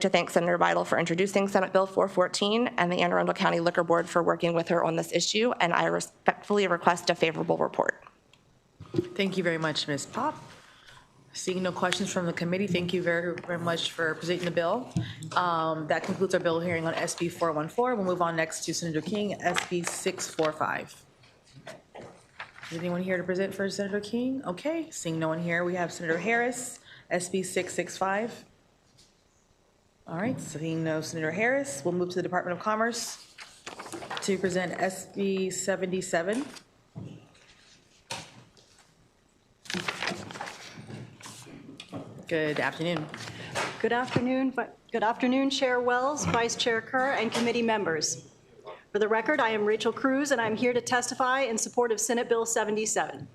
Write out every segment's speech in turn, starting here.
to thank Senator Vidal for introducing Senate Bill 414 and the Anne Arundel County Liquor Board for working with her on this issue, and I respectfully request a favorable report. Thank you very much, Ms. Pop. Seeing no questions from the committee, thank you very, very much for presenting the bill. That concludes our bill hearing on SB 414. We'll move on next to Senator King, SB 645. Is anyone here to present for Senator King? Okay, seeing no one here, we have Senator Harris, SB 665. All right, seeing no Senator Harris, we'll move to the Department of Commerce to present SB 77. Good afternoon. Good afternoon. Good afternoon, Chair Wells, Vice Chair Kerr, and committee members. For the record, I am Rachel Cruz, and I'm here to testify in support of Senate Bill 77.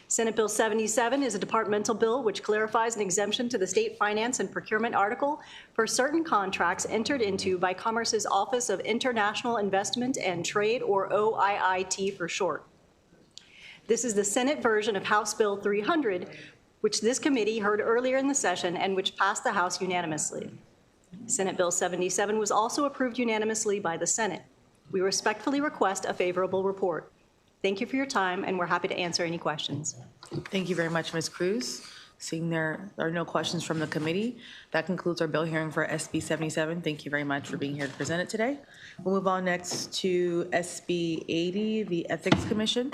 Senate Bill 77 is a departmental bill which clarifies an exemption to the state finance and procurement article for certain contracts entered into by Commerce's Office of International Investment and Trade, or OIIT for short. This is the Senate version of House Bill 300, which this committee heard earlier in the session and which passed the House unanimously. Senate Bill 77 was also approved unanimously by the Senate. We respectfully request a favorable report. Thank you for your time, and we're happy to answer any questions. Thank you very much, Ms. Cruz. Seeing there are no questions from the committee, that concludes our bill hearing for SB 77. Thank you very much for being here to present it today. We'll move on next to SB 80, the Ethics Commission.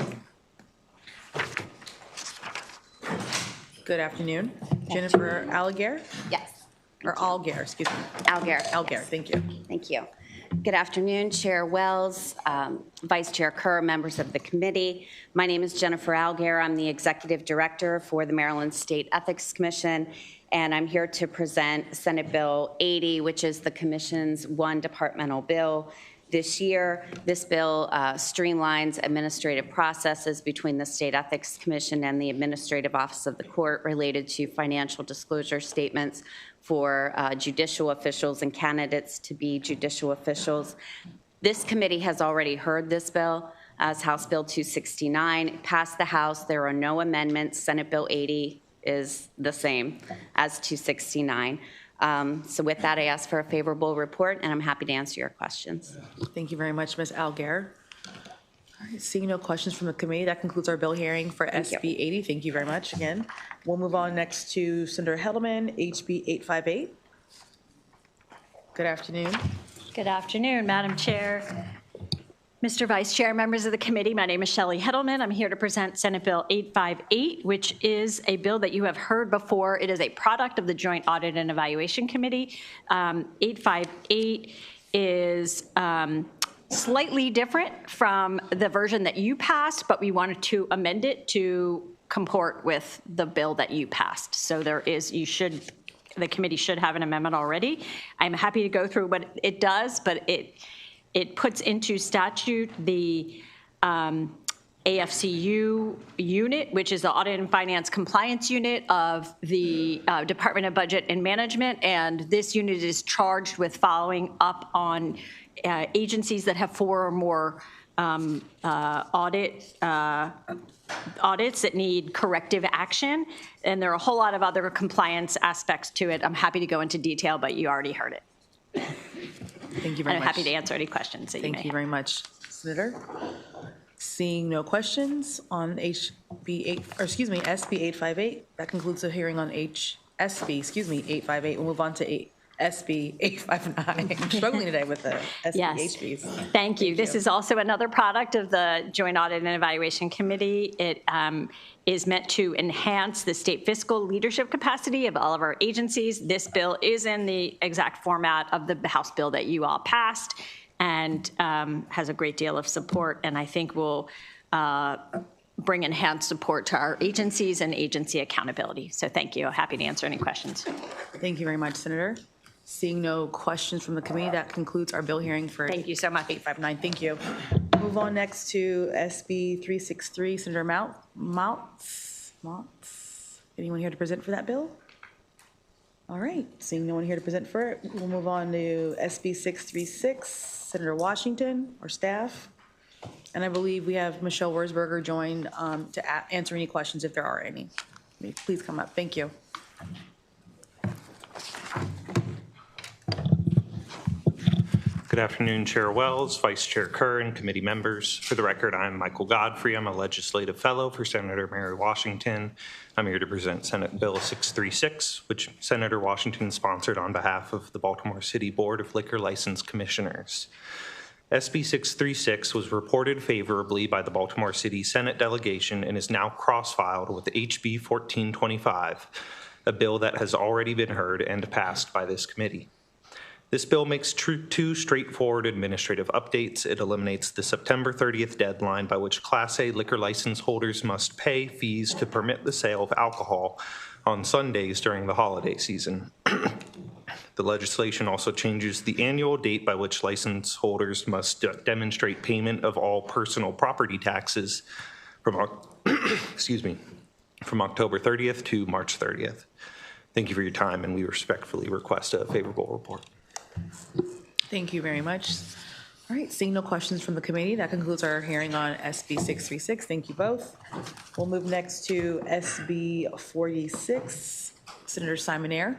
Good afternoon. Jennifer Algar? Yes. Or Algar, excuse me. Algar. Algar, thank you. Thank you. Good afternoon, Chair Wells, Vice Chair Kerr, members of the committee. My name is Jennifer Algar. I'm the Executive Director for the Maryland State Ethics Commission, and I'm here to present Senate Bill 80, which is the Commission's one departmental bill this year. This bill streamlines administrative processes between the State Ethics Commission and the Administrative Office of the Court related to financial disclosure statements for judicial officials and candidates to be judicial officials. This committee has already heard this bill as House Bill 269. It passed the House. There are no amendments. Senate Bill 80 is the same as 269. So with that, I ask for a favorable report, and I'm happy to answer your questions. Thank you very much, Ms. Algar. All right, seeing no questions from the committee, that concludes our bill hearing for SB 80. Thank you very much again. We'll move on next to Senator Hedelman, HB 858. Good afternoon. Good afternoon, Madam Chair, Mr. Vice Chair, members of the committee. My name is Shelley Hedelman. I'm here to present Senate Bill 858, which is a bill that you have heard before. It is a product of the Joint Audit and Evaluation Committee. 858 is slightly different from the version that you passed, but we wanted to amend it to comport with the bill that you passed. So there is, the committee should have an amendment already. I'm happy to go through what it does, but it puts into statute the AFCU unit, which is the Audit and Finance Compliance Unit of the Department of Budget and Management, and this unit is charged with following up on agencies that have 4 or more audits that need corrective action, and there are a whole lot of other compliance aspects to it. I'm happy to go into detail, but you already heard it. Thank you very much. I'm happy to answer any questions that you may have. Thank you very much, Senator. Seeing no questions on SB 858, that concludes the hearing on SB 858. We'll move on to SB 859. I'm struggling today with the SB. Thank you. This is also another product of the Joint Audit and Evaluation Committee. It is meant to enhance the state fiscal leadership capacity of all of our agencies. This bill is in the exact format of the House bill that you all passed and has a great deal of support, and I think will bring enhanced support to our agencies and agency accountability. So thank you. Happy to answer any questions. Thank you very much, Senator. Seeing no questions from the committee, that concludes our bill hearing for Thank you so much. 859. Thank you. Move on next to SB 363, Senator Maltz. Anyone here to present for that bill? All right, seeing no one here to present for it, we'll move on to SB 636, Senator Washington or staff. And I believe we have Michelle Wurzberger joined to answer any questions if there are any. Please come up. Thank you. Good afternoon, Chair Wells, Vice Chair Kerr, and committee members. For the record, I'm Michael Godfrey. I'm a legislative fellow for Senator Mary Washington. I'm here to present Senate Bill 636, which Senator Washington sponsored on behalf of the Baltimore City Board of Liquor License Commissioners. SB 636 was reported favorably by the Baltimore City Senate delegation and is now cross-filed with HB 1425, a bill that has already been heard and passed by this committee. This bill makes two straightforward administrative updates. It eliminates the September 30th deadline by which Class A liquor license holders must pay fees to permit the sale of alcohol on Sundays during the holiday season. The legislation also changes the annual date by which license holders must demonstrate payment of all personal property taxes from, from October 30th to March 30th. Thank you for your time, and we respectfully request a favorable report. Thank you very much. All right, seeing no questions from the committee, that concludes our hearing on SB 636. Thank you both. We'll move next to SB 46. Senator Simon Eyre.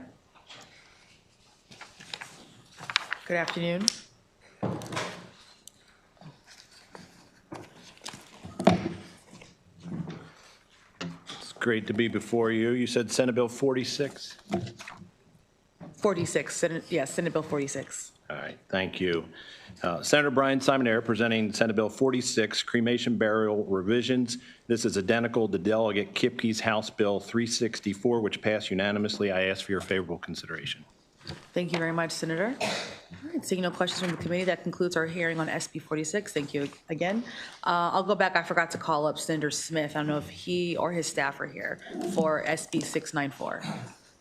Good afternoon. It's great to be before you. You said Senate Bill 46? 46, Senate Bill 46. All right, thank you. Senator Brian Simon Eyre presenting Senate Bill 46, cremation burial revisions. This is identical to Delegate Kipke's House Bill 364, which passed unanimously. I ask for your favorable consideration. Thank you very much, Senator. All right, seeing no questions from the committee, that concludes our hearing on SB 46. Thank you again. I'll go back. I forgot to call up Senator Smith. I don't know if he or his staff are here for SB 694.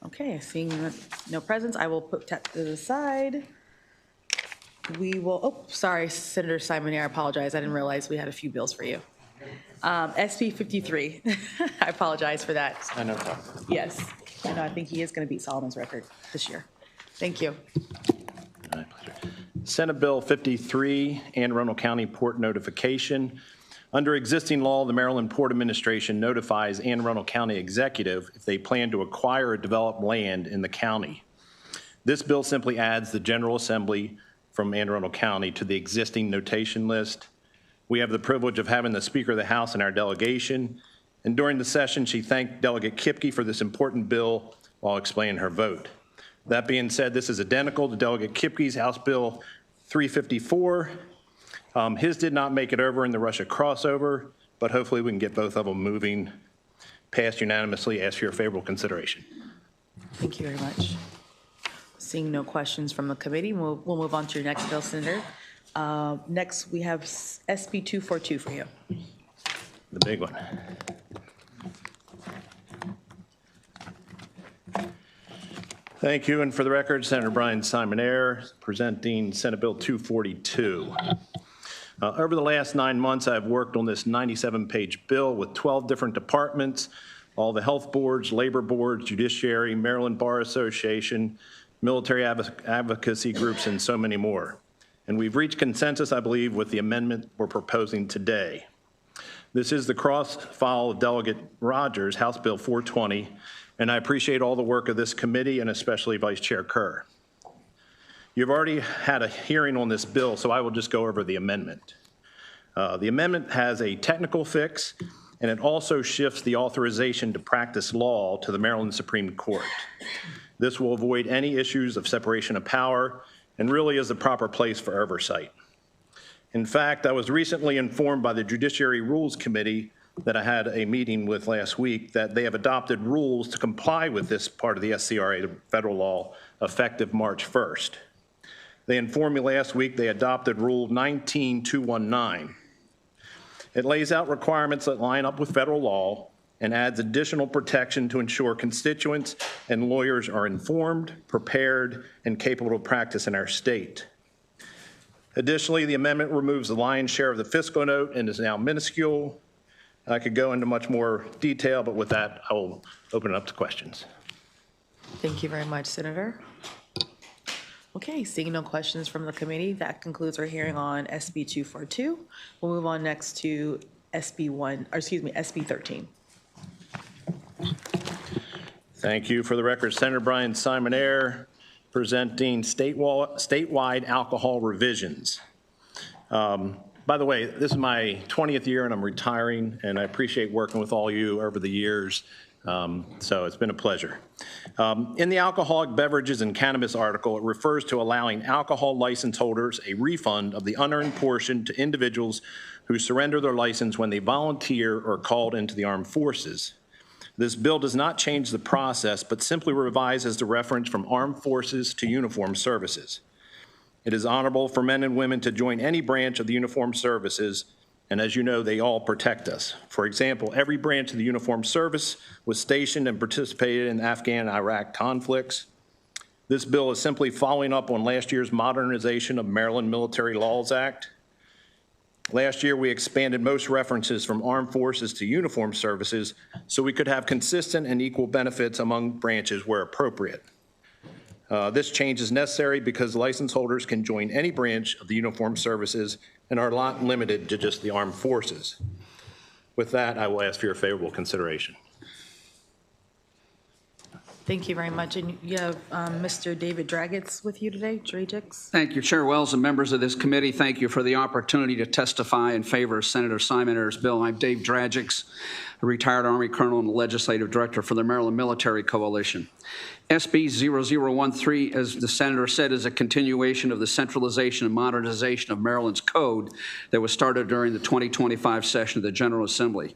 Okay, seeing no presence, I will put that to the side. We will, oh, sorry, Senator Simon Eyre, I apologize. I didn't realize we had a few bills for you. SB 53, I apologize for that. No problem. Yes, I know, I think he is going to beat Solomon's record this year. Thank you. My pleasure. Senate Bill 53, Anne Arundel County Port Notification. Under existing law, the Maryland Port Administration notifies Anne Arundel County Executive if they plan to acquire or develop land in the county. This bill simply adds the General Assembly from Anne Arundel County to the existing notation list. We have the privilege of having the Speaker of the House in our delegation, and during the session, she thanked Delegate Kipke for this important bill while explaining her vote. That being said, this is identical to Delegate Kipke's House Bill 354. His did not make it over in the Russia crossover, but hopefully we can get both of them moving passed unanimously. Ask for your favorable consideration. Thank you very much. Seeing no questions from the committee, we'll move on to your next bill, Senator. Next, we have SB 242 for you. The big one. Thank you, and for the record, Senator Brian Simon Eyre presenting Senate Bill 242. Over the last 9 months, I've worked on this 97-page bill with 12 different departments, all the health boards, labor boards, judiciary, Maryland Bar Association, military advocacy groups, and so many more. And we've reached consensus, I believe, with the amendment we're proposing today. This is the cross-file of Delegate Rogers, House Bill 420, and I appreciate all the work of this committee and especially Vice Chair Kerr. You've already had a hearing on this bill, so I will just go over the amendment. The amendment has a technical fix, and it also shifts the authorization to practice law to the Maryland Supreme Court. This will avoid any issues of separation of power and really is the proper place for oversight. In fact, I was recently informed by the Judiciary Rules Committee that I had a meeting with last week that they have adopted rules to comply with this part of the SCRA, the federal law, effective March 1st. They informed me last week they adopted Rule 19219. It lays out requirements that line up with federal law and adds additional protection to ensure constituents and lawyers are informed, prepared, and capable of practice in our state. Additionally, the amendment removes the lion's share of the fiscal note and is now minuscule. I could go into much more detail, but with that, I will open it up to questions. Thank you very much, Senator. Okay, seeing no questions from the committee, that concludes our hearing on SB 242. We'll move on next to SB 13. Thank you. For the record, Senator Brian Simon Eyre presenting statewide alcohol revisions. By the way, this is my 20th year and I'm retiring, and I appreciate working with all you over the years. So it's been a pleasure. In the alcoholic beverages and cannabis article, it refers to allowing alcohol license holders a refund of the unearned portion to individuals who surrender their license when they volunteer or called into the armed forces. This bill does not change the process, but simply revises the reference from armed forces to uniformed services. It is honorable for men and women to join any branch of the uniformed services, and as you know, they all protect us. For example, every branch of the uniformed service was stationed and participated in Afghan and Iraq conflicts. This bill is simply following up on last year's modernization of Maryland Military Laws Act. Last year, we expanded most references from armed forces to uniformed services so we could have consistent and equal benefits among branches where appropriate. This change is necessary because license holders can join any branch of the uniformed services and are not limited to just the armed forces. With that, I will ask for your favorable consideration. Thank you very much. And you have Mr. David Dragix with you today, Dragix. Thank you, Chair Wells and members of this committee. Thank you for the opportunity to testify in favor of Senator Simon Ayer's bill. I'm Dave Dragix, a retired Army Colonel and the Legislative Director for the Maryland Military Coalition. SB 0013, as the Senator said, is a continuation of the centralization and modernization of Maryland's code that was started during the 2025 session of the General Assembly.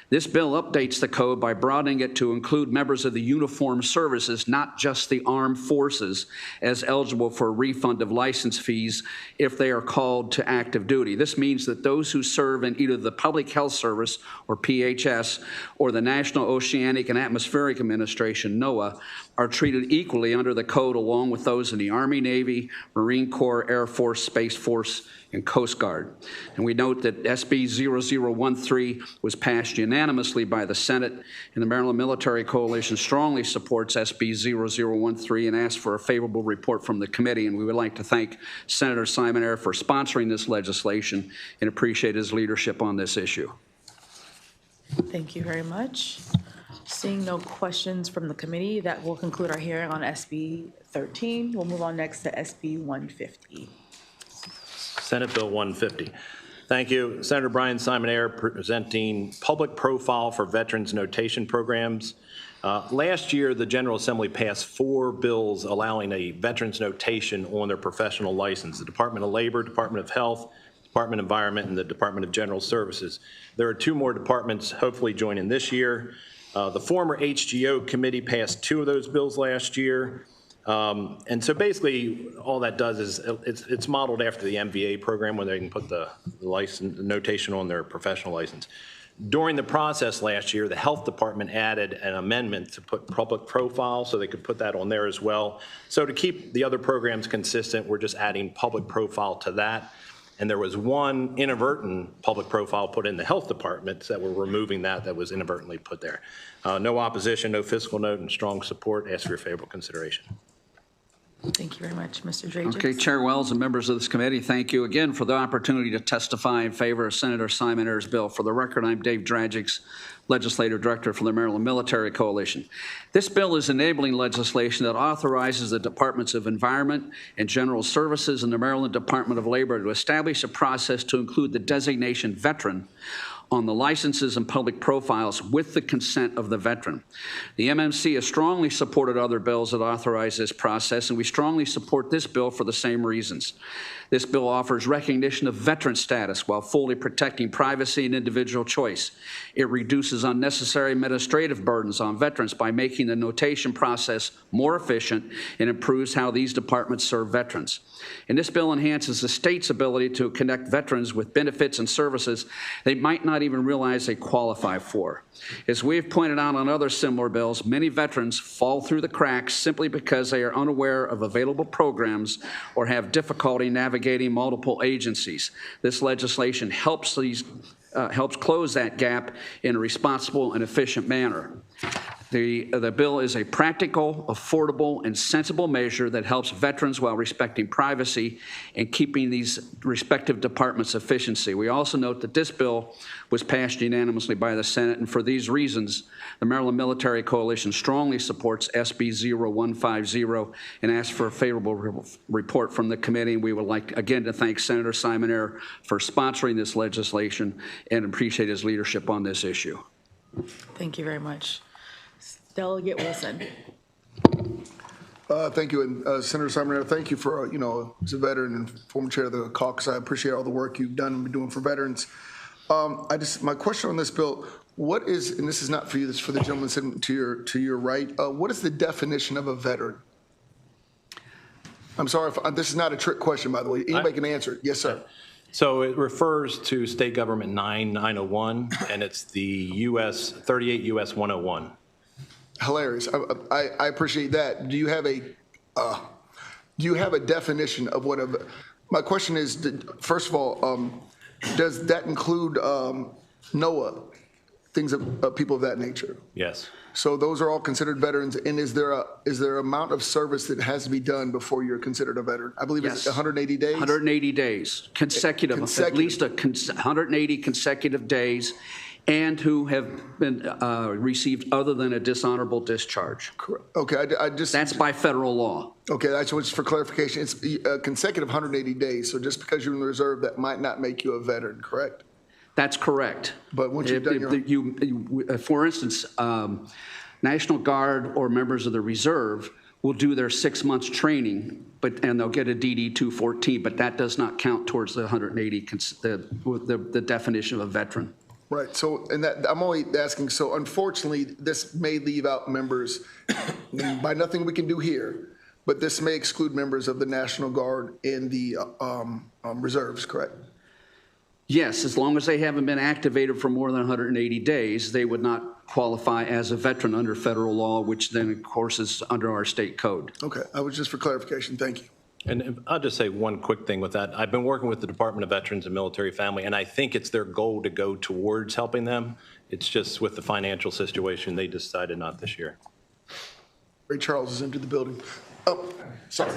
This bill updates the code by broadening it to include members of the uniformed services, not just the armed forces, as eligible for a refund of license fees if they are called to active duty. This means that those who serve in either the Public Health Service, or PHS, or the National Oceanic and Atmospheric Administration, NOAA, are treated equally under the code along with those in the Army, Navy, Marine Corps, Air Force, Space Force, and Coast Guard. And we note that SB 0013 was passed unanimously by the Senate, and the Maryland Military Coalition strongly supports SB 0013 and asks for a favorable report from the committee. And we would like to thank Senator Simon Ayer for sponsoring this legislation and appreciate his leadership on this issue. Thank you very much. Seeing no questions from the committee, that will conclude our hearing on SB 13. We'll move on next to SB 150. Senate Bill 150. Thank you. Senator Brian Simon Ayer presenting public profile for veterans notation programs. Last year, the General Assembly passed 4 bills allowing a veterans notation on their professional license: the Department of Labor, Department of Health, Department of Environment, and the Department of General Services. There are 2 more departments hopefully joining this year. The former HGO committee passed 2 of those bills last year. And so basically all that does is it's modeled after the MVA program where they can put the license notation on their professional license. During the process last year, the health department added an amendment to put public profile so they could put that on there as well. So to keep the other programs consistent, we're just adding public profile to that. And there was one inadvertent public profile put in the health department that we're removing that was inadvertently put there. No opposition, no fiscal note, and strong support. Ask for your favorable consideration. Thank you very much, Mr. Dragix. Okay, Chair Wells and members of this committee, thank you again for the opportunity to testify in favor of Senator Simon Ayer's bill. For the record, I'm Dave Dragix, Legislative Director for the Maryland Military Coalition. This bill is enabling legislation that authorizes the Departments of Environment and General Services and the Maryland Department of Labor to establish a process to include the designation veteran on the licenses and public profiles with the consent of the veteran. The MMC has strongly supported other bills that authorize this process, and we strongly support this bill for the same reasons. This bill offers recognition of veteran status while fully protecting privacy and individual choice. It reduces unnecessary administrative burdens on veterans by making the notation process more efficient and improves how these departments serve veterans. And this bill enhances the state's ability to connect veterans with benefits and services they might not even realize they qualify for. As we've pointed out on other similar bills, many veterans fall through the cracks simply because they are unaware of available programs or have difficulty navigating multiple agencies. This legislation helps close that gap in a responsible and efficient manner. The bill is a practical, affordable, and sensible measure that helps veterans while respecting privacy and keeping these respective departments' efficiency. We also note that this bill was passed unanimously by the Senate, and for these reasons, the Maryland Military Coalition strongly supports SB 0150 and asks for a favorable report from the committee. We would like, again, to thank Senator Simon Ayer for sponsoring this legislation and appreciate his leadership on this issue. Thank you very much. Delegate Wilson. Thank you, and Senator Simon, thank you for, as a veteran and former chair of the caucus, I appreciate all the work you've done and been doing for veterans. My question on this bill, what is, and this is not for you, this is for the gentleman sitting to your right, what is the definition of a veteran? I'm sorry, if this is not a trick question, by the way. Anybody can answer it. Yes, sir. So it refers to State Government 9901, and it's the 38 U.S. 101. Hilarious. I appreciate that. Do you have a definition of what a? My question is, first of all, does that include NOAA, things of people of that nature? Yes. So those are all considered veterans. And is there an amount of service that has to be done before you're considered a veteran? I believe it's 180 days. 180 days consecutive, at least 180 consecutive days. And who have been received other than a dishonorable discharge. Okay, That's by federal law. Okay, that's just for clarification. It's a consecutive 180 days, so just because you're in the reserve, that might not make you a veteran, correct? That's correct. But once you've done for instance, National Guard or members of the reserve will do their 6 months training, and they'll get a DD 214, but that does not count towards the 180, the definition of a veteran. Right. So, and that I'm only asking. So, unfortunately, this may leave out members by nothing we can do here, but this may exclude members of the National Guard and the reserves. Correct? Yes, as long as they haven't been activated for more than 180 days, they would not qualify as a veteran under federal law, which then, of course, is under our state code. Okay. I was just for clarification. Thank you. And I'll just say one quick thing with that. I've been working with the Department of Veterans and Military Family, and I think it's their goal to go towards helping them. It's just with the financial situation, they decided not this year. Ray Charles has entered the building. Oh, sorry.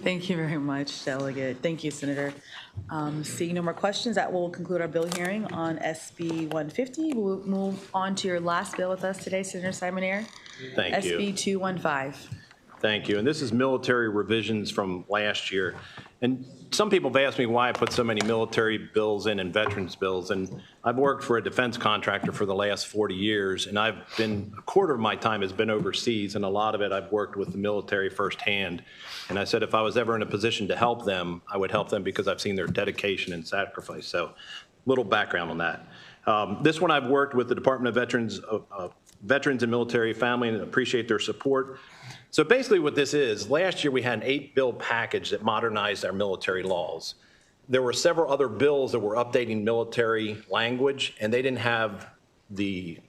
Thank you very much, Delegate. Thank you, Senator. Seeing no more questions, that will conclude our bill hearing on SB 150. We'll move on to your last bill with us today, Senator Simon Ayer. Thank you. SB 215. Thank you. And this is military revisions from last year. And some people have asked me why I put so many military bills in and veterans bills. And I've worked for a defense contractor for the last 40 years, and a quarter of my time has been overseas, and a lot of it I've worked with the military firsthand. And I said if I was ever in a position to help them, I would help them because I've seen their dedication and sacrifice. So little background on that. This one I've worked with the Department of Veterans and Military Family and appreciate their support. So basically what this is, last year we had an 8-bill package that modernized our military laws. There were several other bills that were updating military language, and they didn't have the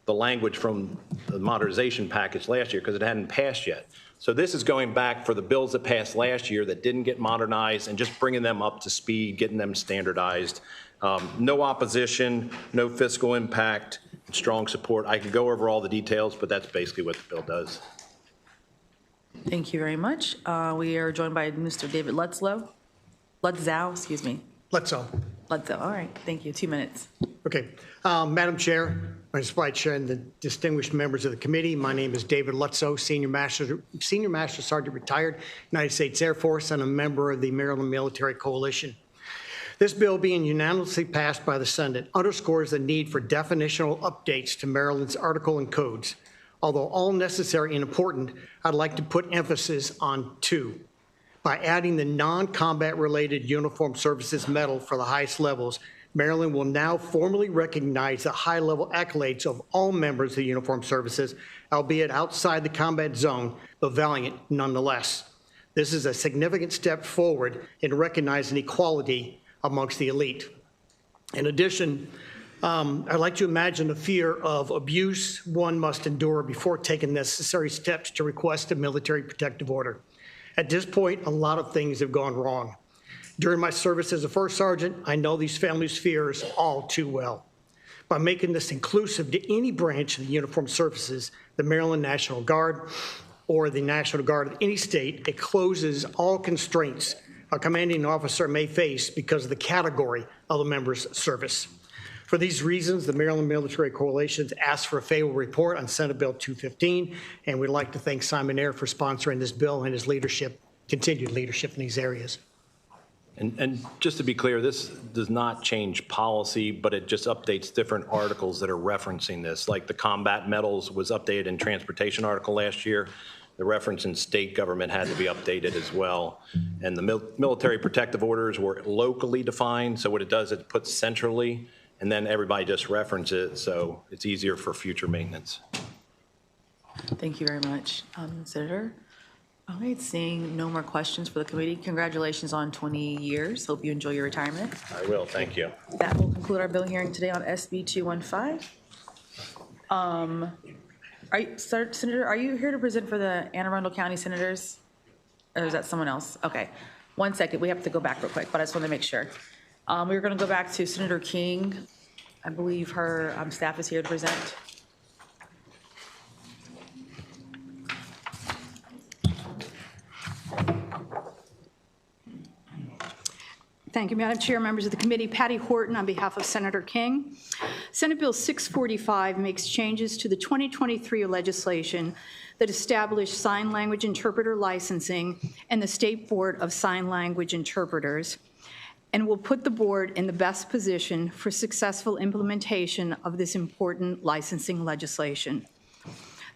language from the modernization package last year because it hadn't passed yet. So this is going back for the bills that passed last year that didn't get modernized and just bringing them up to speed, getting them standardized. No opposition, no fiscal impact, strong support. I could go over all the details, but that's basically what the bill does. Thank you very much. We are joined by Mr. David Lutzow, excuse me. Lutzow. Lutzow, all right, thank you, 2 minutes. Okay. Madam Chair, Vice Chair, and the distinguished members of the committee, my name is David Lutzow, Senior Master Sergeant retired, United States Air Force, and a member of the Maryland Military Coalition. This bill being unanimously passed by the Senate underscores the need for definitional updates to Maryland's article and codes. Although all necessary and important, I'd like to put emphasis on 2. By adding the non-combat related uniformed services medal for the highest levels, Maryland will now formally recognize the high-level accolades of all members of the uniformed services, albeit outside the combat zone, but valiant nonetheless. This is a significant step forward in recognizing equality amongst the elite. In addition, I'd like to imagine the fear of abuse one must endure before taking necessary steps to request a military protective order. At this point, a lot of things have gone wrong. During my service as a first sergeant, I know these families' fears all too well. By making this inclusive to any branch of the uniformed services, the Maryland National Guard or the National Guard of any state, it closes all constraints a commanding officer may face because of the category of the member's service. For these reasons, the Maryland Military Coalition asked for a favorable report on Senate Bill 215, and we'd like to thank Simon Ayer for sponsoring this bill and his leadership, continued leadership in these areas. And just to be clear, this does not change policy, but it just updates different articles that are referencing this. Like the combat medals was updated in transportation article last year. The reference in state government had to be updated as well. And the military protective orders were locally defined. So what it does, it puts centrally, and then everybody just references it. So it's easier for future maintenance. Thank you very much, Senator. All right, seeing no more questions for the committee, congratulations on 20 years. Hope you enjoy your retirement. I will, thank you. That will conclude our bill hearing today on SB 215. Senator, are you here to present for the Anne Arundel County Senators? Or is that someone else? Okay, 1 second, we have to go back real quick, but I just want to make sure. We're going to go back to Senator King. I believe her staff is here to present. Thank you, Madam Chair, members of the committee. Patty Horton on behalf of Senator King. Senate Bill 645 makes changes to the 2023 legislation that established sign language interpreter licensing and the State Board of Sign Language Interpreters, and will put the board in the best position for successful implementation of this important licensing legislation.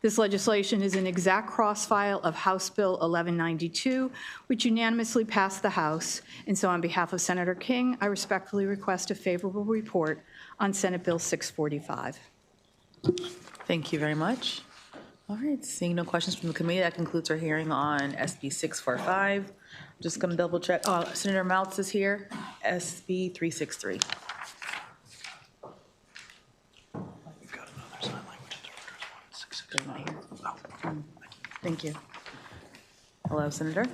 This legislation is an exact cross-file of House Bill 1192, which unanimously passed the House. And so on behalf of Senator King, I respectfully request a favorable report on Senate Bill 645. Thank you very much. All right, seeing no questions from the committee, that concludes our hearing on SB 645. Just going to double check. Oh, Senator Maltz is here, SB 363. Thank you. Hello, Senator.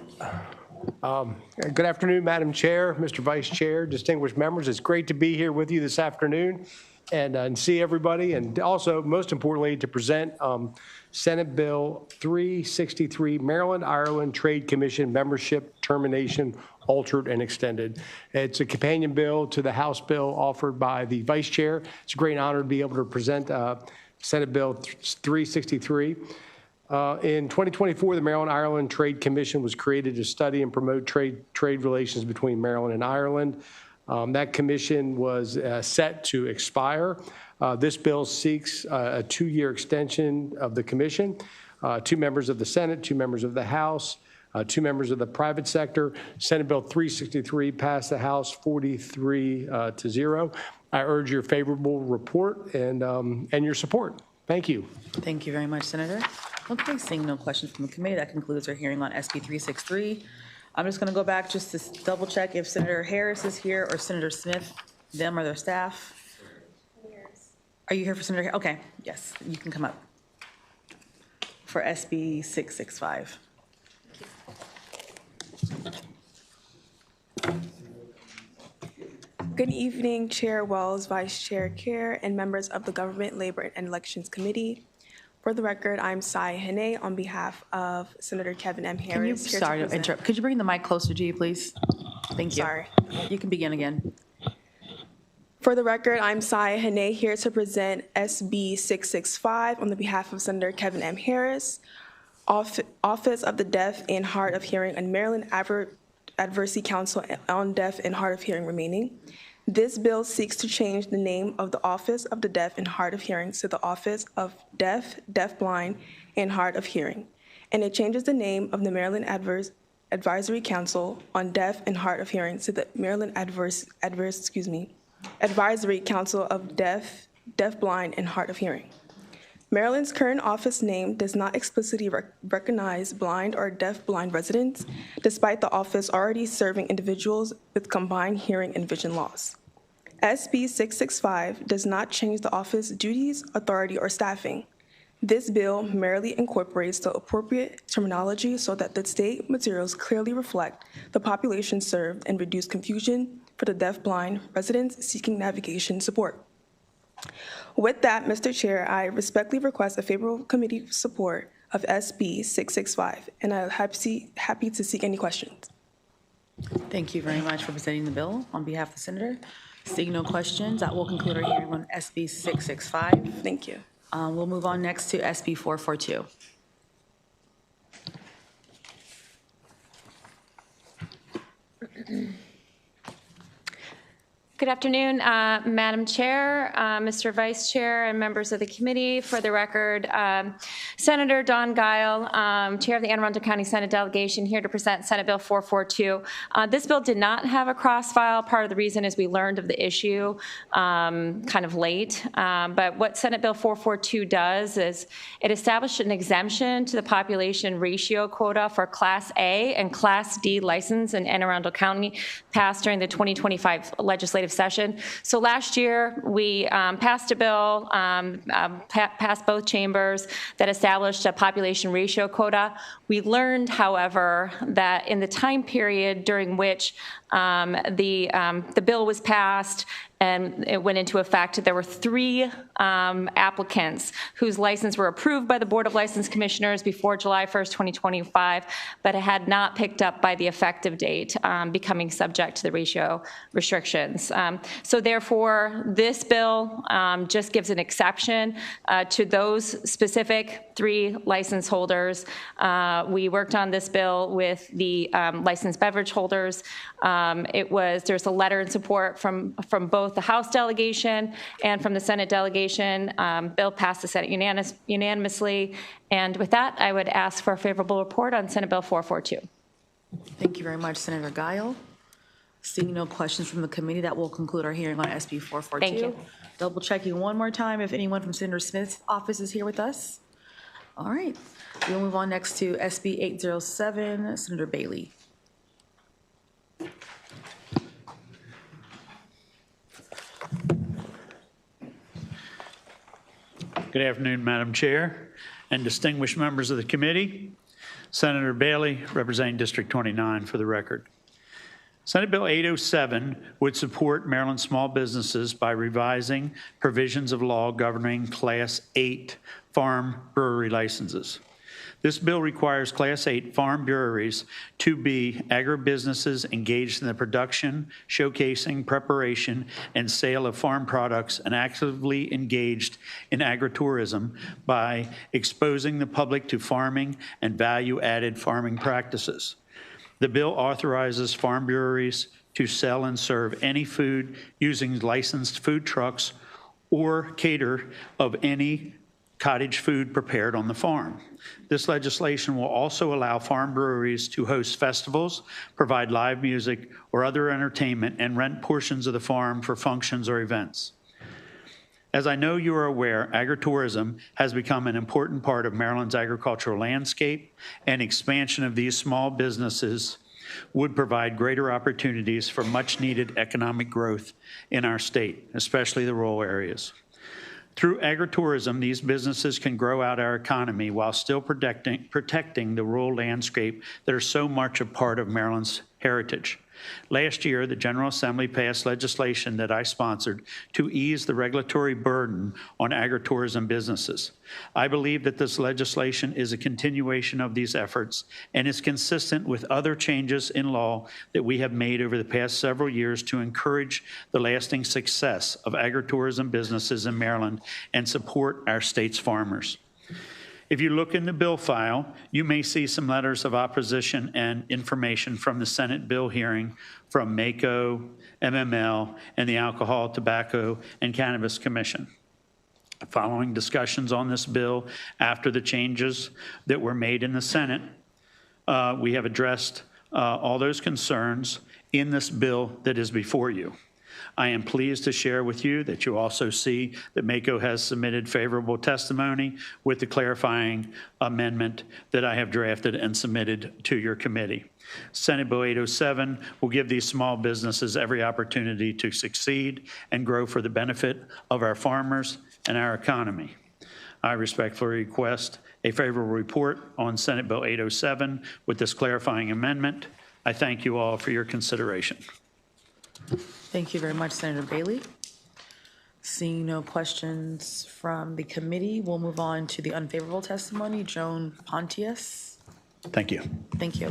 Good afternoon, Madam Chair, Mr. Vice Chair, distinguished members. It's great to be here with you this afternoon and see everybody, and also, most importantly, to present Senate Bill 363, Maryland Ireland Trade Commission Membership Termination Altered and Extended. It's a companion bill to the House bill offered by the Vice Chair. It's a great honor to be able to present Senate Bill 363. In 2024, the Maryland Ireland Trade Commission was created to study and promote trade relations between Maryland and Ireland. That commission was set to expire. This bill seeks a 2-year extension of the commission, 2 members of the Senate, 2 members of the House, 2 members of the private sector. Senate Bill 363 passed the House 43-0. I urge your favorable report and your support. Thank you. Thank you very much, Senator. Okay, seeing no questions from the committee, that concludes our hearing on SB 363. I'm just going to go back just to double check if Senator Harris is here or Senator Smith, them or their staff. Are you here for Senator Harris? Okay, yes, you can come up for SB 665. Good evening, Chair Wells, Vice Chair Kerr, and members of the Government, Labor, and Elections Committee. For the record, I'm Sai Hene on behalf of Senator Kevin M. Harris. Sorry to interrupt. Could you bring the mic closer to you, please? Thank you. Sorry. You can begin again. For the record, I'm Sai Hene here to present SB 665 on the behalf of Senator Kevin M. Harris, Office of the Deaf and Hard of Hearing and Maryland Advocacy Council on Deaf and Hard of Hearing remaining. This bill seeks to change the name of the Office of the Deaf and Hard of Hearing to the Office of Deaf, Deafblind, and Hard of Hearing. And it changes the name of the Maryland Advisory Council on Deaf and Hard of Hearing to the Maryland Advisory Council of Deaf, Deafblind, and Hard of Hearing. Maryland's current office name does not explicitly recognize blind or deaf-blind residents, despite the office already serving individuals with combined hearing and vision loss. SB 665 does not change the office duties, authority, or staffing. This bill merely incorporates the appropriate terminology so that the state materials clearly reflect the population served and reduce confusion for the deafblind residents seeking navigation support. With that, Mr. Chair, I respectfully request a favorable committee support of SB 665, and I'm happy to seek any questions. Thank you very much for presenting the bill on behalf of the senator. Seeing no questions, that will conclude our hearing on SB 665. Thank you. We'll move on next to SB 442. Good afternoon, Madam Chair, Mr. Vice Chair, and members of the committee. For the record, Senator Don Guile, Chair of the Anne Arundel County Senate Delegation, here to present Senate Bill 442. This bill did not have a cross-file. Part of the reason is we learned of the issue kind of late. But what Senate Bill 442 does is it established an exemption to the population ratio quota for Class A and Class D license in Anne Arundel County, passed during the 2025 legislative session. So last year, we passed a bill, passed both chambers, that established a population ratio quota. We learned, however, that in the time period during which the bill was passed and it went into effect, there were 3 applicants whose license were approved by the Board of License Commissioners before July 1st, 2025, but had not picked up by the effective date, becoming subject to the ratio restrictions. So therefore, this bill just gives an exception to those specific 3 license holders. We worked on this bill with the licensed beverage holders. There's a letter in support from both the House delegation and from the Senate delegation. Bill passed the Senate unanimously. And with that, I would ask for a favorable report on Senate Bill 442. Thank you very much, Senator Guile. Seeing no questions from the committee, that will conclude our hearing on SB 442. Thank you. Double checking one more time if anyone from Senator Smith's office is here with us. All right. We'll move on next to SB 807, Senator Bailey. Good afternoon, Madam Chair and distinguished members of the committee. Senator Bailey, representing District 29 for the record. Senate Bill 807 would support Maryland small businesses by revising provisions of law governing Class 8 farm brewery licenses. This bill requires Class 8 farm breweries to be agribusinesses engaged in the production, showcasing, preparation, and sale of farm products and actively engaged in agritourism by exposing the public to farming and value-added farming practices. The bill authorizes farm breweries to sell and serve any food using licensed food trucks or cater of any cottage food prepared on the farm. This legislation will also allow farm breweries to host festivals, provide live music or other entertainment, and rent portions of the farm for functions or events. As I know you are aware, agritourism has become an important part of Maryland's agricultural landscape, and expansion of these small businesses would provide greater opportunities for much-needed economic growth in our state, especially the rural areas. Through agritourism, these businesses can grow out our economy while still protecting the rural landscape that are so much a part of Maryland's heritage. Last year, the General Assembly passed legislation that I sponsored to ease the regulatory burden on agritourism businesses. I believe that this legislation is a continuation of these efforts and is consistent with other changes in law that we have made over the past several years to encourage the lasting success of agritourism businesses in Maryland and support our state's farmers. If you look in the bill file, you may see some letters of opposition and information from the Senate bill hearing from MACO, MML, and the Alcohol, Tobacco, and Cannabis Commission. Following discussions on this bill after the changes that were made in the Senate, we have addressed all those concerns in this bill that is before you. I am pleased to share with you that you also see that MACO has submitted favorable testimony with the clarifying amendment that I have drafted and submitted to your committee. Senate Bill 807 will give these small businesses every opportunity to succeed and grow for the benefit of our farmers and our economy. I respectfully request a favorable report on Senate Bill 807 with this clarifying amendment. I thank you all for your consideration. Thank you very much, Senator Bailey. Seeing no questions from the committee, we'll move on to the unfavorable testimony. Joan Pontius. Thank you. Thank you.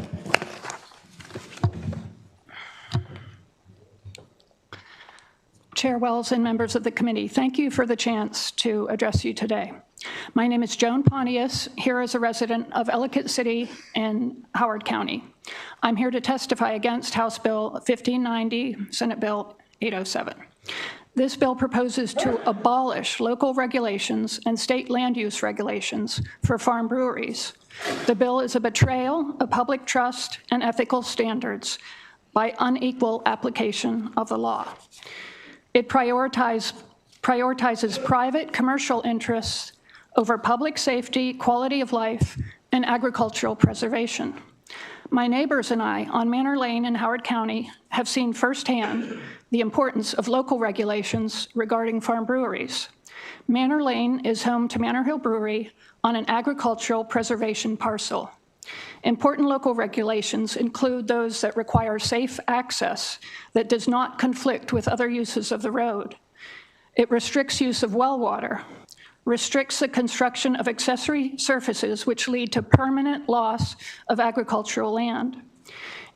Chair Wells and members of the committee, thank you for the chance to address you today. My name is Joan Pontius, here as a resident of Ellicott City in Howard County. I'm here to testify against House Bill 1590, Senate Bill 807. This bill proposes to abolish local regulations and state land use regulations for farm breweries. The bill is a betrayal of public trust and ethical standards by unequal application of the law. It prioritizes private commercial interests over public safety, quality of life, and agricultural preservation. My neighbors and I on Manor Lane in Howard County have seen firsthand the importance of local regulations regarding farm breweries. Manor Lane is home to Manor Hill Brewery on an agricultural preservation parcel. Important local regulations include those that require safe access that does not conflict with other uses of the road. It restricts use of well water, restricts the construction of accessory surfaces which lead to permanent loss of agricultural land.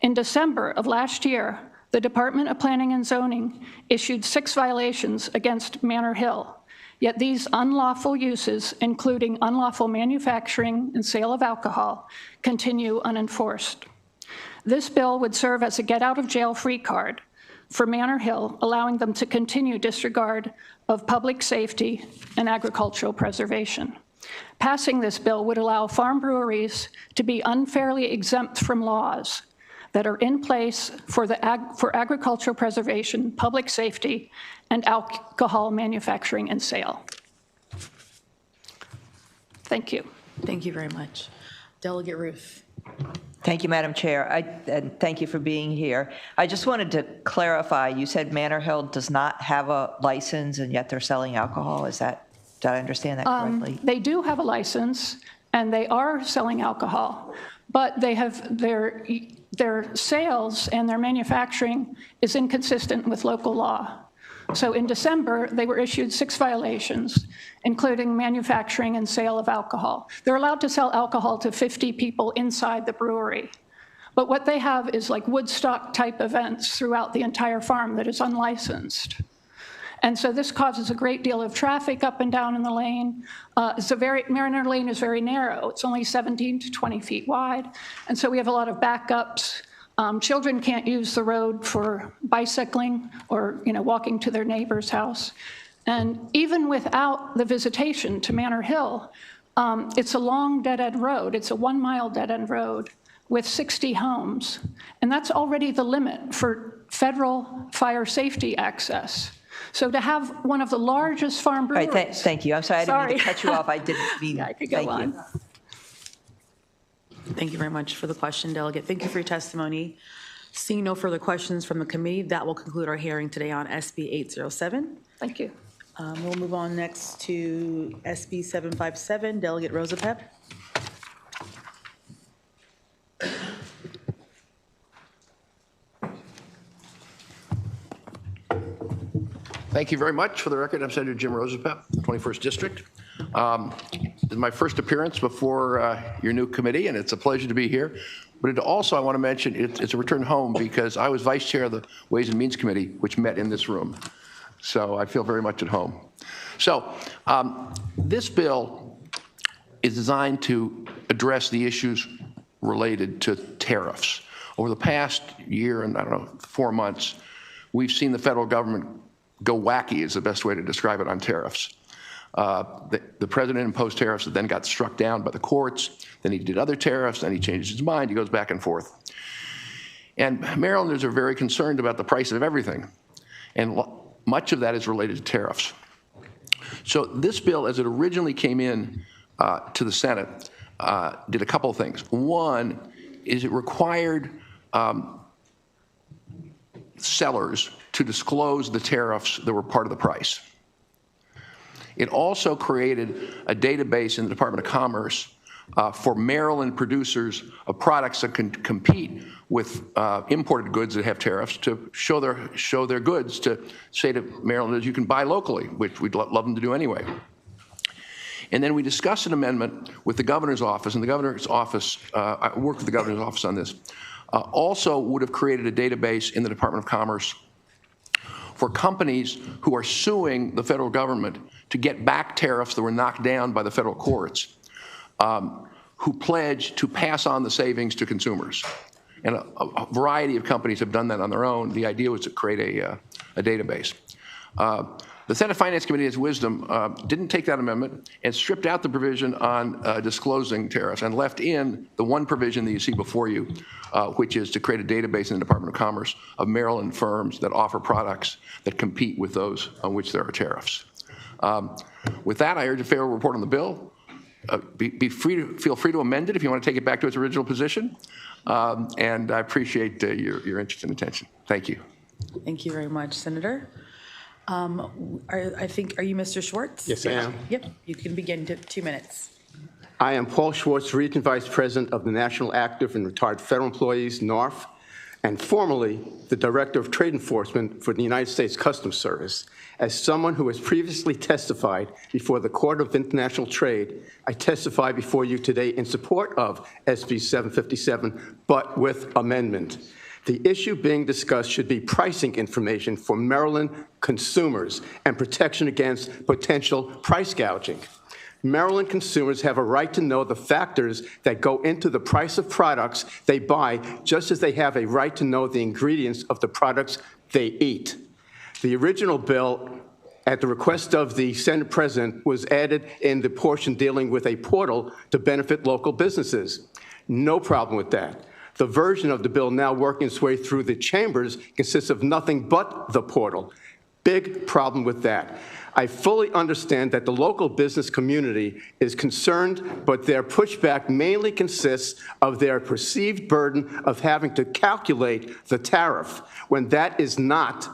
In December of last year, the Department of Planning and Zoning issued 6 violations against Manor Hill, yet these unlawful uses, including unlawful manufacturing and sale of alcohol, continue unenforced. This bill would serve as a get-out-of-jail-free card for Manor Hill, allowing them to continue disregard of public safety and agricultural preservation. Passing this bill would allow farm breweries to be unfairly exempt from laws that are in place for agricultural preservation, public safety, and alcohol manufacturing and sale. Thank you. Thank you very much. Delegate Ruth. Thank you, Madam Chair, and thank you for being here. I just wanted to clarify, you said Manor Hill does not have a license and yet they're selling alcohol. Did I understand that correctly? They do have a license and they are selling alcohol, but they have their sales and their manufacturing is inconsistent with local law. So in December, they were issued 6 violations, including manufacturing and sale of alcohol. They're allowed to sell alcohol to 50 people inside the brewery. But what they have is like Woodstock-type events throughout the entire farm that is unlicensed. And so this causes a great deal of traffic up and down in the lane. Manor Lane is very narrow. It's only 17 to 20 feet wide. And so we have a lot of backups. Children can't use the road for bicycling or walking to their neighbor's house. And even without the visitation to Manor Hill, it's a long dead-end road. It's a 1-mile dead-end road with 60 homes. And that's already the limit for federal fire safety access. So to have one of the largest farm breweries. All right, thank you. I'm sorry, I didn't mean to cut you off. I didn't mean. Yeah, I could go on. Thank you very much for the question, Delegate. Thank you for your testimony. Seeing no further questions from the committee, that will conclude our hearing today on SB 807. Thank you. We'll move on next to SB 757, Delegate Rosapep. Thank you very much. For the record, I'm Senator Jim Rosapep, 21st District. This is my first appearance before your new committee, and it's a pleasure to be here. But I want to mention it's a return home because I was vice chair of the Ways and Means Committee, which met in this room. So I feel very much at home. So this bill is designed to address the issues related to tariffs. Over the past year and, 4 months, we've seen the federal government go wacky is the best way to describe it on tariffs. The president imposed tariffs that then got struck down by the courts. Then he did other tariffs. Then he changed his mind. He goes back and forth. And Marylanders are very concerned about the price of everything. And much of that is related to tariffs. So this bill, as it originally came in to the Senate, did a couple of things. One is it required sellers to disclose the tariffs that were part of the price. It also created a database in the Department of Commerce for Maryland producers of products that can compete with imported goods that have tariffs, to show their goods, to say to Marylanders, you can buy locally, which we'd love them to do anyway. And then we discussed an amendment with the governor's office, and the governor's office, I worked with the governor's office on this, also would have created a database in the Department of Commerce for companies who are suing the federal government to get back tariffs that were knocked down by the federal courts, who pledge to pass on the savings to consumers. And a variety of companies have done that on their own. The idea was to create a database. The Senate Finance Committee, in its wisdom, didn't take that amendment and stripped out the provision on disclosing tariffs and left in the one provision that you see before you, which is to create a database in the Department of Commerce of Maryland firms that offer products that compete with those on which there are tariffs. With that, I urge a favorable report on the bill. Feel free to amend it if you want to take it back to its original position. And I appreciate your interest and attention. Thank you. Thank you very much, Senator. Are you Mr. Schwartz? Yes, I am. Yep, you can begin 2 minutes. I am Paul Schwartz, Region Vice President of the National Active and Retired Federal Employees, NARF, and formerly the Director of Trade Enforcement for the United States Customs Service. As someone who has previously testified before the Court of International Trade, I testify before you today in support of SB 757, but with amendment. The issue being discussed should be pricing information for Maryland consumers and protection against potential price gouging. Maryland consumers have a right to know the factors that go into the price of products they buy, just as they have a right to know the ingredients of the products they eat. The original bill, at the request of the Senate President, was added in the portion dealing with a portal to benefit local businesses. No problem with that. The version of the bill now working its way through the chambers consists of nothing but the portal. Big problem with that. I fully understand that the local business community is concerned, but their pushback mainly consists of their perceived burden of having to calculate the tariff, when that is not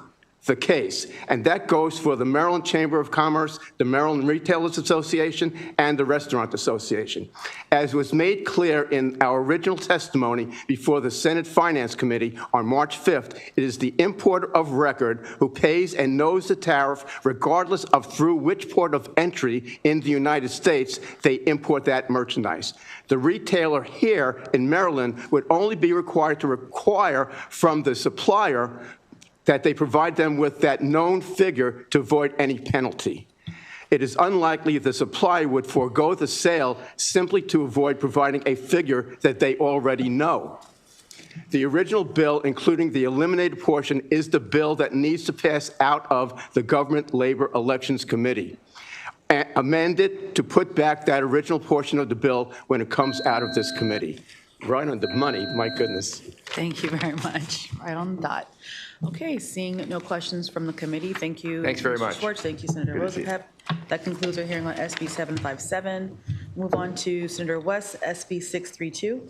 the case. And that goes for the Maryland Chamber of Commerce, the Maryland Retailers Association, and the Restaurant Association. As was made clear in our original testimony before the Senate Finance Committee on March 5th, it is the importer of record who pays and knows the tariff regardless of through which port of entry in the United States they import that merchandise. The retailer here in Maryland would only be required to require from the supplier that they provide them with that known figure to avoid any penalty. It is unlikely the supplier would forego the sale simply to avoid providing a figure that they already know. The original bill, including the eliminated portion, is the bill that needs to pass out of the Government Labor Elections Committee. Amend it to put back that original portion of the bill when it comes out of this committee. Right on the money, my goodness. Thank you very much. Right on the dot. Okay, seeing no questions from the committee, thank you. Thanks very much. Mr. Schwartz, thank you, Senator Rosapep. That concludes our hearing on SB 757. Move on to Senator West, SB 632.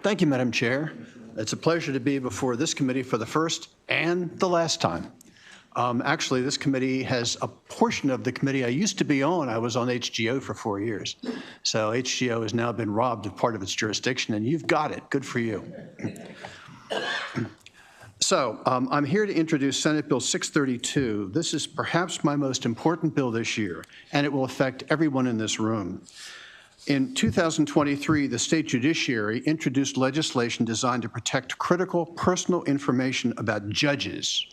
Thank you, Madam Chair. It's a pleasure to be before this committee for the first and the last time. Actually, this committee has a portion of the committee I used to be on. I was on HGO for 4 years. So HGO has now been robbed of part of its jurisdiction, and you've got it. Good for you. So I'm here to introduce Senate Bill 632. This is perhaps my most important bill this year, and it will affect everyone in this room. In 2023, the state judiciary introduced legislation designed to protect critical personal information about judges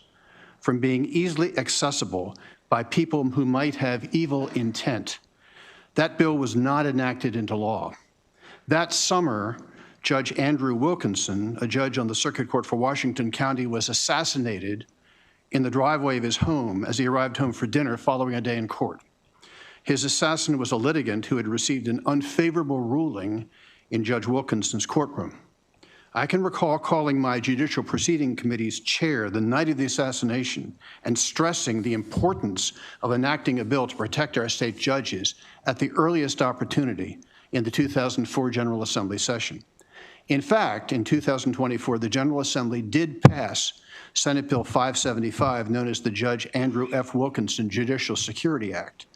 from being easily accessible by people who might have evil intent. That bill was not enacted into law. That summer, Judge Andrew Wilkinson, a judge on the Circuit Court for Washington County, was assassinated in the driveway of his home as he arrived home for dinner following a day in court. His assassin was a litigant who had received an unfavorable ruling in Judge Wilkinson's courtroom. I can recall calling my Judicial Proceeding Committee's chair the night of the assassination and stressing the importance of enacting a bill to protect our state judges at the earliest opportunity in the 2004 General Assembly session. In fact, in 2024, the General Assembly did pass Senate Bill 575, known as the Judge Andrew F. Wilkinson Judicial Security Act.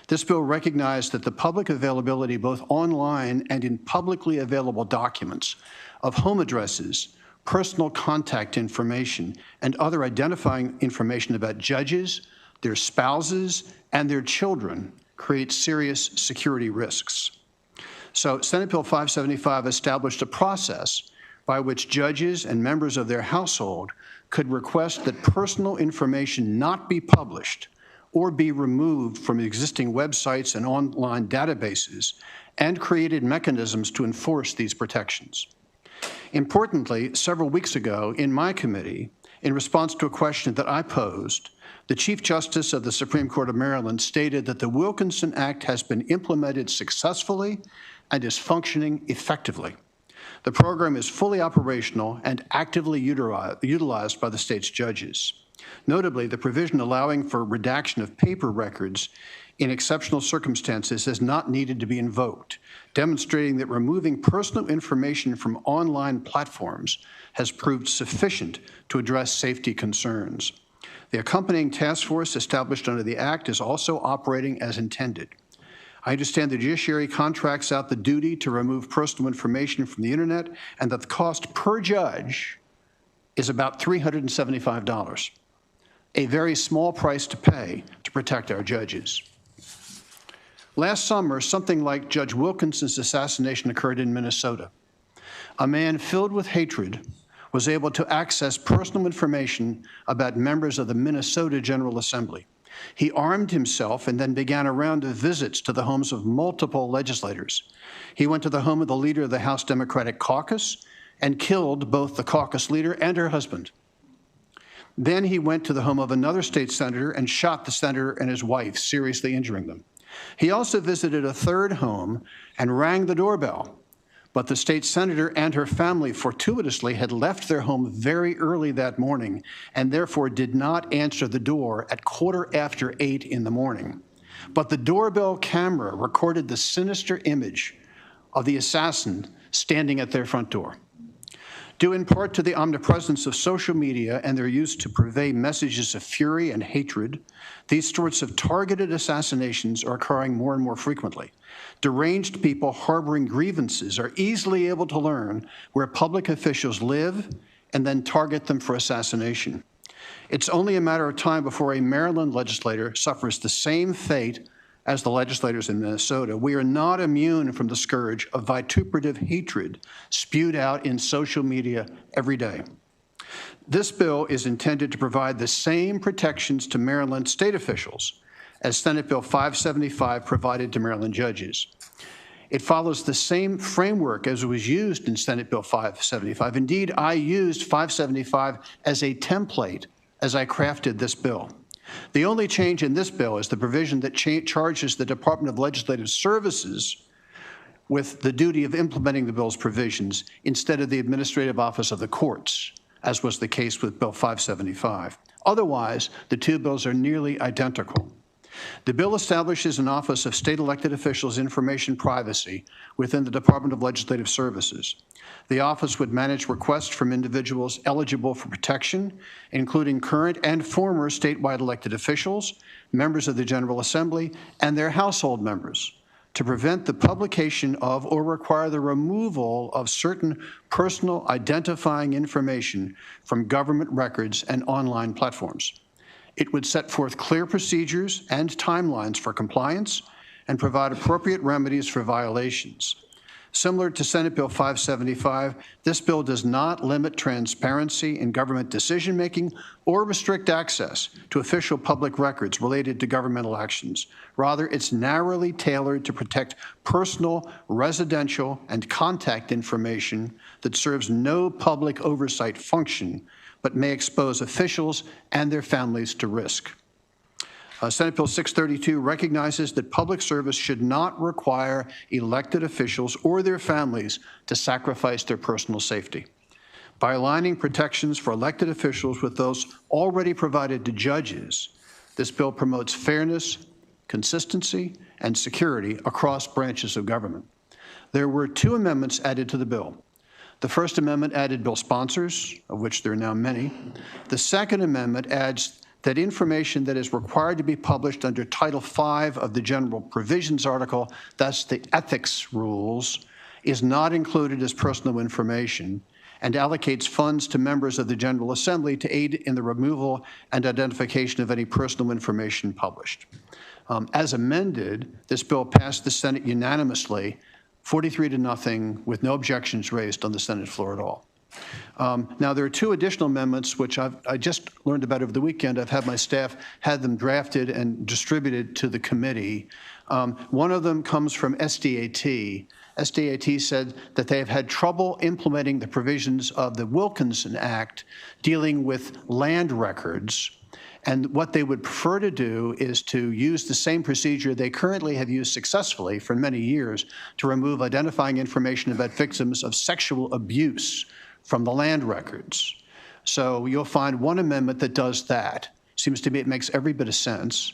This bill recognized that the public availability, both online and in publicly available documents, of home addresses, personal contact information, and other identifying information about judges, their spouses, and their children creates serious security risks. So Senate Bill 575 established a process by which judges and members of their household could request that personal information not be published or be removed from existing websites and online databases, and created mechanisms to enforce these protections. Importantly, several weeks ago in my committee, in response to a question that I posed, the Chief Justice of the Supreme Court of Maryland stated that the Wilkinson Act has been implemented successfully and is functioning effectively. The program is fully operational and actively utilized by the state's judges. Notably, the provision allowing for redaction of paper records in exceptional circumstances has not needed to be invoked, demonstrating that removing personal information from online platforms has proved sufficient to address safety concerns. The accompanying task force established under the Act is also operating as intended. I understand the judiciary contracts out the duty to remove personal information from the internet, and that the cost per judge is about $375, a very small price to pay to protect our judges. Last summer, something like Judge Wilkinson's assassination occurred in Minnesota. A man filled with hatred was able to access personal information about members of the Minnesota General Assembly. He armed himself and then began a round of visits to the homes of multiple legislators. He went to the home of the leader of the House Democratic Caucus and killed both the caucus leader and her husband. Then he went to the home of another state senator and shot the senator and his wife, seriously injuring them. He also visited a third home and rang the doorbell, but the state senator and her family fortuitously had left their home very early that morning and therefore did not answer the door at 8:15 in the morning. But the doorbell camera recorded the sinister image of the assassin standing at their front door. Due in part to the omnipresence of social media and their use to purvey messages of fury and hatred, these sorts of targeted assassinations are occurring more and more frequently. Deranged people harboring grievances are easily able to learn where public officials live and then target them for assassination. It's only a matter of time before a Maryland legislator suffers the same fate as the legislators in Minnesota. We are not immune from the scourge of vituperative hatred spewed out in social media every day. This bill is intended to provide the same protections to Maryland state officials as Senate Bill 575 provided to Maryland judges. It follows the same framework as was used in Senate Bill 575. Indeed, I used 575 as a template as I crafted this bill. The only change in this bill is the provision that charges the Department of Legislative Services with the duty of implementing the bill's provisions instead of the Administrative Office of the Courts, as was the case with Bill 575. Otherwise, the two bills are nearly identical. The bill establishes an Office of State Elected Officials Information Privacy within the Department of Legislative Services. The office would manage requests from individuals eligible for protection, including current and former statewide elected officials, members of the General Assembly, and their household members, to prevent the publication of or require the removal of certain personal identifying information from government records and online platforms. It would set forth clear procedures and timelines for compliance and provide appropriate remedies for violations. Similar to Senate Bill 575, this bill does not limit transparency in government decision-making or restrict access to official public records related to governmental actions. Rather, it's narrowly tailored to protect personal, residential, and contact information that serves no public oversight function, but may expose officials and their families to risk. Senate Bill 632 recognizes that public service should not require elected officials or their families to sacrifice their personal safety. By aligning protections for elected officials with those already provided to judges, this bill promotes fairness, consistency, and security across branches of government. There were 2 amendments added to the bill. The First Amendment added bill sponsors, of which there are now many. The Second Amendment adds that information that is required to be published under Title V of the General Provisions article, that's the ethics rules, is not included as personal information, and allocates funds to members of the General Assembly to aid in the removal and identification of any personal information published. As amended, this bill passed the Senate unanimously, 43-0, with no objections raised on the Senate floor at all. Now, there are 2 additional amendments which I just learned about over the weekend. I've had my staff had them drafted and distributed to the committee. One of them comes from SDAT. SDAT said that they have had trouble implementing the provisions of the Wilkinson Act dealing with land records. And what they would prefer to do is to use the same procedure they currently have used successfully for many years to remove identifying information about victims of sexual abuse from the land records. So you'll find one amendment that does that. Seems to me it makes every bit of sense.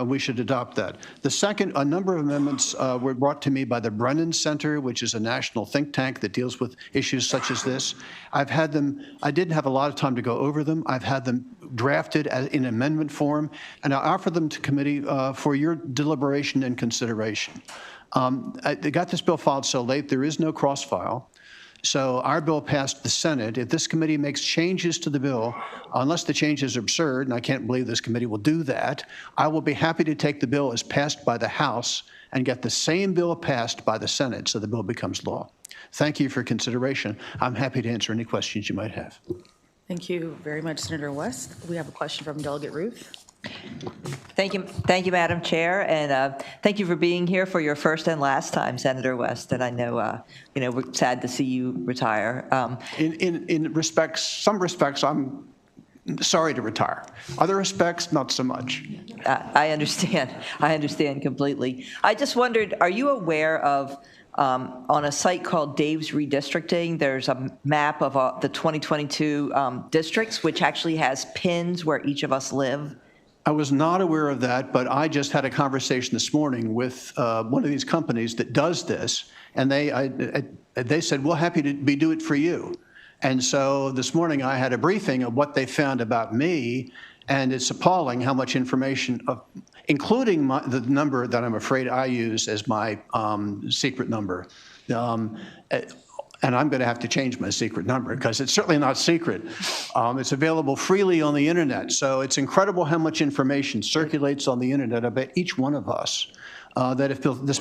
We should adopt that. The second, a number of amendments were brought to me by the Brennan Center, which is a national think tank that deals with issues such as this. I've had them, I didn't have a lot of time to go over them. I've had them drafted in amendment form, and I offer them to committee for your deliberation and consideration. They got this bill filed so late, there is no cross-file. So our bill passed the Senate. If this committee makes changes to the bill, unless the changes are absurd, and I can't believe this committee will do that, I will be happy to take the bill as passed by the House and get the same bill passed by the Senate so the bill becomes law. Thank you for consideration. I'm happy to answer any questions you might have. Thank you very much, Senator West. We have a question from Delegate Ruth. Thank you, Madam Chair, and thank you for being here for your first and last time, Senator West. And I know, we're sad to see you retire. In respects, some respects, I'm sorry to retire. Other respects, not so much. I understand. I understand completely. I just wondered, are you aware of, on a site called Dave's Redistricting, there's a map of the 2022 districts, which actually has pins where each of us live? I was not aware of that, but I just had a conversation this morning with one of these companies that does this, and they said, we're happy to do it for you. And so this morning I had a briefing of what they found about me, and it's appalling how much information, including the number that I'm afraid I use as my secret number. And I'm going to have to change my secret number because it's certainly not secret. It's available freely on the internet. So it's incredible how much information circulates on the internet about each one of us that if this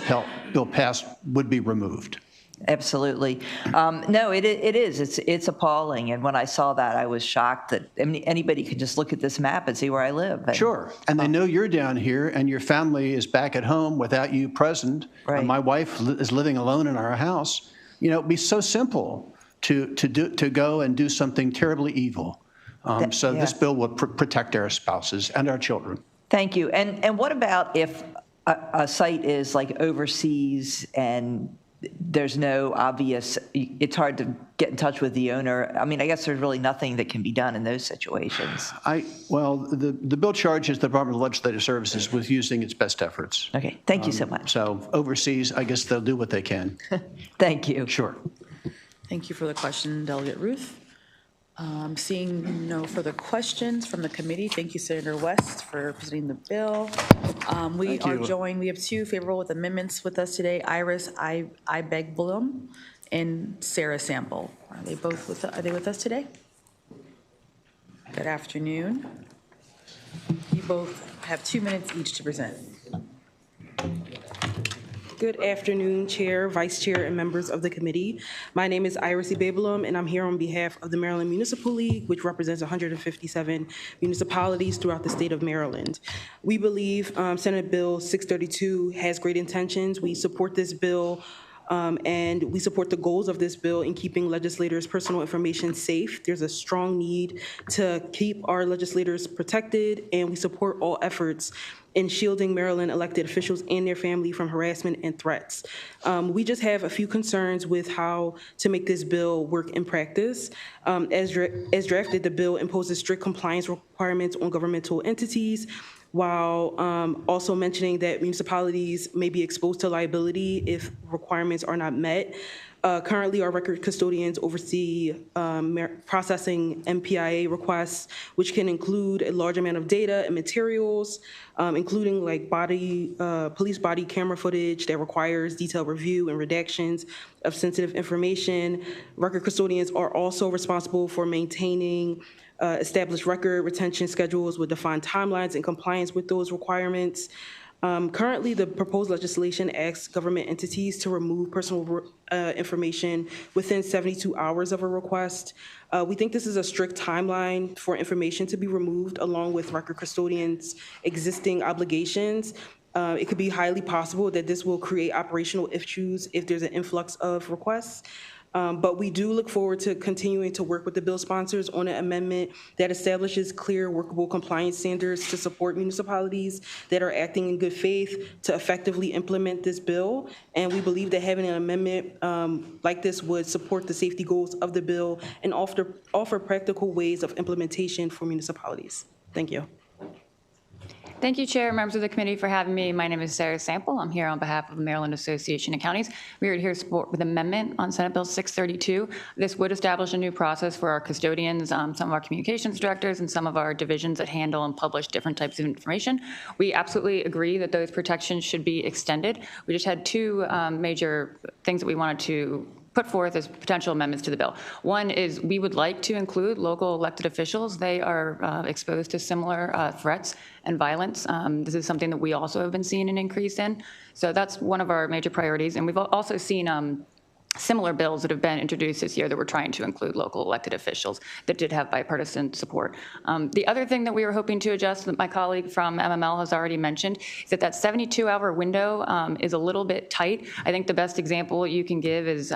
bill passed would be removed. Absolutely. No, it is. It's appalling. And when I saw that, I was shocked that anybody could just look at this map and see where I live. And, sure. And they know you're down here and your family is back at home without you present. Right. And my wife is living alone in our house. You know, it'd be so simple to go and do something terribly evil. This bill will protect our spouses and our children. Thank you. And what about if a site is like overseas and there's no obvious, it's hard to get in touch with the owner? I mean, I guess there's really nothing that can be done in those situations. Well, the bill charges the Department of Legislative Services with using its best efforts. Okay, thank you so much. So overseas, I guess they'll do what they can. Thank you. Sure. Thank you for the question, Delegate Ruth. Seeing no further questions from the committee, thank you, Senator West, for presenting the bill. We have 2 favorable with amendments with us today, Iris Ibegbulum and Sarah Sample. Are they with us today? Good afternoon. You both have 2 minutes each to present. Good afternoon, Chair, Vice Chair, and members of the committee. My name is Iris Ibegbulum, and I'm here on behalf of the Maryland Municipal League, which represents 157 municipalities throughout the state of Maryland. We believe Senate Bill 632 has great intentions. We support this bill. And we support the goals of this bill in keeping legislators' personal information safe. There's a strong need to keep our legislators protected, and we support all efforts in shielding Maryland elected officials and their family from harassment and threats. We just have a few concerns with how to make this bill work in practice. As drafted, the bill imposes strict compliance requirements on governmental entities, while also mentioning that municipalities may be exposed to liability if requirements are not met. Currently, our record custodians oversee processing MPIA requests, which can include a large amount of data and materials, including like police body camera footage that requires detailed review and redactions of sensitive information. Record custodians are also responsible for maintaining established record retention schedules with defined timelines in compliance with those requirements. Currently, the proposed legislation asks government entities to remove personal information within 72 hours of a request. We think this is a strict timeline for information to be removed along with record custodians' existing obligations. It could be highly possible that this will create operational issues if there's an influx of requests. But we do look forward to continuing to work with the bill sponsors on an amendment that establishes clear, workable compliance standards to support municipalities that are acting in good faith to effectively implement this bill. And we believe that having an amendment like this would support the safety goals of the bill and offer practical ways of implementation for municipalities. Thank you. Thank you, Chair, members of the committee, for having me. My name is Sarah Sample. I'm here on behalf of the Maryland Association of Counties. We are here to support with amendment on Senate Bill 632. This would establish a new process for our custodians, some of our communications directors, and some of our divisions that handle and publish different types of information. We absolutely agree that those protections should be extended. We just had two major things that we wanted to put forth as potential amendments to the bill. One is we would like to include local elected officials. They are exposed to similar threats and violence. This is something that we also have been seeing an increase in. So that's one of our major priorities. And we've also seen similar bills that have been introduced this year that were trying to include local elected officials that did have bipartisan support. The other thing that we were hoping to adjust that my colleague from MML has already mentioned is that 72-hour window is a little bit tight. I think the best example you can give is,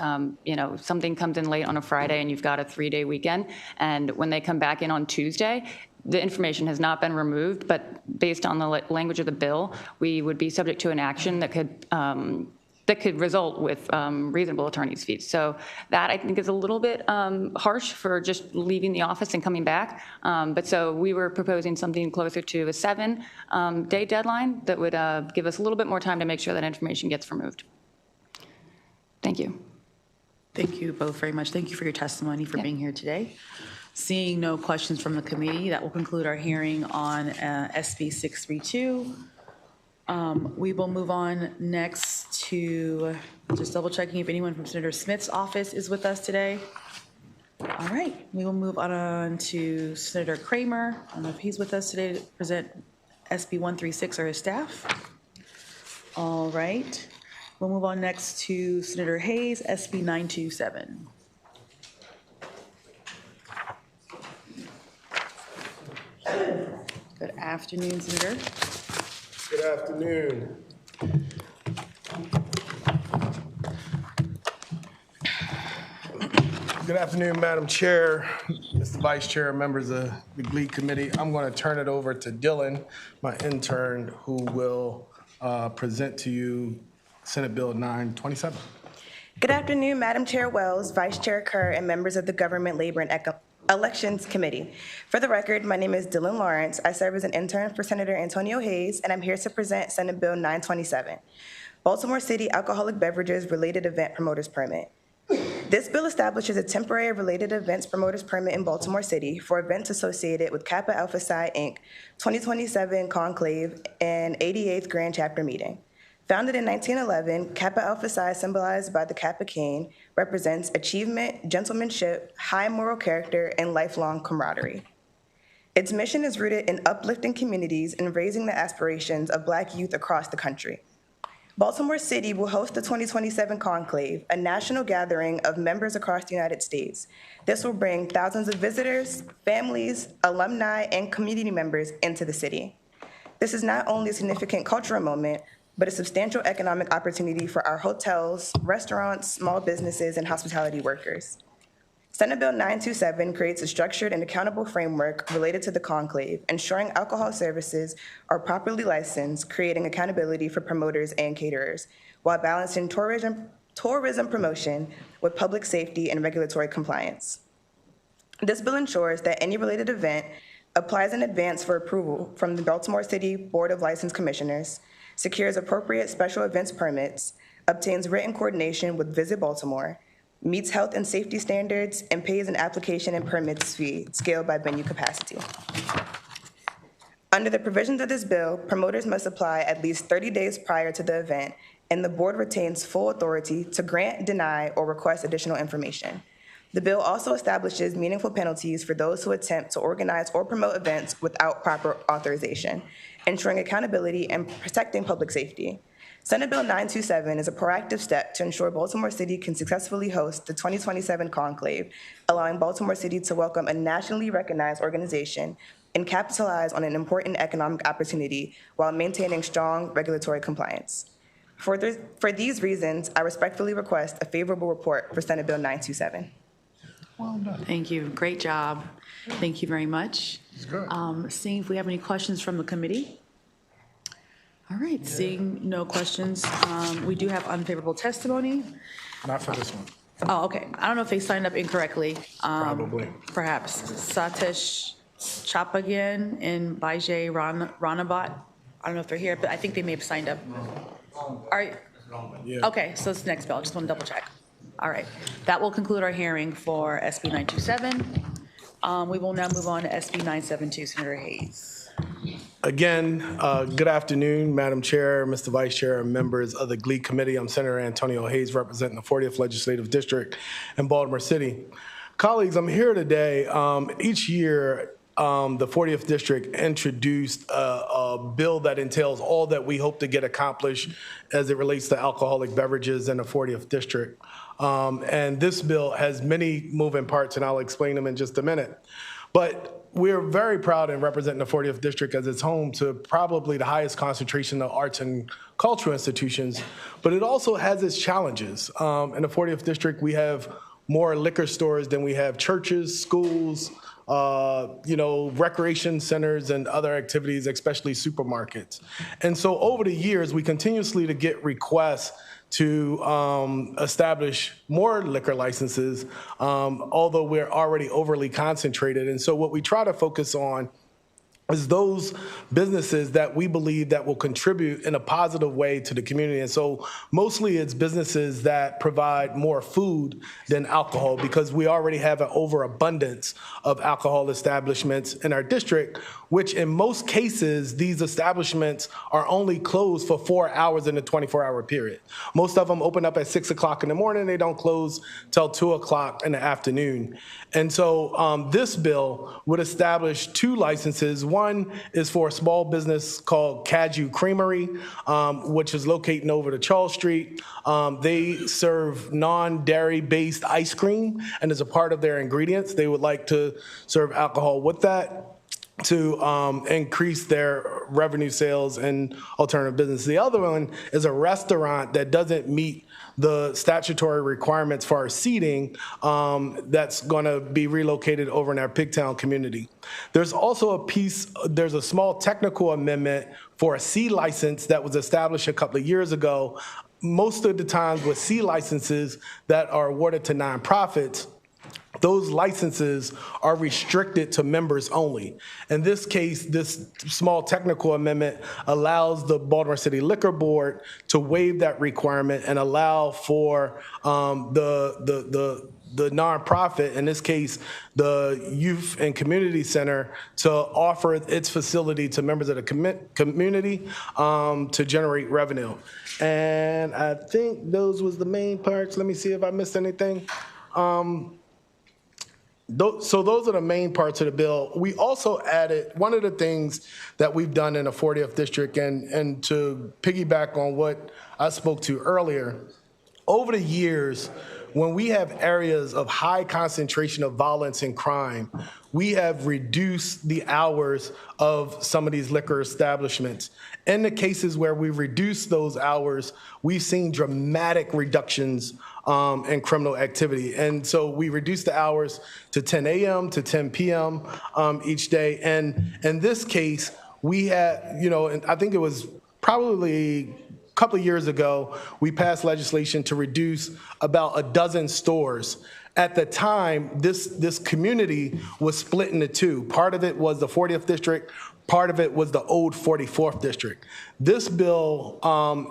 something comes in late on a Friday and you've got a 3-day weekend, and when they come back in on Tuesday, the information has not been removed, but based on the language of the bill, we would be subject to an action that could result with reasonable attorney's fees. So that, I think, is a little bit harsh for just leaving the office and coming back. But so we were proposing something closer to a 7-day deadline that would give us a little bit more time to make sure that information gets removed. Thank you. Thank you both very much. Thank you for your testimony, for being here today. Seeing no questions from the committee, that will conclude our hearing on SB 632. We will move on next to, just double checking if anyone from Senator Smith's office is with us today. All right, we will move on to Senator Kramer. I don't know if he's with us today to present SB 136 or his staff. All right, we'll move on next to Senator Hayes, SB 927. Good afternoon, Senator. Good afternoon. Good afternoon, Madam Chair, Mr. Vice Chair, members of the GVC Committee. I'm going to turn it over to Dylan, my intern, who will present to you Senate Bill 927. Good afternoon, Madam Chair Wells, Vice Chair Kerr, and members of the Government, Labor, and Elections Committee. For the record, my name is Dylan Lawrence. I serve as an intern for Senator Antonio Hayes, and I'm here to present Senate Bill 927, Baltimore City Alcoholic Beverages Related Event Promoters Permit. This bill establishes a temporary related events promoters permit in Baltimore City for events associated with Kappa Alpha Psi Inc. 2027 Conclave and 88th Grand Chapter Meeting. Founded in 1911, Kappa Alpha Psi, symbolized by the Kappa cane, represents achievement, gentlemanship, high moral character, and lifelong camaraderie. Its mission is rooted in uplifting communities and raising the aspirations of Black youth across the country. Baltimore City will host the 2027 Conclave, a national gathering of members across the United States. This will bring thousands of visitors, families, alumni, and community members into the city. This is not only a significant cultural moment, but a substantial economic opportunity for our hotels, restaurants, small businesses, and hospitality workers. Senate Bill 927 creates a structured and accountable framework related to the conclave, ensuring alcohol services are properly licensed, creating accountability for promoters and caterers, while balancing tourism promotion with public safety and regulatory compliance. This bill ensures that any related event applies in advance for approval from the Baltimore City Board of License Commissioners, secures appropriate special events permits, obtains written coordination with Visit Baltimore, meets health and safety standards, and pays an application and permits fee scaled by venue capacity. Under the provisions of this bill, promoters must apply at least 30 days prior to the event, and the board retains full authority to grant, deny, or request additional information. The bill also establishes meaningful penalties for those who attempt to organize or promote events without proper authorization, ensuring accountability and protecting public safety. Senate Bill 927 is a proactive step to ensure Baltimore City can successfully host the 2027 conclave, allowing Baltimore City to welcome a nationally recognized organization and capitalize on an important economic opportunity while maintaining strong regulatory compliance. For these reasons, I respectfully request a favorable report for Senate Bill 927. Well done. Thank you. Great job. Thank you very much. Seeing if we have any questions from the committee. All right, seeing no questions, we do have unfavorable testimony. Not for this one. Oh, okay. I don't know if they signed up incorrectly. Probably. Perhaps. Satish Chapagian and Bajay Ranabat. I don't know if they're here, but I think they may have signed up. Okay, so it's the next bill. I just want to double check. All right. That will conclude our hearing for SB 927. We will now move on to SB 972, Senator Hayes. Again, good afternoon, Madam Chair, Mr. Vice Chair, and members of the GVC Committee. I'm Senator Antonio Hayes, representing the 40th Legislative District in Baltimore City. Colleagues, I'm here today. Each year, the 40th District introduced a bill that entails all that we hope to get accomplished as it relates to alcoholic beverages in the 40th District. And this bill has many moving parts, and I'll explain them in just a minute. But we're very proud in representing the 40th District as it's home to probably the highest concentration of arts and cultural institutions, but it also has its challenges. In the 40th District, we have more liquor stores than we have churches, schools, recreation centers and other activities, especially supermarkets. And so over the years, we continuously to get requests to establish more liquor licenses, although we're already overly concentrated. And so what we try to focus on is those businesses that we believe that will contribute in a positive way to the community. And so mostly it's businesses that provide more food than alcohol, because we already have an overabundance of alcohol establishments in our district, which in most cases, these establishments are only closed for 4 hours in a 24-hour period. Most of them open up at 6 o'clock in the morning. They don't close till 2 o'clock in the afternoon. And so this bill would establish 2 licenses. One is for a small business called Caju Creamery, which is located over to Charles Street. They serve non-dairy based ice cream, and as a part of their ingredients, they would like to serve alcohol with that to increase their revenue sales and alternative business. The other one is a restaurant that doesn't meet the statutory requirements for our seating, that's going to be relocated over in our Pigtown community. There's also there's a small technical amendment for a C license that was established a couple of years ago. Most of the times with C licenses that are awarded to nonprofits, those licenses are restricted to members only. In this case, this small technical amendment allows the Baltimore City Liquor Board to waive that requirement and allow for the nonprofit, in this case, the Youth and Community Center, to offer its facility to members of the community to generate revenue. And I think those was the main parts. Let me see if I missed anything. So those are the main parts of the bill. We also added, one of the things that we've done in the 40th District, and to piggyback on what I spoke to earlier, over the years, when we have areas of high concentration of violence and crime, we have reduced the hours of some of these liquor establishments. In the cases where we've reduced those hours, we've seen dramatic reductions in criminal activity. And so we reduced the hours to 10 a.m. to 10 p.m. Each day. And in this case, we had, and I think it was probably couple of years ago, we passed legislation to reduce about a dozen stores. At the time, this community was split into two. Part of it was the 40th district, part of it was the old 44th district. This bill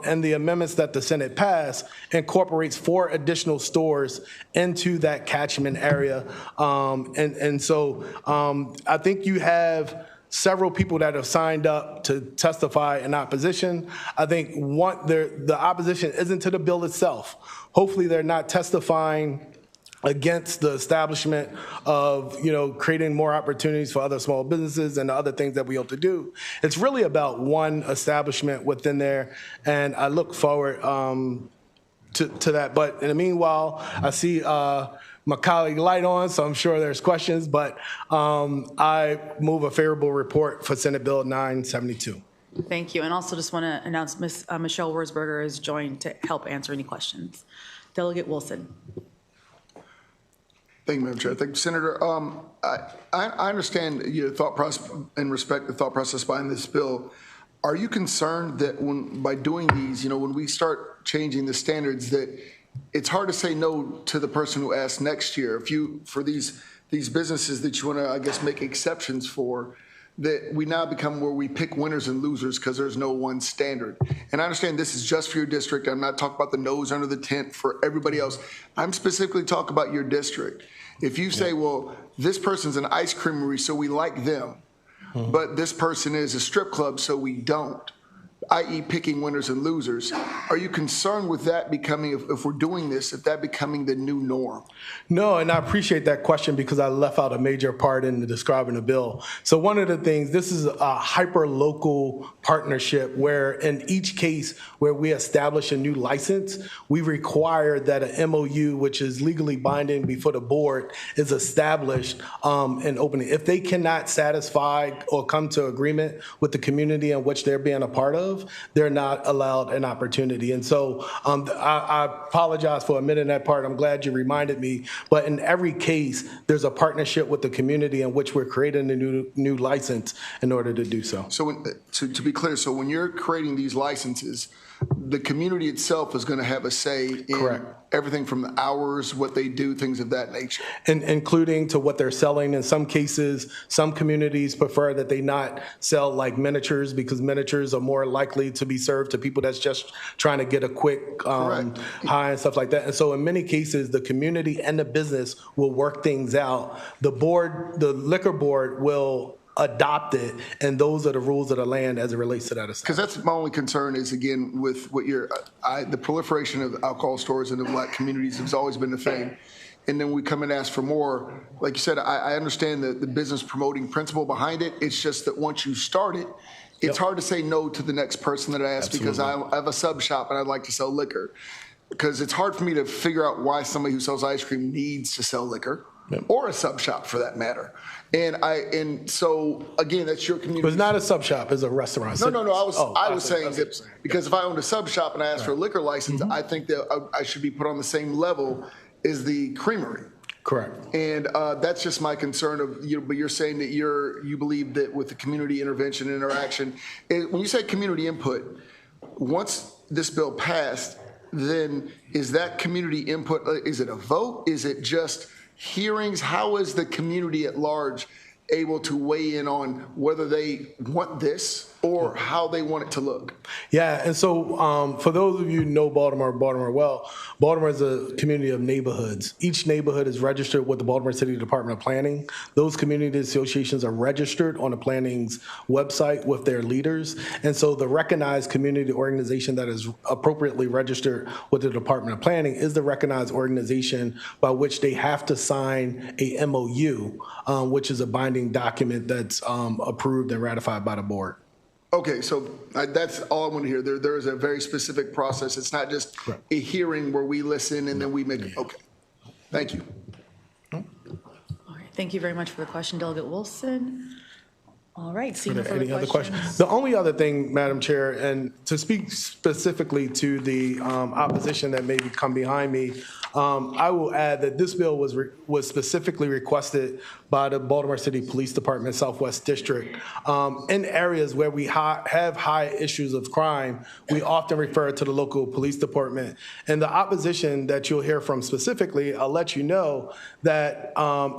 and the amendments that the Senate passed incorporates 4 additional stores into that catchment area. So I think you have several people that have signed up to testify in opposition. I think the opposition isn't to the bill itself. Hopefully they're not testifying against the establishment of, creating more opportunities for other small businesses and the other things that we hope to do. It's really about one establishment within there, and I look forward to that. But in the meanwhile, I see my colleague Light on, so I'm sure there's questions, but I move a favorable report for Senate Bill 972. Thank you. And also just want to announce Ms. Michelle Wurzberger is joined to help answer any questions. Delegate Wilson. Thank you, Madam Chair. Thank you, Senator. I understand your thought process and respect the thought process behind this bill. Are you concerned that by doing these, when we start changing the standards, that it's hard to say no to the person who asks next year? For these businesses that you want to, I guess, make exceptions for, that we now become where we pick winners and losers because there's no one standard. And I understand this is just for your district. I'm not talking about the nose under the tent for everybody else. I'm specifically talking about your district. If you say, well, this person's an ice creamery, so we like them, but this person is a strip club, so we don't, i.e. picking winners and losers. Are you concerned with that becoming, if we're doing this, if that becoming the new norm? No, and I appreciate that question because I left out a major part in describing the bill. So one of the things, this is a hyper-local partnership where in each case where we establish a new license, we require that an MOU, which is legally binding before the board, is established and opening. If they cannot satisfy or come to agreement with the community in which they're being a part of, they're not allowed an opportunity. And so I apologize for omitting that part. I'm glad you reminded me. But in every case, there's a partnership with the community in which we're creating a new license in order to do so. So to be clear, so when you're creating these licenses, the community itself is going to have a say in everything from the hours, what they do, things of that nature. And including to what they're selling. In some cases, some communities prefer that they not sell like miniatures because miniatures are more likely to be served to people that's just trying to get a quick high and stuff like that. And so in many cases, the community and the business will work things out. The liquor board will adopt it, and those are the rules of the land as it relates to that. Because that's my only concern is, again, with what the proliferation of alcohol stores in the Black communities has always been the thing. And then we come and ask for more. Like you said, I understand the business promoting principle behind it. It's just that once you start it, it's hard to say no to the next person that I ask because I have a sub shop and I'd like to sell liquor. Because it's hard for me to figure out why somebody who sells ice cream needs to sell liquor. Or a sub shop for that matter. And so again, that's your community. It's not a sub shop, it's a restaurant. No. I was saying that because if I owned a sub shop and I asked for a liquor license, I think that I should be put on the same level as the creamery. Correct. And that's just my concern of but you're saying that you believe that with the community intervention and interaction, when you say community input, once this bill passed, then is that community input, is it a vote? Is it just hearings? How is the community at large able to weigh in on whether they want this or how they want it to look? Yeah, and so for those of you who know Baltimore well, Baltimore is a community of neighborhoods. Each neighborhood is registered with the Baltimore City Department of Planning. Those community associations are registered on the planning's website with their leaders. And so the recognized community organization that is appropriately registered with the Department of Planning is the recognized organization by which they have to sign a MOU, which is a binding document that's approved and ratified by the board. Okay, so that's all I want to hear. There is a very specific process. It's not just a hearing where we listen and then we make it. Okay, thank you. All right, thank you very much for the question, Delegate Wilson. All right, seeing no further other questions. The only other thing, Madam Chair, and to speak specifically to the opposition that may come behind me, I will add that this bill was specifically requested by the Baltimore City Police Department Southwest District. In areas where we have high issues of crime, we often refer to the local police department. And the opposition that you'll hear from specifically, I'll let you know that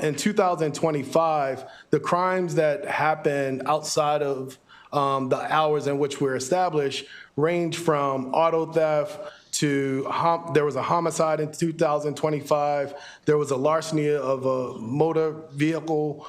in 2025, the crimes that happen outside of the hours in which we're established range from auto theft to there was a homicide in 2025. There was a larceny of a motor vehicle.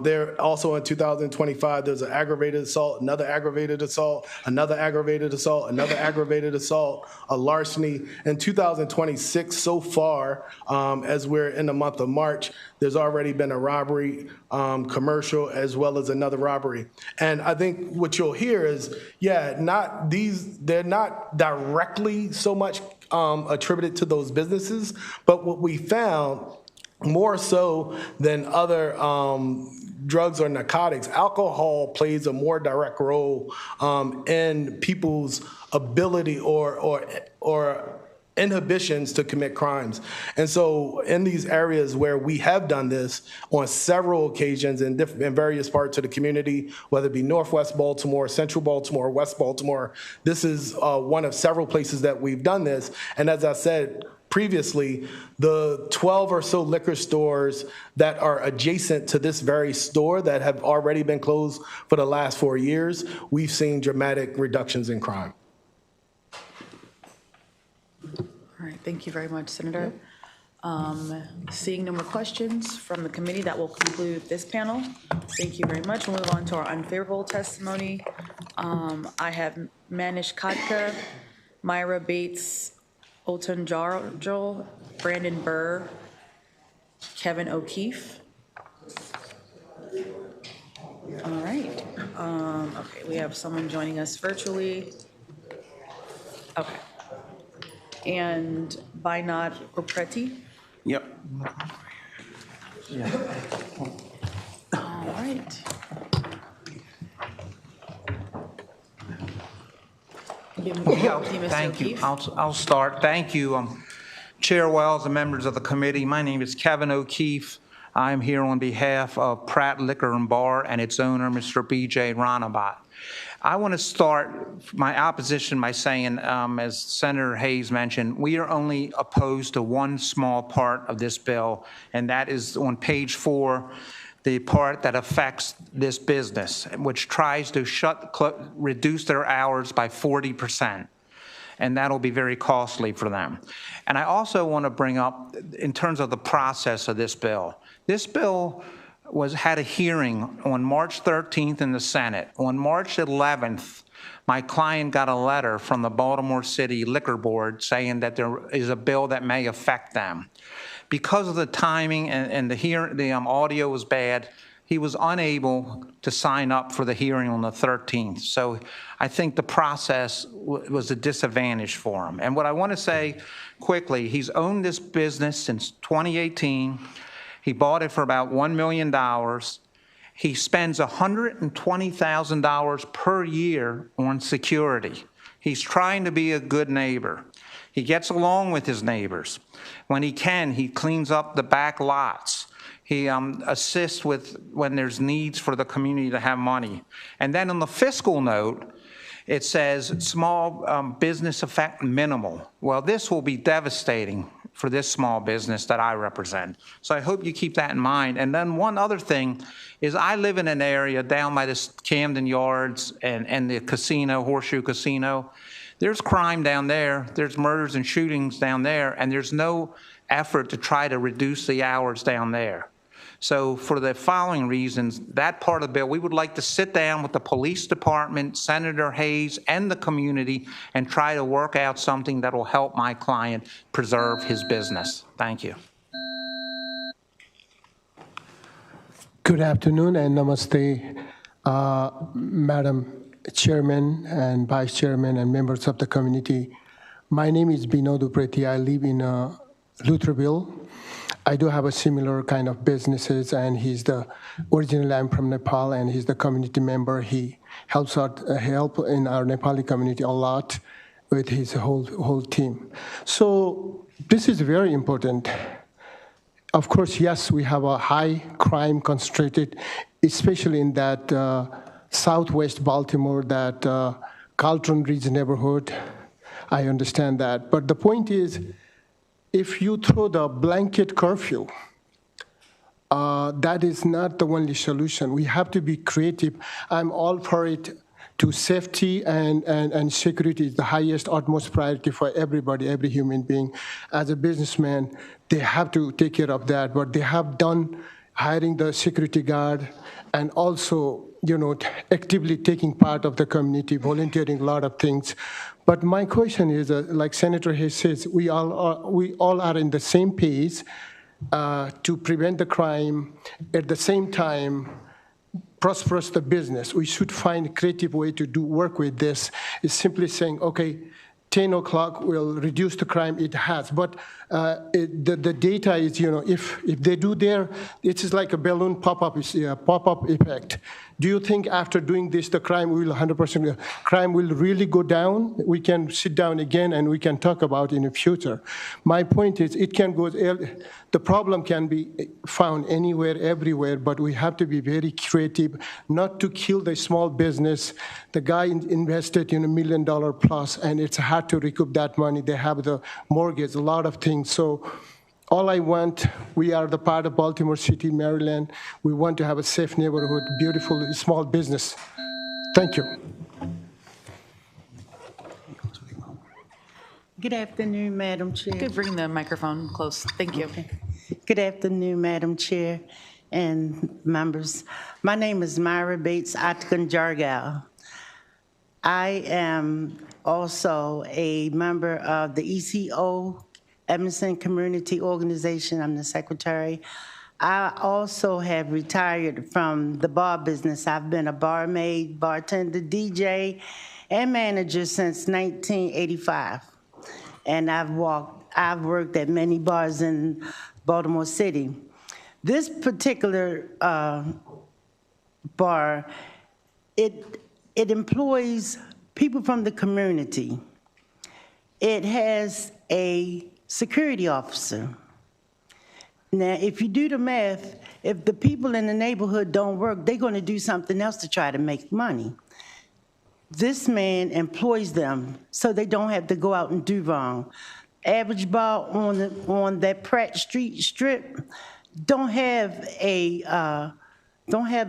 There also in 2025, there's an aggravated assault, another aggravated assault, another aggravated assault, another aggravated assault, a larceny. In 2026 so far, as we're in the month of March, there's already been a robbery, commercial, as well as another robbery. And I think what you'll hear is, yeah, they're not directly so much attributed to those businesses, but what we found more so than other drugs or narcotics, alcohol plays a more direct role in people's ability or inhibitions to commit crimes. And so in these areas where we have done this on several occasions in various parts of the community, whether it be Northwest Baltimore, Central Baltimore, West Baltimore, this is one of several places that we've done this. And as I said previously, the 12 or so liquor stores that are adjacent to this very store that have already been closed for the last 4 years, we've seen dramatic reductions in crime. All right, thank you very much, Senator. Seeing no more questions from the committee, that will conclude this panel. Thank you very much. We'll move on to our unfavorable testimony. I have Manish Katka, Myra Bates, Olton Jarl, Brandon Burr, Kevin O'Keefe. All right. Okay, we have someone joining us virtually. Okay. And Bainat Opreti. Yep. All right. Thank you. I'll start. Thank you, Chair Wells and members of the committee. My name is Kevin O'Keefe. I'm here on behalf of Pratt Liquor and Bar and its owner, Mr. B.J. Ronabat. I want to start my opposition by saying, as Senator Hayes mentioned, we are only opposed to one small part of this bill, and that is on page 4, the part that affects this business, which tries to reduce their hours by 40%. And that'll be very costly for them. And I also want to bring up, in terms of the process of this bill had a hearing on March 13th in the Senate. On March 11th, my client got a letter from the Baltimore City Liquor Board saying that there is a bill that may affect them. Because of the timing and the audio was bad, he was unable to sign up for the hearing on the 13th. So I think the process was a disadvantage for him. And what I want to say quickly, he's owned this business since 2018. He bought it for about $1 million. He spends $120,000 per year on security. He's trying to be a good neighbor. He gets along with his neighbors. When he can, he cleans up the back lots. He assists with when there's needs for the community to have money. And then on the fiscal note, it says small business effect minimal. Well, this will be devastating for this small business that I represent. So I hope you keep that in mind. And then one other thing is I live in an area down by the Camden Yards and the casino, Horseshoe Casino. There's crime down there. There's murders and shootings down there, and there's no effort to try to reduce the hours down there. So for the following reasons, that part of the bill, we would like to sit down with the police department, Senator Hayes, and the community and try to work out something that will help my client preserve his business. Thank you. Good afternoon and namaste, Madam Chairman and Vice Chairman and members of the community. My name is Binod Upreti. I live in Lutherville. I do have a similar kind of businesses, and originally I'm from Nepal, and he's the community member. He helps out, help in our Nepali community a lot with his whole team. So this is very important. of course, yes, we have a high crime concentrated, especially in that southwest Baltimore, that Carlton Ridge neighborhood. I understand that. But the point is, if you throw the blanket curfew, that is not the only solution. We have to be creative. I'm all for it. To safety and security is the highest, utmost priority for everybody, every human being. As a businessman, they have to take care of that. But they have done hiring the security guard and also, actively taking part of the community, volunteering a lot of things. But my question is, like Senator Hayes says, we all are in the same page to prevent the crime. At the same time, prosperous the business. We should find a creative way to work with this. It's simply saying, okay, 10 o'clock will reduce the crime. It has, but the data is, if they do there, it is like a balloon pop-up effect. Do you think after doing this, the crime will 100%, crime will really go down? We can sit down again and we can talk about in the future. My point is, it can go, the problem can be found anywhere, everywhere, but we have to be very creative, not to kill the small business. The guy invested in $1 million plus, and it's hard to recoup that money. They have the mortgage, a lot of things. So all I want, we are the part of Baltimore City, Maryland. We want to have a safe neighborhood, beautiful small business. Thank you. Good afternoon, Madam Chair. Could bring the microphone close. Thank you. Okay. Good afternoon, Madam Chair and members. My name is Myra Bates Atkin Jargal. I am also a member of the ECO Edmondson Community Organization. I'm the secretary. I also have retired from the bar business. I've been a barmaid, bartender, DJ, and manager since 1985. And I've worked at many bars in Baltimore City. This particular bar, it employs people from the community. It has a security officer. Now, if you do the math, if the people in the neighborhood don't work, they're going to do something else to try to make money. This man employs them so they don't have to go out and do wrong. Average bar on that Pratt Street strip don't have a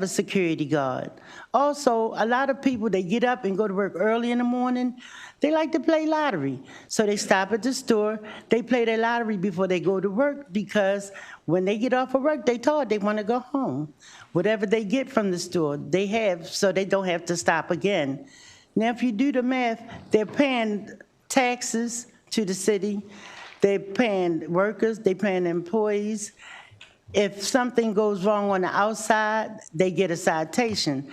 security guard. Also, a lot of people, they get up and go to work early in the morning. They like to play lottery. So they stop at the store, they play their lottery before they go to work, because when they get off of work, they told they want to go home. Whatever they get from the store, they have, so they don't have to stop again. Now, if you do the math, they're paying taxes to the city, they're paying workers, they're paying employees. If something goes wrong on the outside, they get a citation.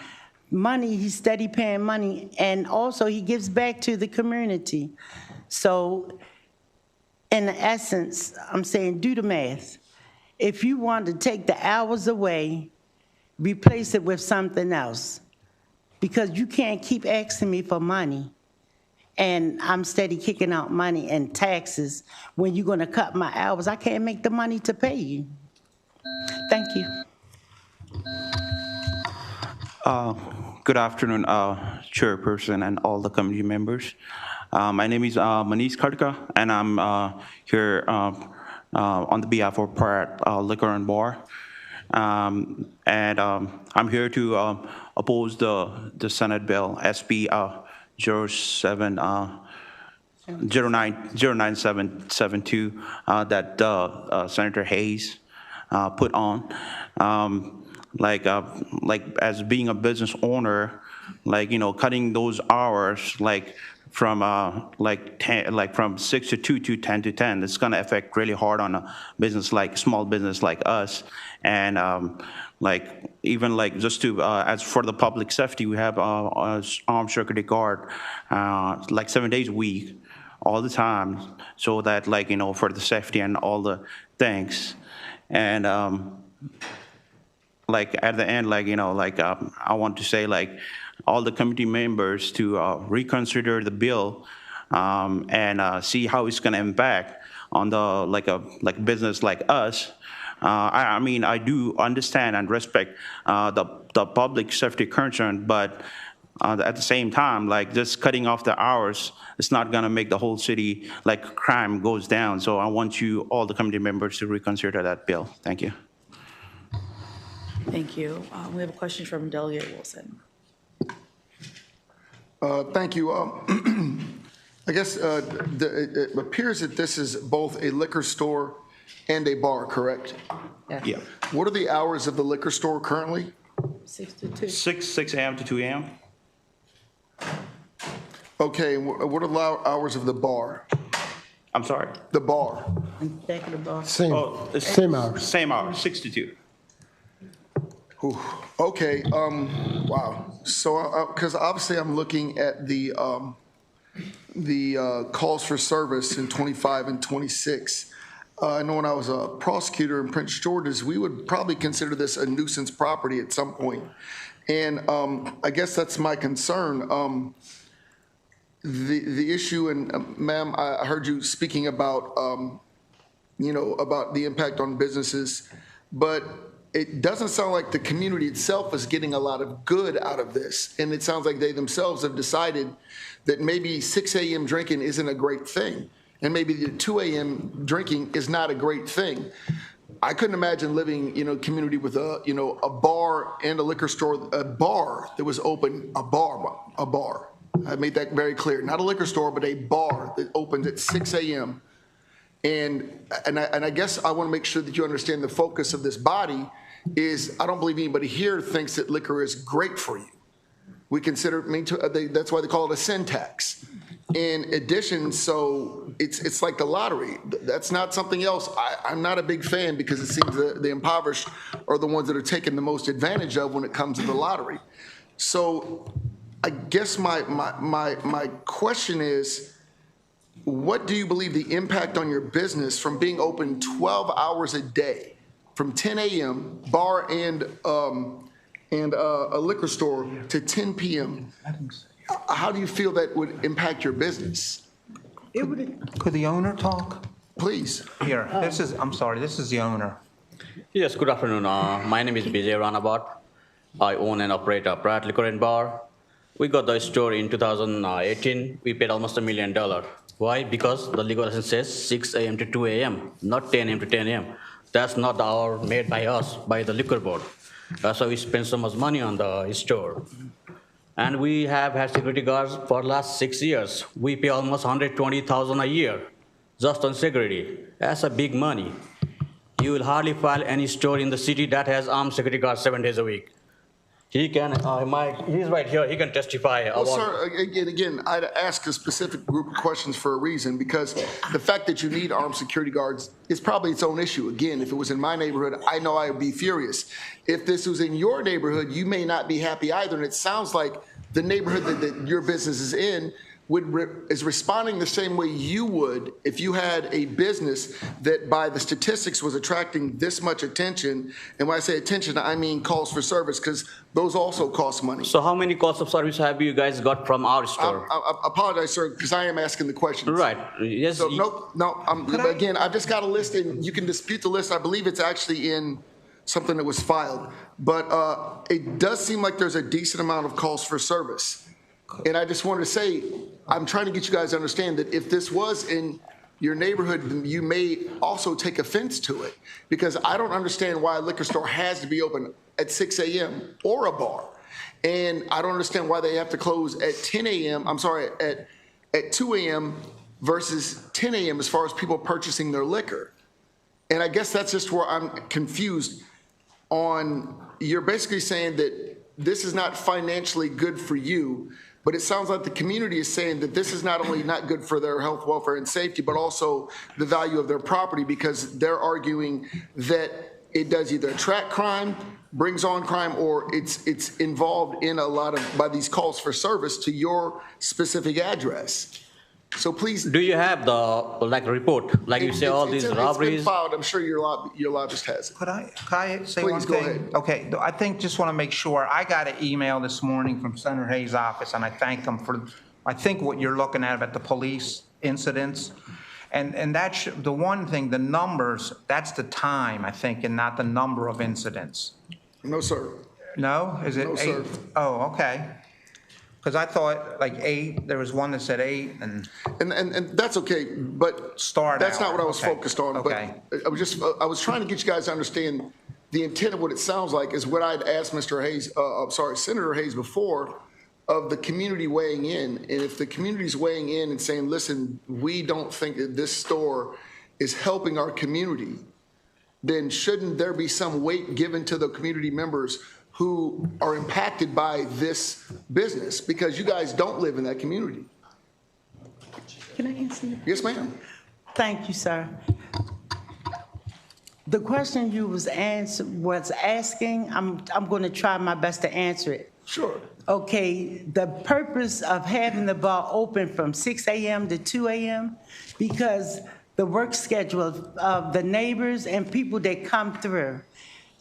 Money, he's steady paying money, and also he gives back to the community. So, in essence, I'm saying do the math. If you want to take the hours away, replace it with something else. Because you can't keep asking me for money, and I'm steady kicking out money and taxes. When you're going to cut my hours, I can't make the money to pay you. Thank you. Good afternoon, Chairperson and all the committee members. My name is Manish Kartika, and I'm here on the behalf of Pratt Liquor and Bar. I'm here to oppose the Senate bill SB 09772 that Senator Hayes put on. Like as being a business owner, cutting those hours from from 6 to 2 to 10 to 10, it's going to affect really hard on a business small business like us. And even just to as for the public safety, we have armed security guard 7 days a week, all the time, so that for the safety and all the things. And at the end, I want to say all the committee members to reconsider the bill and see how it's going to impact on the business like us, I mean, I do understand and respect the public safety concern, but at the same time, like just cutting off the hours, it's not going to make the whole city, like crime goes down. So I want you, all the committee members, to reconsider that bill. Thank you. Thank you. We have a question from Delegate Wilson. Thank you. I guess it appears that this is both a liquor store and a bar, correct? Yeah. What are the hours of the liquor store currently? 6 to 2. 6 a.m. to 2 a.m. Okay, and what are the hours of the bar? I'm sorry? The bar. Back of the bar. Same, it's same hours. Same hours, 6 to 2. Okay, wow. So, because obviously I'm looking at the calls for service in 25 and 26. I know when I was a prosecutor in Prince George's, we would probably consider this a nuisance property at some point. And I guess that's my concern. The issue, and ma'am, I heard you speaking about, about the impact on businesses, but it doesn't sound like the community itself is getting a lot of good out of this. And it sounds like they themselves have decided that maybe 6 a.m. drinking isn't a great thing. And maybe the 2 a.m. drinking is not a great thing. I couldn't imagine living, in a community with a bar and a liquor store, a bar that was open, a bar. I made that very clear. Not a liquor store, but a bar that opens at 6 a.m. And I guess I want to make sure that you understand the focus of this body is I don't believe anybody here thinks that liquor is great for you. We consider that's why they call it a sin tax. In addition, so it's like the lottery. That's not something else. I'm not a big fan because it seems the impoverished are the ones that are taken the most advantage of when it comes to the lottery. So I guess my question is, what do you believe the impact on your business from being open 12 hours a day, from 10 a.m. bar and a liquor store to 10 p.m.? How do you feel that would impact your business? Could the owner talk? Please. Here, this is the owner. Yes, good afternoon. My name is BJ Ranabat. I own and operate a Pratt Liquor and Bar. We got the store in 2018. We paid almost $1 million. Why? Because the legal license says 6 a.m. to 2 a.m., not 10 a.m. to 10 a.m. That's not the hour made by us, by the liquor board. That's why we spend so much money on the store. And we have had security guards for the last 6 years. We pay almost $120,000 a year just on security. That's a big money. You will hardly find any store in the city that has armed security guards 7 days a week. He can, he's right here, he can testify. Well, sir, again, I'd ask a specific group of questions for a reason, because the fact that you need armed security guards is probably its own issue. Again, if it was in my neighborhood, I know I would be furious. If this was in your neighborhood, you may not be happy either, and it sounds like the neighborhood that your business is in is responding the same way you would if you had a business that by the statistics was attracting this much attention. And when I say attention, I mean calls for service, because those also cost money. So how many calls of service have you guys got from our store? I apologize, sir, because I am asking the questions. Right. Yes. So, again, I've just got a list, and you can dispute the list. I believe it's actually in something that was filed. But it does seem like there's a decent amount of calls for service. And I just wanted to say, I'm trying to get you guys to understand that if this was in your neighborhood, you may also take offense to it, because I don't understand why a liquor store has to be open at 6 a.m. or a bar. And I don't understand why they have to close at 10 a.m., at 2 a.m. versus 10 a.m. as far as people purchasing their liquor. And I guess that's just where I'm confused on. You're basically saying that this is not financially good for you, but it sounds like the community is saying that this is not only not good for their health, welfare, and safety, but also the value of their property, because they're arguing that it does either attract crime, brings on crime, or it's involved in a lot of, by these calls for service to your specific address. So please. Do you have the report? Like you say, all these robberies? It's been filed. I'm sure your lobbyist has it. Could I say one thing? Please, go ahead. Okay, I think, just want to make sure, I got an email this morning from Senator Hayes' office, and I thank him for, I think what you're looking at the police incidents. And that's the one thing, the numbers, that's the time, I think, and not the number of incidents. No, sir. No? Is it No, 8? sir. Oh, okay. Because I thought like 8, there was one that said 8 and. And that's okay, but that's not what I was focused on. Okay. But I was trying to get you guys to understand the intent of what it sounds like is what I'd asked Mr. Hayes, Senator Hayes before, of the community weighing in. And if the community's weighing in and saying, listen, we don't think that this store is helping our community, then shouldn't there be some weight given to the community members who are impacted by this business? Because you guys don't live in that community. Can I answer you? Yes, ma'am. Thank you, sir. The question you was asking, I'm going to try my best to answer it. Sure. Okay, the purpose of having the bar open from 6 a.m. to 2 a.m. because the work schedule of the neighbors and people that come through.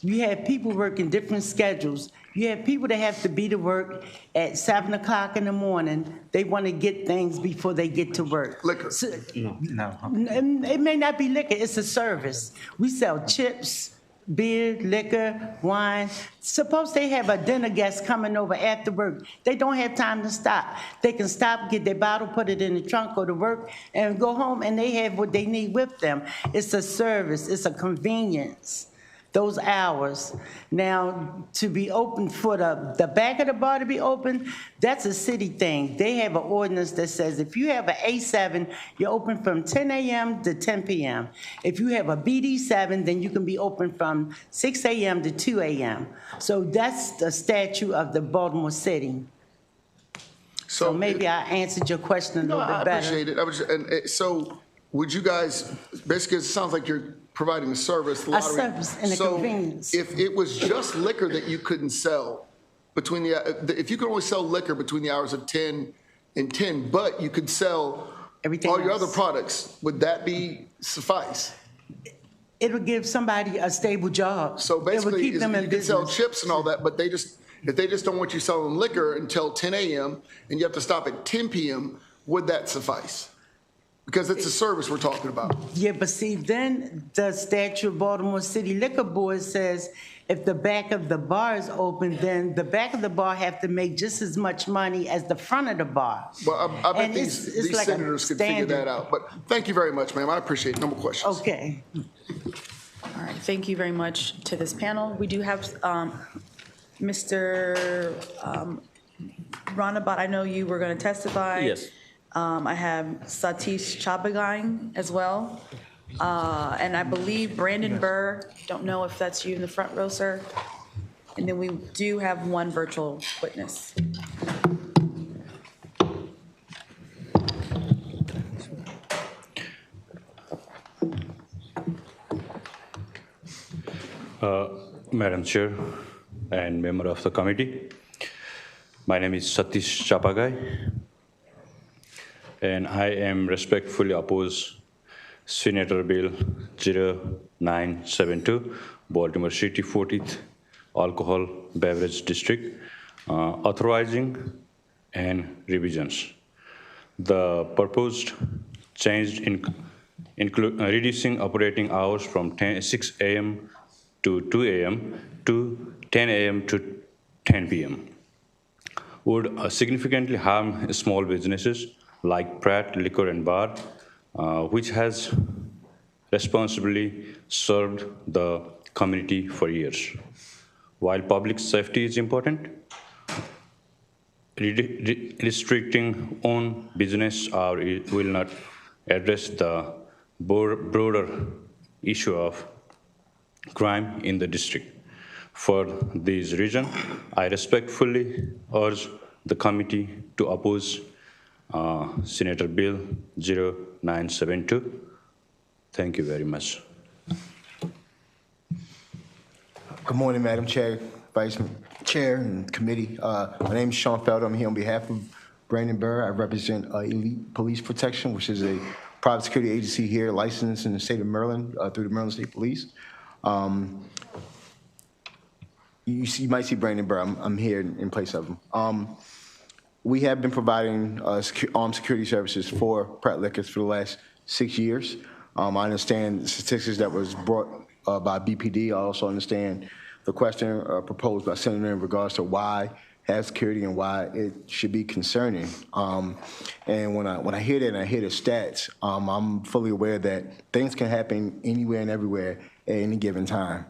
You have people working different schedules. You have people that have to be to work at 7 o'clock in the morning. They want to get things before they get to work. Liquor. So, No. it may not be liquor, it's a service. We sell chips, beer, liquor, wine. Suppose they have a dinner guest coming over after work. They don't have time to stop. They can stop, get their bottle, put it in the trunk, go to work, and go home, and they have what they need with them. It's a service, it's a convenience. Those hours. Now, to be open for the back of the bar to be open, that's a city thing. They have an ordinance that says if you have an A7, you're open from 10 a.m. to 10 p.m. If you have a BD7, then you can be open from 6 a.m. to 2 a.m. So that's the statute of the Baltimore City. So maybe I answered your question a little bit better. I appreciate it. So would you guys, basically, it sounds like you're providing a service. The lottery. A service and a convenience. If it was just liquor that you couldn't sell between if you could only sell liquor between the hours of 10 and 10, but you could sell everything all your else. other products, would that be suffice? It would give somebody a stable job. So basically, keep them in you can sell business. chips and all that, but if they just don't want you selling liquor until 10 a.m. and you have to stop at 10 p.m., would that suffice? Because it's a service we're talking about. Yeah, but see, then the statute of Baltimore City Liquor Board says if the back of the bar is open, then the back of the bar have to make just as much money as the front of the bar. Well, I bet And these it's like a senators could figure that standard. out. But thank you very much, ma'am. I appreciate it. No more questions. Okay. All right, thank you very much to this panel. We do have Mr. Ronabat, I know you were going to testify. Yes. I have Satish Chabagai as well. And I believe Brandon Burr, don't know if that's you in the front row, sir. And then we do have one virtual witness. Madam Chair and member of the committee, my name is Satish Chapagai, and I am respectfully oppose Senator Bill 0972, Baltimore City 40th Alcohol Beverage District, authorizing and revisions. The proposed change include reducing operating hours from 6 a.m. to 2 a.m. to 10 a.m. to 10 p.m. would significantly harm small businesses like Pratt Liquor and Bar, which has responsibly served the community for years. While public safety is important, restricting own business will not address the broader issue of crime in the district. For this reason, I respectfully urge the committee to oppose Senator Bill 0972. Thank you very much. Good morning, Madam Chair, Vice Chair, and committee. My name is Sean Felder. I'm here on behalf of Brandon Burr. I represent Elite Police Protection, which is a private security agency here licensed in the state of Maryland through the Maryland State Police. You might see Brandon Burr. I'm here in place of him. We have been providing armed security services for Pratt Liquors for the last 6 years. I understand the statistics that was brought by BPD. I also understand the question proposed by Senator in regards to why has security and why it should be concerning. And when I hear that and I hear the stats, I'm fully aware that things can happen anywhere and everywhere at any given time.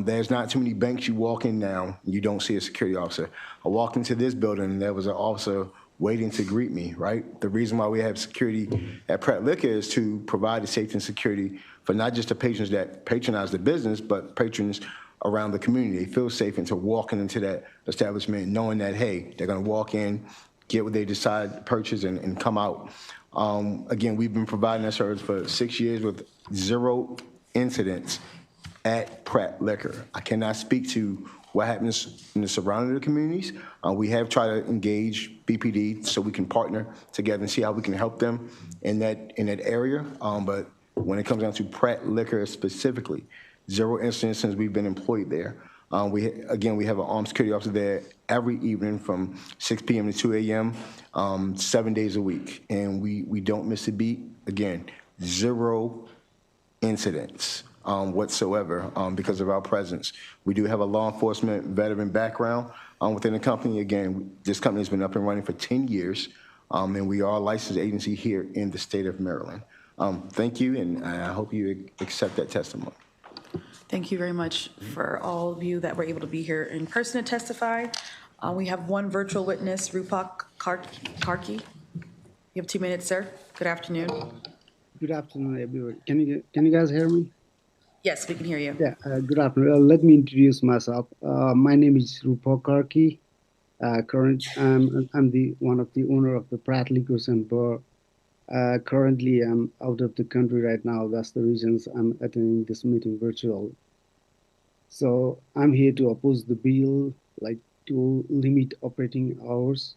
There's not too many banks you walk in now, you don't see a security officer. I walked into this building and there was an officer waiting to greet me, right? The reason why we have security at Pratt Liquor is to provide the safety and security for not just the patrons that patronize the business, but patrons around the community. They feel safe into walking into that establishment knowing that, hey, they're gonna walk in, get what they decide to purchase and come out. Again, we've been providing that service for 6 years with 0 incidents at Pratt Liquor. I cannot speak to what happens in the surrounding communities. We have tried to engage BPD so we can partner together and see how we can help them in that area. But when it comes down to Pratt Liquor specifically, 0 incidents since we've been employed there. We have an armed security officer there every evening from 6 p.m. to 2 a.m., 7 days a week. And we don't miss a beat. Again, 0 incidents whatsoever because of our presence. We do have a law enforcement veteran background within the company. Again, this company has been up and running for 10 years, and we are a licensed agency here in the state of Maryland. Thank you, and I hope you accept that testimony. Thank you very much for all of you that were able to be here in person to testify. We have one virtual witness, Rupak Karki. You have 2 minutes, sir. Good afternoon. Good afternoon, everyone. Can you guys hear me? Yes, we can hear you. Yeah, good afternoon. Let me introduce myself. My name is Rupak Karki. I'm the one of the owner of the Pratt Liquors and Bar. Currently, I'm out of the country right now. That's the reasons I'm attending this meeting virtual. So I'm here to oppose the bill, like to limit operating hours.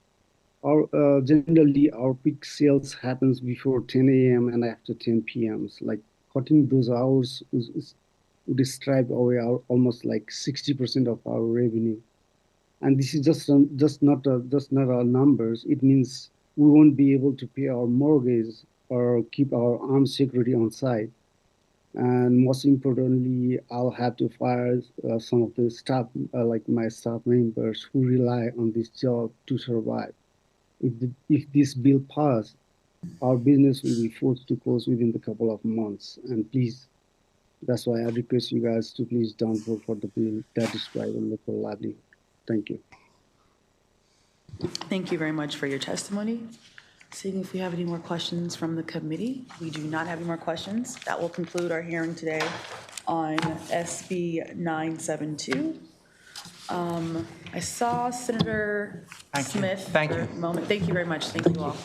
Generally, our peak sales happens before 10 a.m. and after 10 p.m. Like cutting those hours would stripe away almost like 60% of our revenue. And this is just not our numbers. It means we won't be able to pay our mortgage or keep our armed security on site. And most importantly, I'll have to fire some of the staff, like my staff members who rely on this job to survive. If this bill passed, our business will be forced to close within a couple of months. And please, that's why I request you guys to please don't vote for the bill that destroys the local livelihood. Thank you. Thank you very much for your testimony. Seeing if we have any more questions from the committee. We do not have any more questions. That will conclude our hearing today on SB 972. I saw Senator Smith for a moment. Thank you very much. Thank you all.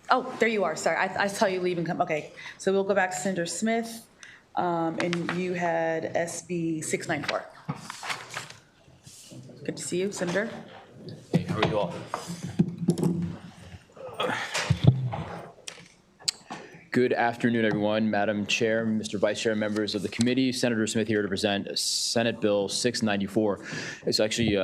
Oh, there you are. Sorry, I saw you leave and come. Okay, so we'll go back to Senator Smith, and you had SB 694. Good to see you, Senator. Hey, how are you all? Good afternoon, everyone. Madam Chair, Mr. Vice Chair, members of the committee. Senator Smith here to present Senate Bill 694. It's actually,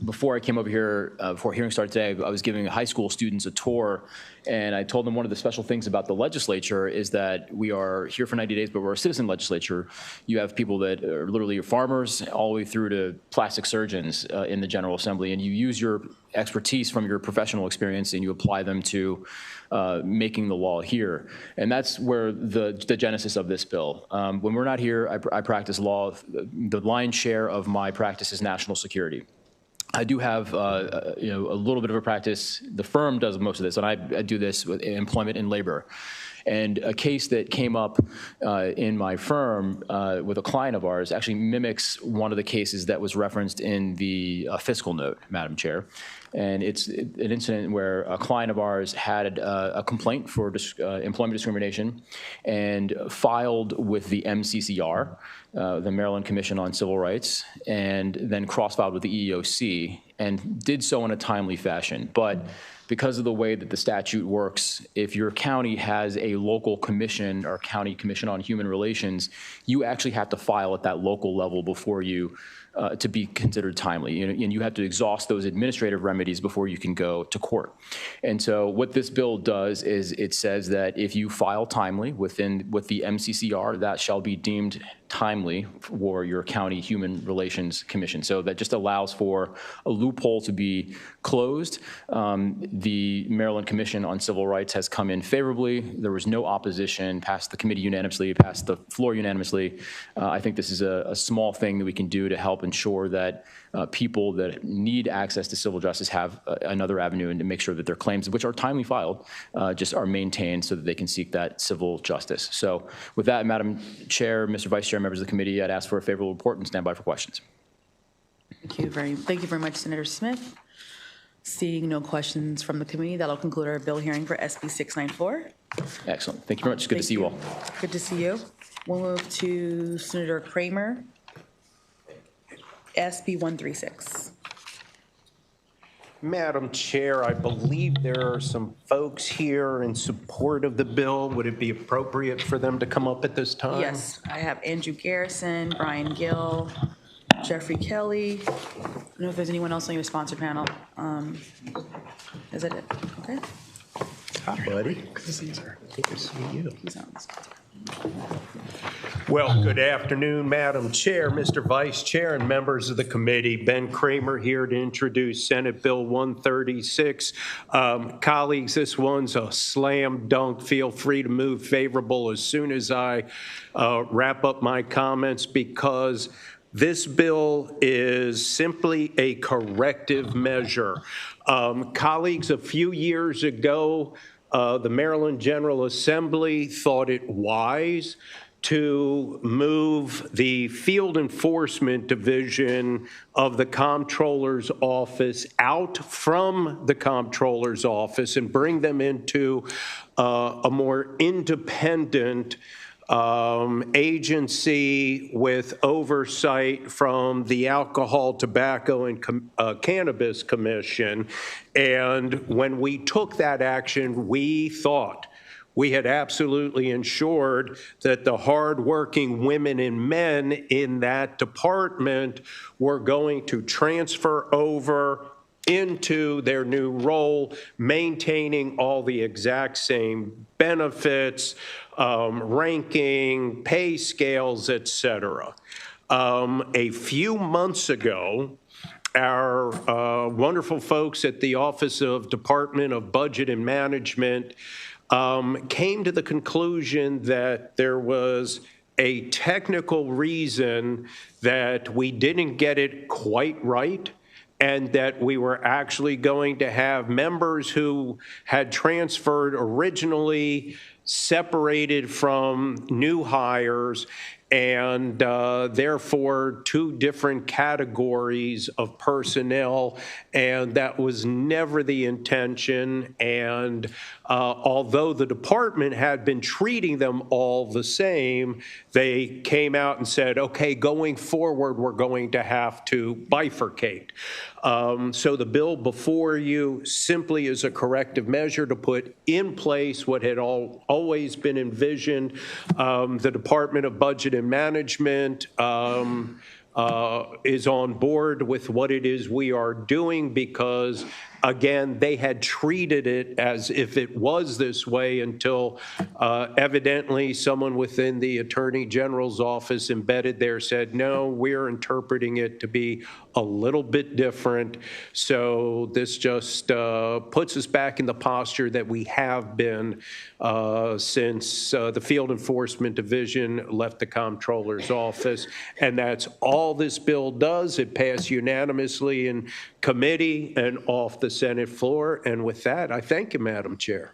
before I came over here, before hearing started today, I was giving high school students a tour, and I told them one of the special things about the legislature is that we are here for 90 days, but we're a citizen legislature. You have people that are literally farmers all the way through to plastic surgeons in the General Assembly, and you use your expertise from your professional experience and you apply them to making the law here. And that's where the genesis of this bill. When we're not here, I practice law. The lion's share of my practice is national security. I do have a little bit of a practice. The firm does most of this, and I do this with employment and labor. And a case that came up in my firm with a client of ours actually mimics one of the cases that was referenced in the fiscal note, Madam Chair. And it's an incident where a client of ours had a complaint for employment discrimination and filed with the MCCR, the Maryland Commission on Civil Rights, and then cross-filed with the EEOC and did so in a timely fashion. But because of the way that the statute works, if your county has a local commission or county commission on human relations, you actually have to file at that local level before you to be considered timely. And you have to exhaust those administrative remedies before you can go to court. And so what this bill does is it says that if you file timely with the MCCR, that shall be deemed timely for your county Human Relations Commission. So that just allows for a loophole to be closed. The Maryland Commission on Civil Rights has come in favorably. There was no opposition, passed the committee unanimously, passed the floor unanimously. I think this is a small thing that we can do to help ensure that people that need access to civil justice have another avenue, and to make sure that their claims, which are timely filed, just are maintained so that they can seek that civil justice. So with that, Madam Chair, Mr. Vice Chair, members of the committee, I'd ask for a favorable report and stand by for questions. Thank you very much, Senator Smith. Seeing no questions from the committee, that'll conclude our bill hearing for SB 694. Excellent. Thank you very much. It's good to see you all. Good to see you. We'll move to Senator Kramer, SB 136. Madam Chair, I believe there are some folks here in support of the bill. Would it be appropriate for them to come up at this time? Yes, I have Andrew Garrison, Brian Gill, Jeffrey Kelly. I don't know if there's anyone else on your sponsor panel. Is that it? Okay. Hi, buddy. Good to see you, sir. Good to see you. He's on the sponsor. Well, good afternoon, Madam Chair, Mr. Vice Chair, and members of the committee. Ben Kramer here to introduce Senate Bill 136. Colleagues, this one's a slam dunk. Feel free to move favorable as soon as I wrap up my comments, because this bill is simply a corrective measure. Colleagues, a few years ago, the Maryland General Assembly thought it wise to move the Field Enforcement Division of the Comptroller's Office out from the Comptroller's Office and bring them into a more independent agency with oversight from the Alcohol, Tobacco, and Cannabis Commission. And when we took that action, we thought we had absolutely ensured that the hardworking women and men in that department were going to transfer over into their new role, maintaining all the exact same benefits, ranking, pay scales, et cetera. A few months ago, our wonderful folks at the Office of Department of Budget and Management came to the conclusion that there was a technical reason that we didn't get it quite right, and that we were actually going to have members who had transferred originally separated from new hires, and therefore two different categories of personnel, and that was never the intention. And although the department had been treating them all the same, they came out and said, okay, going forward, we're going to have to bifurcate. So the bill before you simply is a corrective measure to put in place what had always been envisioned. The Department of Budget and Management is on board with what it is we are doing, because again, they had treated it as if it was this way until evidently someone within the Attorney General's office embedded there said, no, we're interpreting it to be a little bit different. So this just puts us back in the posture that we have been since the Field Enforcement Division left the Comptroller's office. And that's all this bill does. It passed unanimously in committee and off the Senate floor. And with that, I thank you, Madam Chair.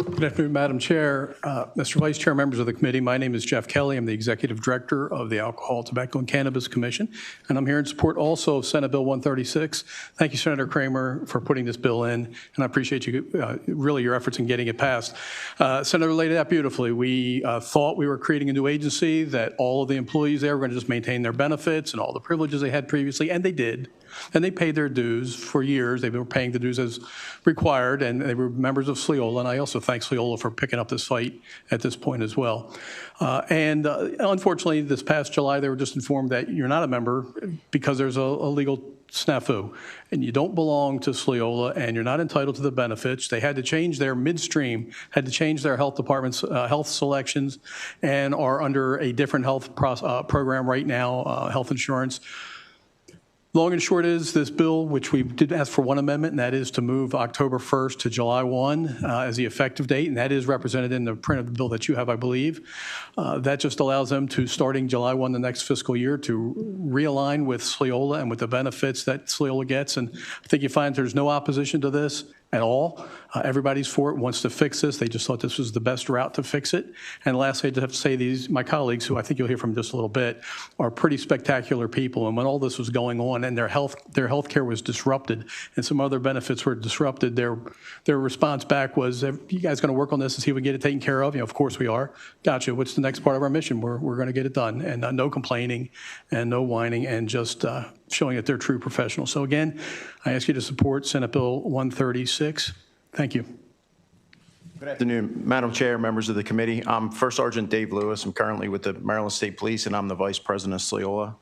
Good afternoon, Madam Chair, Mr. Vice Chair, members of the committee. My name is Jeff Kelly. I'm the Executive Director of the Alcohol, Tobacco, and Cannabis Commission, and I'm here in support also of Senate Bill 136. Thank you, Senator Kramer, for putting this bill in, and I appreciate you, really your efforts in getting it passed. Senator laid it out beautifully. We thought we were creating a new agency, that all of the employees there were going to just maintain their benefits and all the privileges they had previously, and they did. And they paid their dues for years. They were paying the dues as required, and they were members of SLEOLA, and I also also thank Leola for picking up this fight at this point as well. And unfortunately, this past July, they were just informed that you're not a member because there's a legal snafu, and you don't belong to Leola, and you're not entitled to the benefits. They had to change their midstream, had to change their health department's health selections, and are under a different health program right now, health insurance. Long and short is this bill, which we did ask for one amendment, and that is to move October 1st to July 1 as the effective date, and that is represented in the print of the bill that you have, I believe. That just allows them to, starting July 1 the next fiscal year, to realign with Leola and with the benefits that Leola gets. And I think you find there's no opposition to this at all. Everybody's for it, wants to fix this. They just thought this was the best route to fix it. And lastly, I just have to say my colleagues, who I think you'll hear from in just a little bit, are pretty spectacular people. And when all this was going on and their health care was disrupted and some other benefits were disrupted, their response back was, you guys going to work on this and see if we can get it taken care of? Of course we are. Gotcha. What's the next part of our mission? We're going to get it done. And no complaining and no whining, and just showing that they're true professionals. So again, I ask you to support Senate Bill 136. Thank you. Good afternoon, Madam Chair, members of the committee. I'm First Sergeant Dave Lewis. I'm currently with the Maryland State Police, and I'm the Vice President of SLEOLA.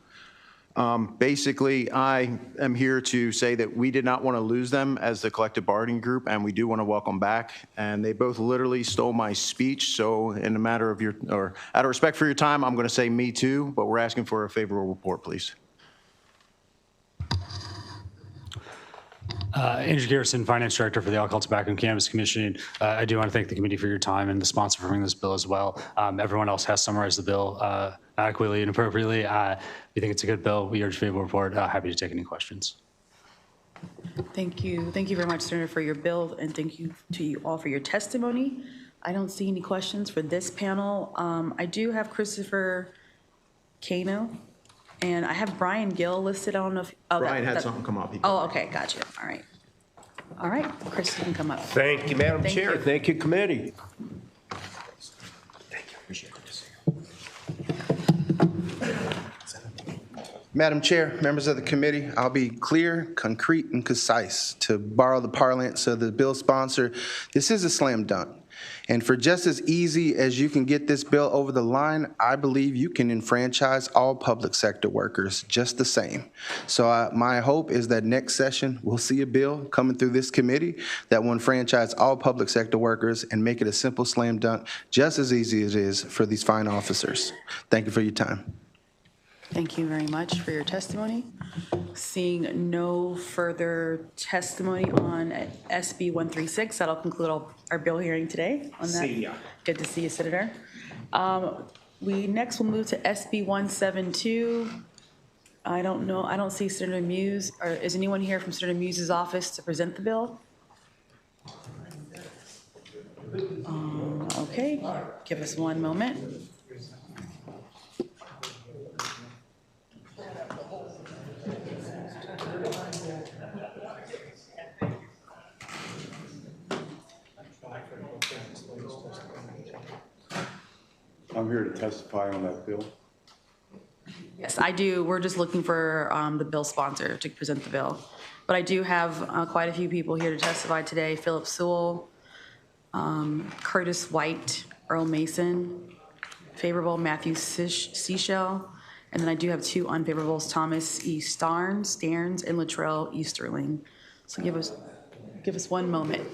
Basically, I am here to say that we did not want to lose them as the collective bargaining group, and we do want to welcome back. And they both literally stole my speech. So in a matter of out of respect for your time, I'm going to say me too, but we're asking for a favorable report, please. Andrew Garrison, Finance Director for the Alcohol, Tobacco, and Cannabis Commission. I do want to thank the committee for your time and the sponsor for bringing this bill as well. Everyone else has summarized the bill adequately and appropriately. We think it's a good bill. We urge favorable report. Happy to take any questions. Thank you. Thank you very much, Senator, for your bill, and thank you to you all for your testimony. I don't see any questions for this panel. I do have Christopher Cano, and I have Brian Gill listed. I don't know if Brian had something come up. Oh, okay, gotcha. All right. All right, Chris, you can come up. Thank you, Madam Chair. You. Thank you, committee. Thank you. Appreciate it. Madam Chair, members of the committee, I'll be clear, concrete, and concise. To borrow the parlance of the bill sponsor, this is a slam dunk. And for just as easy as you can get this bill over the line, I believe you can enfranchise all public sector workers just the same. So my hope is that next session we'll see a bill coming through this committee that will enfranchise all public sector workers and make it a simple slam dunk, just as easy as it is for these fine officers. Thank you for your time. Thank you very much for your testimony. Seeing no further testimony on SB 136, that'll conclude our bill hearing today on that. See ya. Good to see you, Senator. We next will move to SB 172. I don't know, I don't see Senator Muse, or is anyone here from Senator Muse's office to present the bill? Okay, give us one moment. I'm here to testify on that bill. Yes, I do. We're just looking for the bill sponsor to present the bill. But I do have quite a few people here to testify today. Philip Sewell, Curtis White, Earl Mason, favorable Matthew Seychelle, and then I do have two unfavorables, Thomas E. Stearns, and Latrell Easterling. So give us one moment.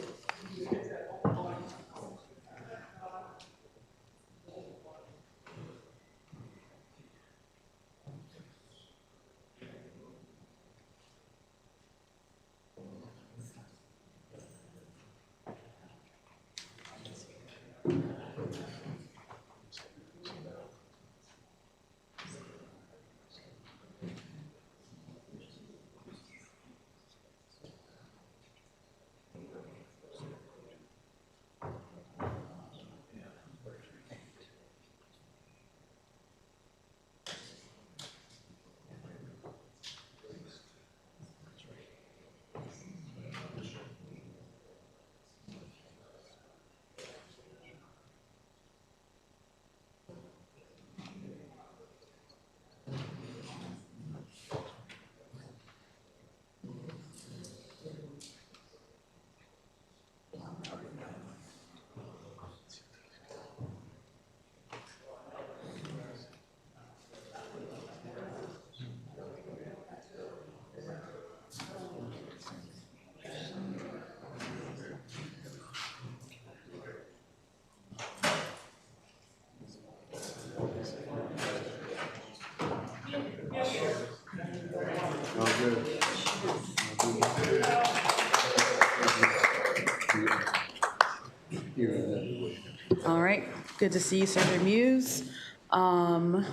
All right, good to see you, Senator Muse. And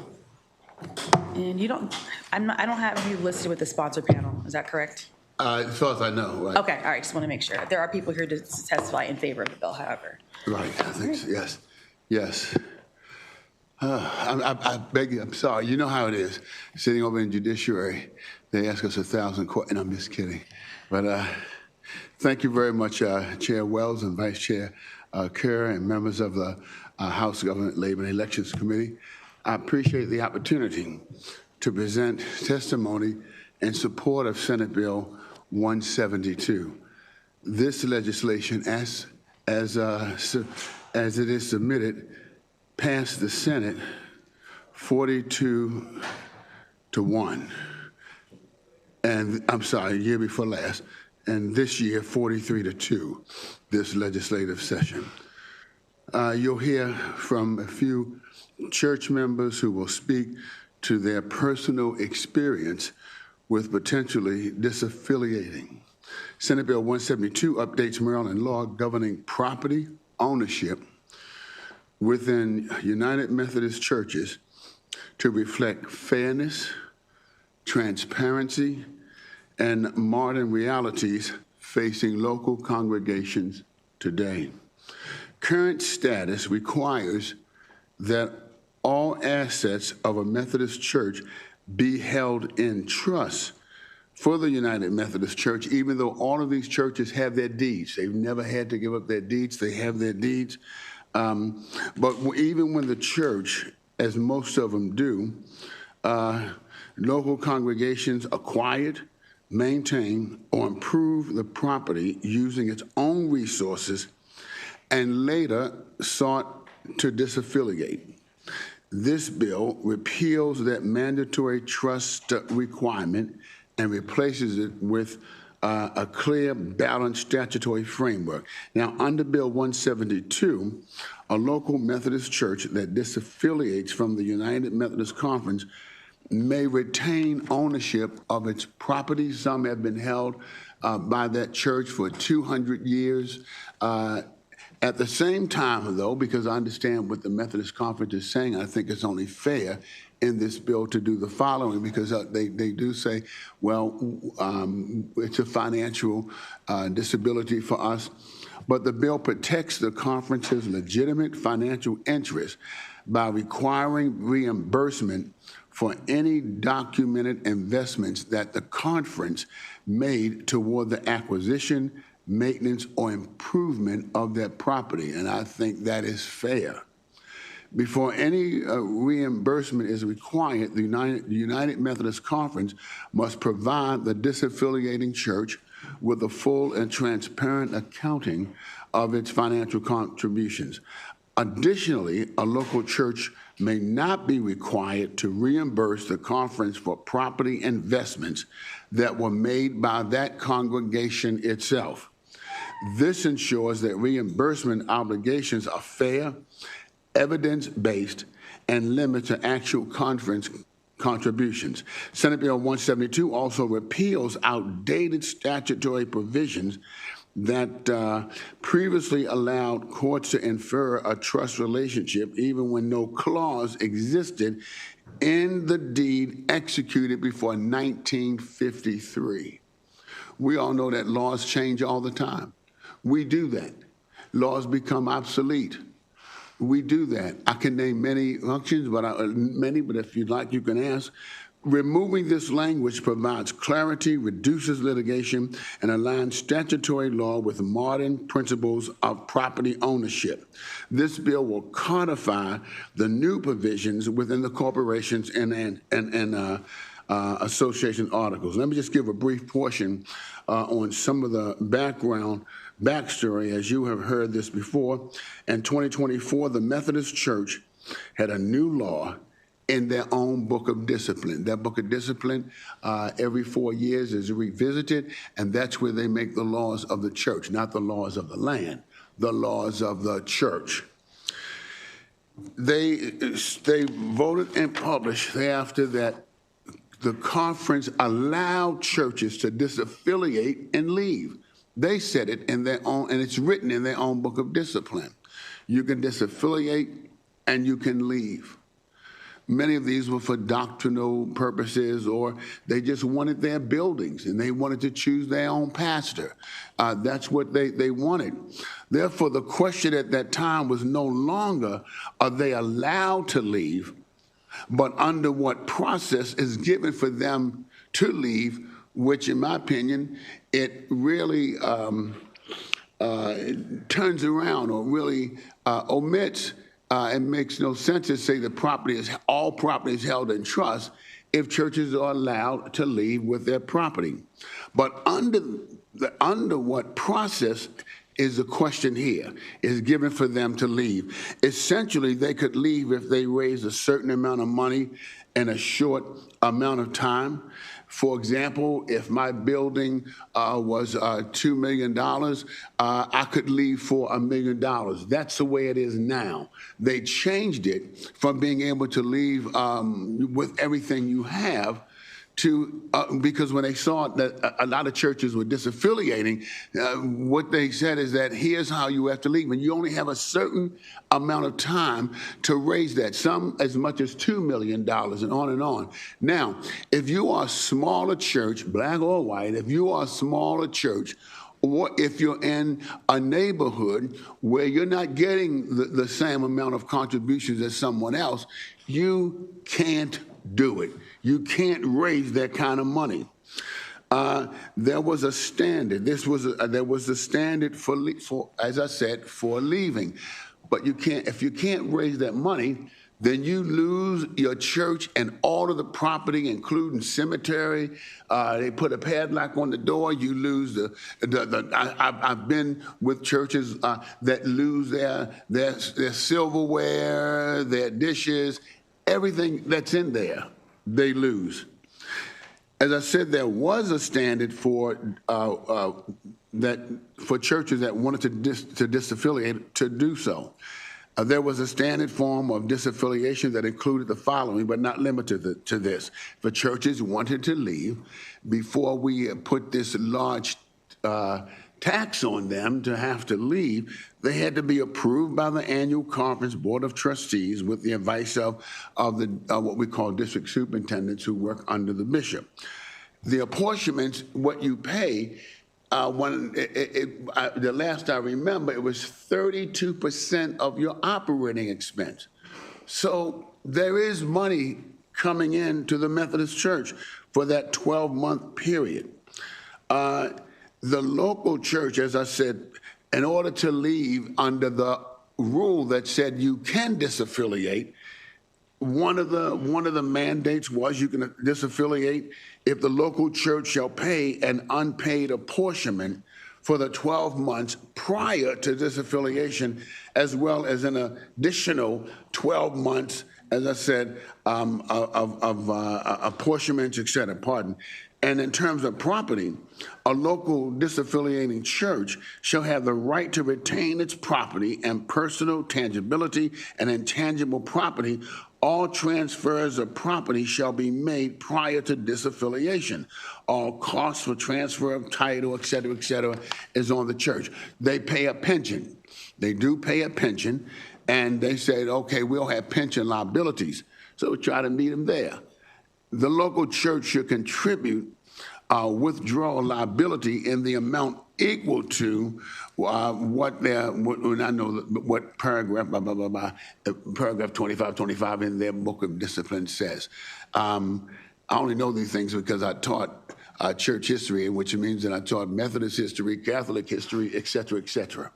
you don't, I don't have you listed with the sponsor panel, is that correct? As far as I know, right? Okay, all right, just want to make sure. There are people here to testify in favor of the bill, however. Right, I think so, yes, yes. I beg you, I'm sorry, you know how it is. Sitting over in judiciary, they ask us 1,000 questions, and I'm just kidding. But thank you very much, Chair Wells and Vice Chair Kerr and members of the House Government, Labor, and Elections Committee. I appreciate the opportunity to present testimony in support of Senate Bill 172. This legislation, as it is submitted, passed the Senate 42-1. And I'm sorry, year before last. And this year, 43-2, this legislative session. You'll hear from a few church members who will speak to their personal experience with potentially disaffiliating. Senate Bill 172 updates Maryland law governing property ownership within United Methodist churches to reflect fairness, transparency, and modern realities facing local congregations today. Current status requires that all assets of a Methodist church be held in trust for the United Methodist Church, even though all of these churches have their deeds. They've never had to give up their deeds. They have their deeds. But even when the church, as most of them do, local congregations acquired, maintain, or improve the property using its own resources and later sought to disaffiliate. This bill repeals that mandatory trust requirement and replaces it with a clear, balanced statutory framework. Now, under Bill 172, a local Methodist church that disaffiliates from the United Methodist Conference may retain ownership of its property. Some have been held by that church for 200 years. At the same time, though, because I understand what the Methodist Conference is saying, I think it's only fair in this bill to do the following, because they do say, well, it's a financial disability for us. But the bill protects the conference's legitimate financial interests by requiring reimbursement for any documented investments that the conference made toward the acquisition, maintenance, or improvement of that property. And I think that is fair. Before any reimbursement is required, the United Methodist Conference must provide the disaffiliating church with a full and transparent accounting of its financial contributions. Additionally, a local church may not be required to reimburse the conference for property investments that were made by that congregation itself. This ensures that reimbursement obligations are fair, evidence-based, and limit to actual conference contributions. Senate Bill 172 also repeals outdated statutory provisions that previously allowed courts to infer a trust relationship even when no clause existed in the deed executed before 1953. We all know that laws change all the time. We do that. Laws become obsolete. We do that. I can name many functions, but if you'd like, you can ask. Removing this language provides clarity, reduces litigation, and aligns statutory law with modern principles of property ownership. This bill will codify the new provisions within the corporations and association articles. Let me just give a brief portion on some of the backstory, as you have heard this before. In 2024, the Methodist Church had a new law in their own book of discipline. That book of discipline every 4 years is revisited, and that's where they make the laws of the church, not the laws of the land, the laws of the church. They voted and published thereafter that the conference allowed churches to disaffiliate and leave. They said it in their own, and it's written in their own book of discipline. You can disaffiliate and you can leave. Many of these were for doctrinal purposes, or they just wanted their buildings and they wanted to choose their own pastor. That's what they wanted. Therefore, the question at that time was no longer, are they allowed to leave, but under what process is given for them to leave, which in my opinion, it really turns around or really omits. It makes no sense to say all property is held in trust if churches are allowed to leave with their property. But under what process is the question here, is given for them to leave. Essentially, they could leave if they raised a certain amount of money in a short amount of time. For example, if my building was $2 million, I could leave for $1 million. That's the way it is now. They changed it from being able to leave with everything you have to, because when they saw that a lot of churches were disaffiliating, what they said is that here's how you have to leave. And you only have a certain amount of time to raise that, some as much as $2 million and on and on. Now, if you are a smaller church, black or white, if you are a smaller church, or if you're in a neighborhood where you're not getting the same amount of contributions as someone else, you can't do it. You can't raise that kind of money. There was a standard. There was a standard for, as I said, for leaving. But you can't, if you can't raise that money, then you lose your church and all of the property, including cemetery. They put a padlock on the door. You lose I've been with churches that lose their silverware, their dishes, everything that's in there, they lose. As I said, there was a standard for churches that wanted to disaffiliate to do so. There was a standard form of disaffiliation that included the following, but not limited to this. For churches wanted to leave, before we put this large tax on them to have to leave, they had to be approved by the annual conference board of trustees with the advice of what we call district superintendents who work under the bishop. The apportionments, what you pay, the last I remember, it was 32% of your operating expense. So there is money coming in to the Methodist Church for that 12-month period. The local church, as I said, in order to leave under the rule that said you can disaffiliate, one of the mandates was you can disaffiliate if the local church shall pay an unpaid apportionment for the 12 months prior to disaffiliation, as well as an additional 12 months, as I said, of apportionments, et cetera, pardon. And in terms of property, a local disaffiliating church shall have the right to retain its property and personal tangibility and intangible property. All transfers of property shall be made prior to disaffiliation. All costs for transfer of title, et cetera, is on the church. They pay a pension. They do pay a pension, and they said, okay, we'll have pension liabilities. So we try to meet them there. The local church should contribute withdrawal liability in the amount equal to what paragraph, paragraph 2525 in their book of discipline says. I only know these things because I taught church history, which means that I taught Methodist history, Catholic history, et cetera, et cetera.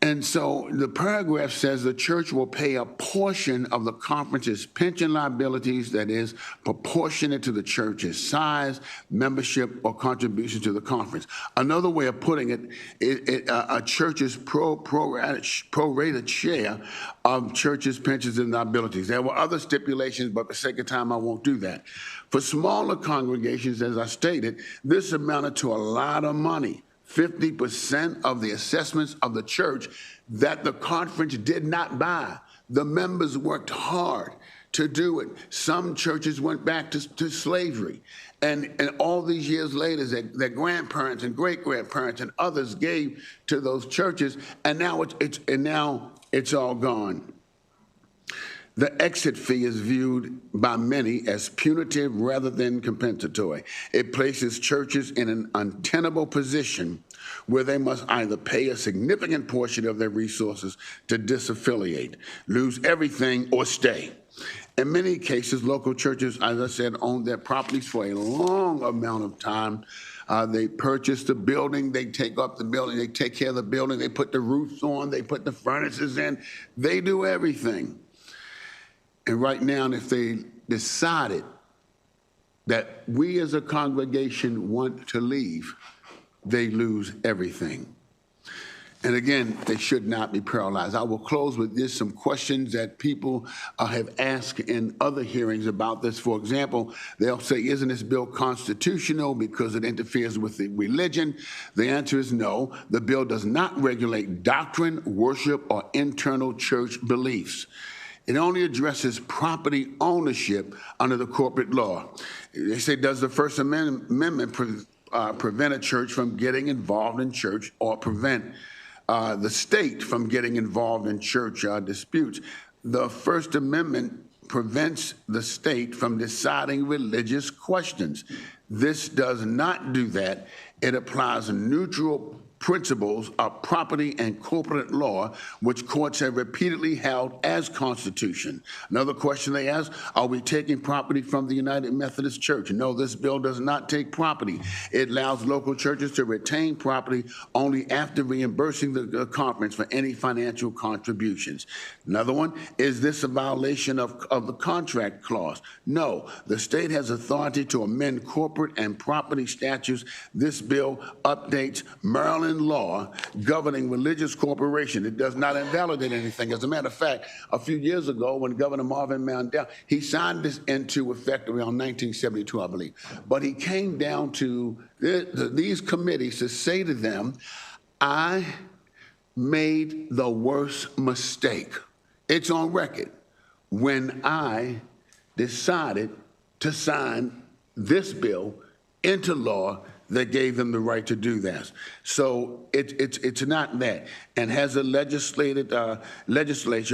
And so the paragraph says the church will pay a portion of the conference's pension liabilities that is proportionate to the church's size, membership, or contribution to the conference. Another way of putting it, a church's prorated share of church's pensions and liabilities. There were other stipulations, but for the sake of time, I won't do that. For smaller congregations, as I stated, this amounted to a lot of money. 50% of the assessments of the church that the conference did not buy. The members worked hard to do it. Some churches went back to slavery. And all these years later, their grandparents and great-grandparents and others gave to those churches, and now it's all gone. The exit fee is viewed by many as punitive rather than compensatory. It places churches in an untenable position where they must either pay a significant portion of their resources to disaffiliate, lose everything, or stay. In many cases, local churches, as I said, own their properties for a long amount of time. They purchase the building, they take up the building, they take care of the building, they put the roofs on, they put the furnaces in, they do everything. And right now, if they decided that we as a congregation want to leave, they lose everything. And again, they should not be paralyzed. I will close with this, some questions that people have asked in other hearings about this. For example, they'll say, isn't this bill constitutional because it interferes with the religion? The answer is no. The bill does not regulate doctrine, worship, or internal church beliefs. It only addresses property ownership under the corporate law. They say, does the First Amendment prevent a church from getting involved in church or prevent the state from getting involved in church disputes? The First Amendment prevents the state from deciding religious questions. This does not do that. It applies neutral principles of property and corporate law, which courts have repeatedly held as constitution. Another question they ask, are we taking property from the United Methodist Church? No, this bill does not take property. It allows local churches to retain property only after reimbursing the conference for any financial contributions. Another one, is this a violation of the contract clause? No, the state has authority to amend corporate and property statutes. This bill updates Maryland law governing religious corporation. It does not invalidate anything. As a matter of fact, a few years ago when Governor Marvin Mandel, he signed this into effect around 1972, I believe. But he came down to these committees to say to them, I made the worst mistake. It's on record. When I decided to sign this bill into law that gave them the right to do that. So it's not that. And has the legislature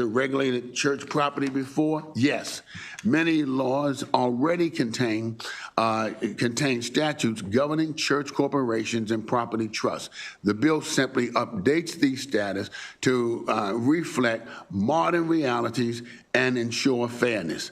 regulated church property before? Yes. Many laws already contain statutes governing church corporations and property trusts. The bill simply updates these status to reflect modern realities and ensure fairness.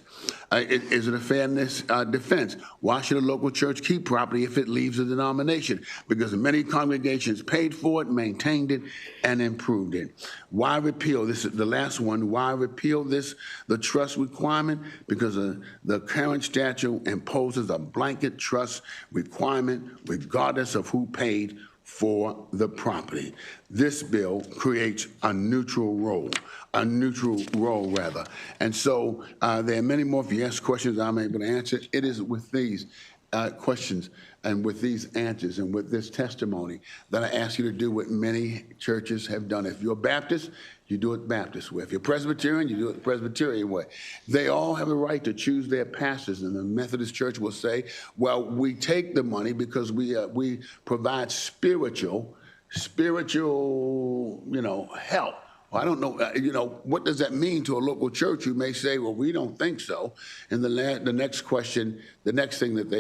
Is it a fairness defense? Why should a local church keep property if it leaves a denomination? Because many congregations paid for it, maintained it, and improved it. Why repeal? This is the last one. Why repeal the trust requirement? Because the current statute imposes a blanket trust requirement regardless of who paid for the property. This bill creates a neutral role rather. And so there are many more. If you ask questions I'm able to answer, it is with these questions and with these answers and with this testimony that I ask you to do what many churches have done. If you're Baptist, you do it Baptist way. If you're Presbyterian, you do it the Presbyterian way. They all have a right to choose their pastors, and the Methodist Church will say, well, we take the money because we provide spiritual, help. Well, I don't know, what does that mean to a local church who may say, well, we don't think so. And the next question, the next thing that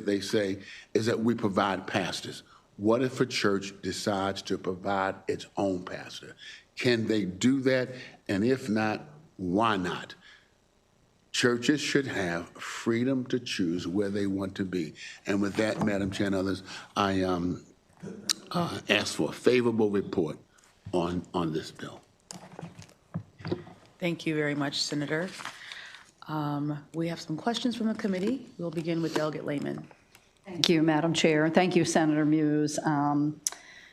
they say is that we provide pastors. What if a church decides to provide its own pastor? Can they do that? And if not, why not? Churches should have freedom to choose where they want to be. And with that, Madam Chair and others, I ask for a favorable report on this bill. Thank you very much, Senator. We have some questions from the committee. We'll begin with Delegate Lehman. Thank you, Madam Chair. Thank you, Senator Muse.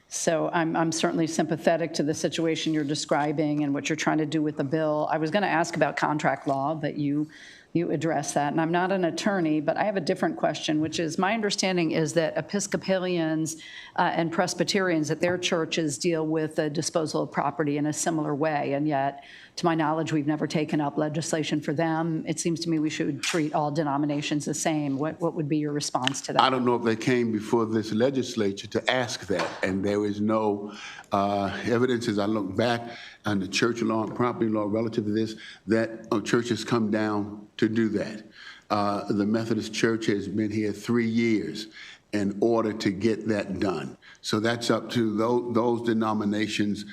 So I'm certainly sympathetic to the situation you're describing and what you're trying to do with the bill. I was going to ask about contract law, but you you address that. And I'm not an attorney, but I have a different question, which is, my understanding is that Episcopalians and Presbyterians at their churches deal with the disposal of property in a similar way, and yet, to my knowledge, we've never taken up legislation for them. It seems to me we should treat all denominations the same. What would be your response to that? I don't know if they came before this legislature to ask that, and there is no evidence as I look back on the church law and property law relative to this, that churches come down to do that. The Methodist Church has been here 3 years in order to get that done. So that's up to those denominations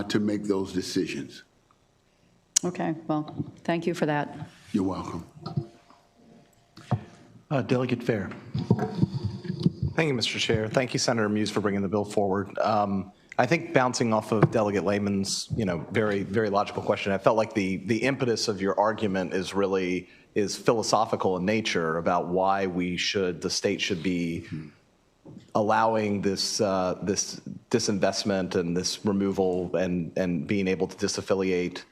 to make those decisions. Okay, well, thank you for that. You're welcome. Delegate Fair. Thank you, Mr. Chair. Thank you, Senator Muse, for bringing the bill forward. I think bouncing off of Delegate Lehman's, very, very logical question, I felt like the impetus of your argument is philosophical in nature about why the state should be allowing this disinvestment and this removal and being able to disaffiliate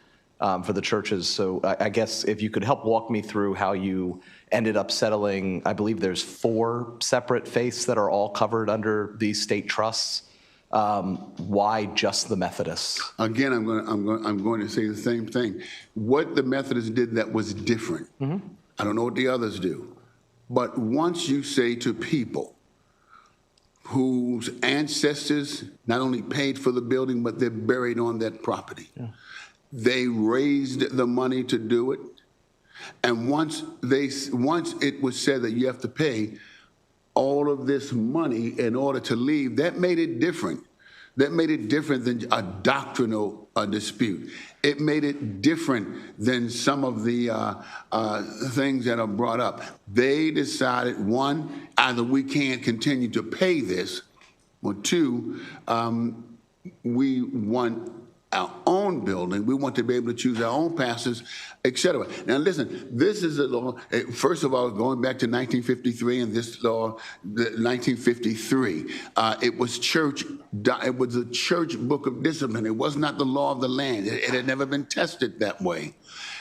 for the churches. So I guess if you could help walk me through how you ended up settling, I believe there's 4 separate faiths that are all covered under these state trusts. Why just the Methodists? Again, I'm going to say the same thing. What the Methodists did that was different. I don't know what the others do. But once you say to people whose ancestors not only paid for the building, but they're buried on that property, they raised the money to do it. And once it was said that you have to pay all of this money in order to leave, that made it different. That made it different than a doctrinal dispute. It made it different than some of the things that are brought up. They decided, 1, either we can't continue to pay this, or 2, we want our own building. We want to be able to choose our own pastors, et cetera. Now, listen, this is a law, first of all, going back to 1953, and this law, 1953, it was a church book of discipline. It was not the law of the land. It had never been tested that way.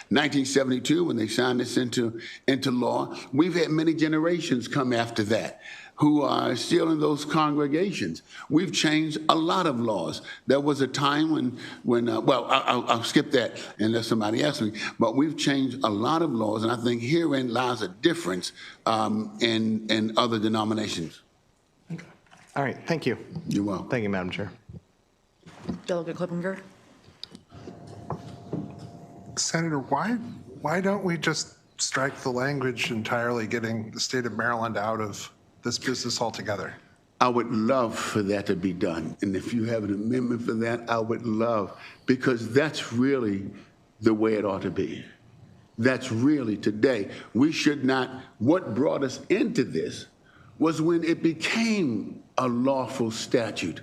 1972, when they signed this into law, we've had many generations come after that who are still in those congregations. We've changed a lot of laws. There was a time when I'll skip that unless somebody asks me, but we've changed a lot of laws, and I think herein lies a difference in other denominations. Okay. All right, thank you. You're welcome. Thank you, Madam Chair. Delegate Klippinger. Senator, why don't we just strike the language entirely, getting the state of Maryland out of this business altogether? I would love for that to be done. And if you have an amendment for that, I would love, because that's really the way it ought to be. That's really today. We should not, what brought us into this was when it became a lawful statute.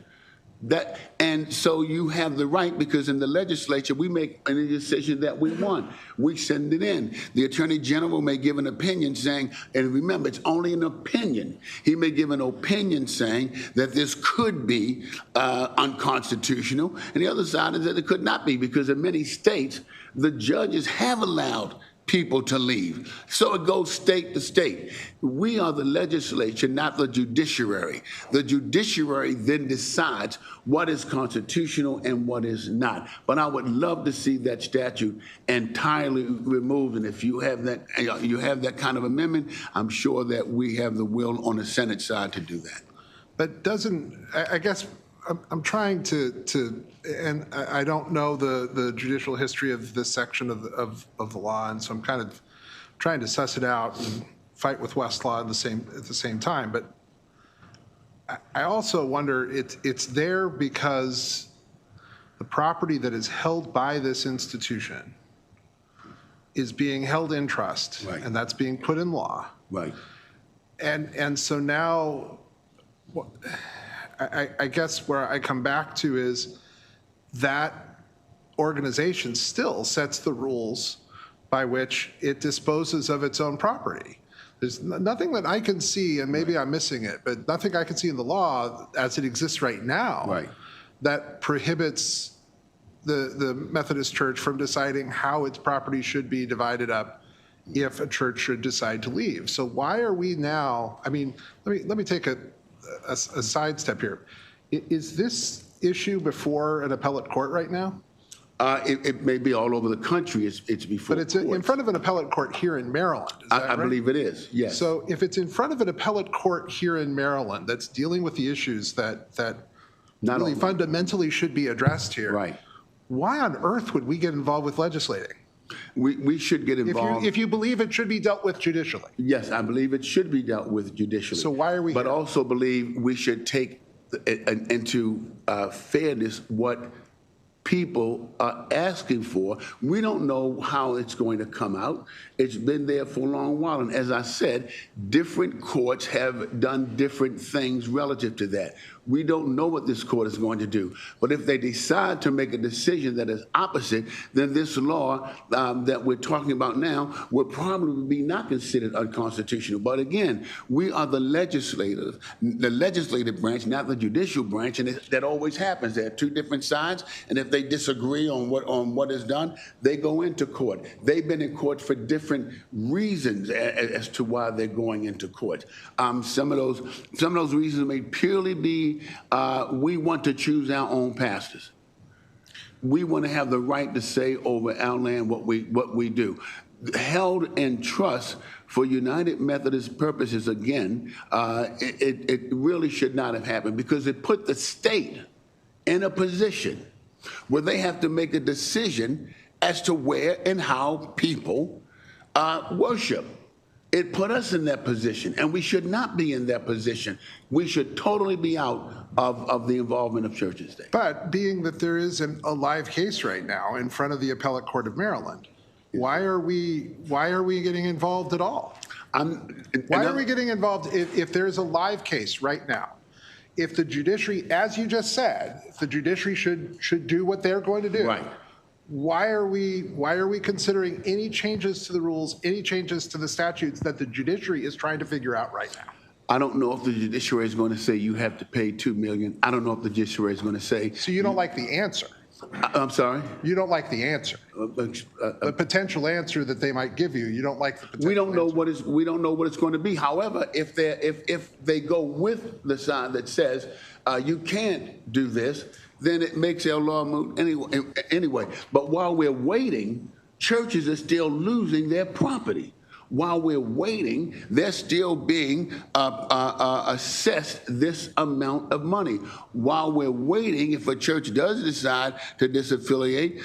And so you have the right, because in the legislature, we make any decision that we want. We send it in. The Attorney General may give an opinion saying, and remember, it's only an opinion. He may give an opinion saying that this could be unconstitutional, and the other side is that it could not be, because in many states, the judges have allowed people to leave. So it goes state to state. We are the legislature, not the judiciary. The judiciary then decides what is constitutional and what is not. But I would love to see that statute entirely removed. And if you have that kind of amendment, I'm sure that we have the will on the Senate side to do that. But I guess I'm trying to, and I don't know the judicial history of this section of the law, and so I'm kind of trying to suss it out and fight with Westlaw at the same time. But I also wonder, it's there because the property that is held by this institution is being held in trust, right, and that's being put in law. Right. And so now, I guess where I come back to is that organization still sets the rules by which it disposes of its own property. There's nothing that I can see, and maybe I'm missing it, but nothing I can see in the law as it exists right now, right, that prohibits the Methodist Church from deciding how its property should be divided up if a church should decide to leave. So why are we now, I mean, let me take a sidestep here. Is this issue before an appellate court right now? It may be all over the country. It's before. But it's in front of an appellate court here in Maryland. Is that I right? believe it is, yes. So if it's in front of an appellate court here in Maryland that's dealing with the issues that really fundamentally should be addressed here, right? Why on earth would we get involved with legislating? We should get involved. If you believe it should be dealt with judicially. Yes, I believe it should be dealt with judicially. So why are we But here? also believe we should take into fairness what people are asking for. We don't know how it's going to come out. It's been there for a long while. And as I said, different courts have done different things relative to that. We don't know what this court is going to do. But if they decide to make a decision that is opposite, then this law that we're talking about now would probably be not considered unconstitutional. But again, we are the legislative branch, not the judicial branch, and that always happens. There are two different sides, and if they disagree on what is done, they go into court. They've been in court for different reasons as to why they're going into court. Some of those reasons may purely be we want to choose our own pastors. We want to have the right to say over our land what we do. Held in trust for United Methodist purposes, again, it really should not have happened because it put the state in a position where they have to make a decision as to where and how people worship. It put us in that position, and we should not be in that position. We should totally be out of the involvement of churches there. But being that there is a live case right now in front of the Appellate Court of Maryland, why are we getting involved at all? Why are we getting involved if there's a live case right now? If the judiciary, as you just said, if the judiciary should do what they're going to do, right? Why are we considering any changes to the rules, any changes to the statutes that the judiciary is trying to figure out right now? I don't know if the judiciary is going to say you have to pay $2 million. I don't know if the judiciary is going to say. So you don't like the answer? I'm sorry? You don't like the answer? The potential answer that they might give you, you don't like the potential We don't know answer. we don't know what it's going to be. However, if they go with the side that says you can't do this, then it makes our law moot anyway. But while we're waiting, churches are still losing their property. While we're waiting, they're still being assessed this amount of money. While we're waiting, if a church does decide to disaffiliate,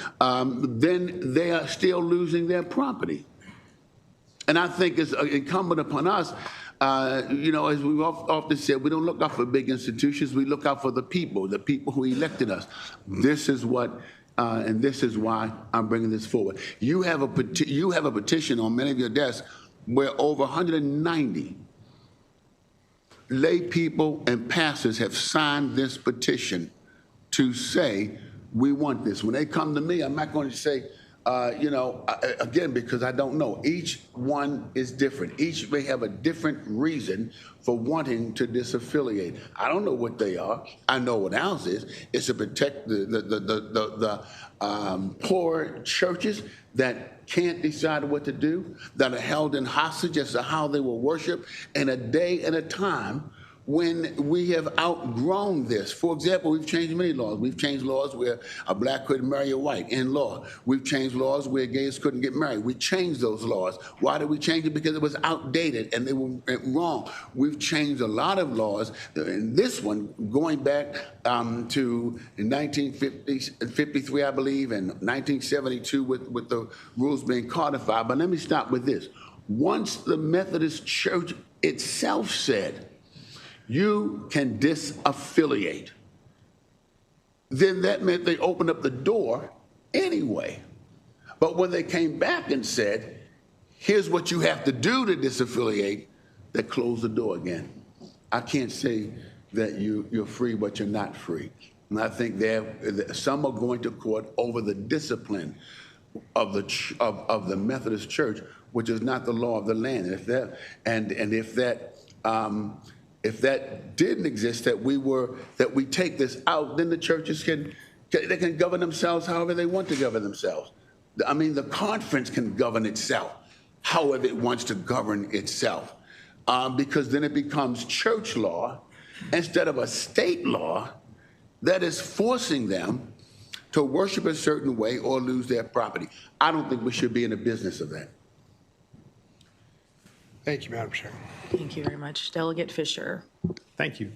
then they are still losing their property. And I think it's incumbent upon us, as we've often said, we don't look out for big institutions, we look out for the people who elected us. This is what and this is why I'm bringing this forward. You have a petition on many of your desks where over 190 lay people and pastors have signed this petition to say, we want this. When they come to me, I'm not going to say, again, because I don't know. Each one is different. Each may have a different reason for wanting to disaffiliate. I don't know what they are. I know what ours is. It's to protect the poor churches that can't decide what to do, that are held in hostage as to how they will worship in a day and a time when we have outgrown this. For example, we've changed many laws. We've changed laws where a black couldn't marry a white in law. We've changed laws where gays couldn't get married. We changed those laws. Why did we change it? Because it was outdated and they were wrong. We've changed a lot of laws. And this one, going back to 1953, I believe, and 1972 with the rules being codified. But let me stop with this. Once the Methodist Church itself said, you can disaffiliate, then that meant they opened up the door anyway. But when they came back and said, here's what you have to do to disaffiliate, they closed the door again. I can't say that you're free, but you're not free. And I think some are going to court over the discipline of the Methodist Church, which is not the law of the land. If that didn't exist, that we take this out, then the churches can govern themselves however they want to govern themselves. I mean, the conference can govern itself. however it wants to govern itself, because then it becomes church law instead of a state law that is forcing them to worship a certain way or lose their property. I don't think we should be in the business of that. Thank you, Madam Chair. Thank you very much. Delegate Fisher. Thank you.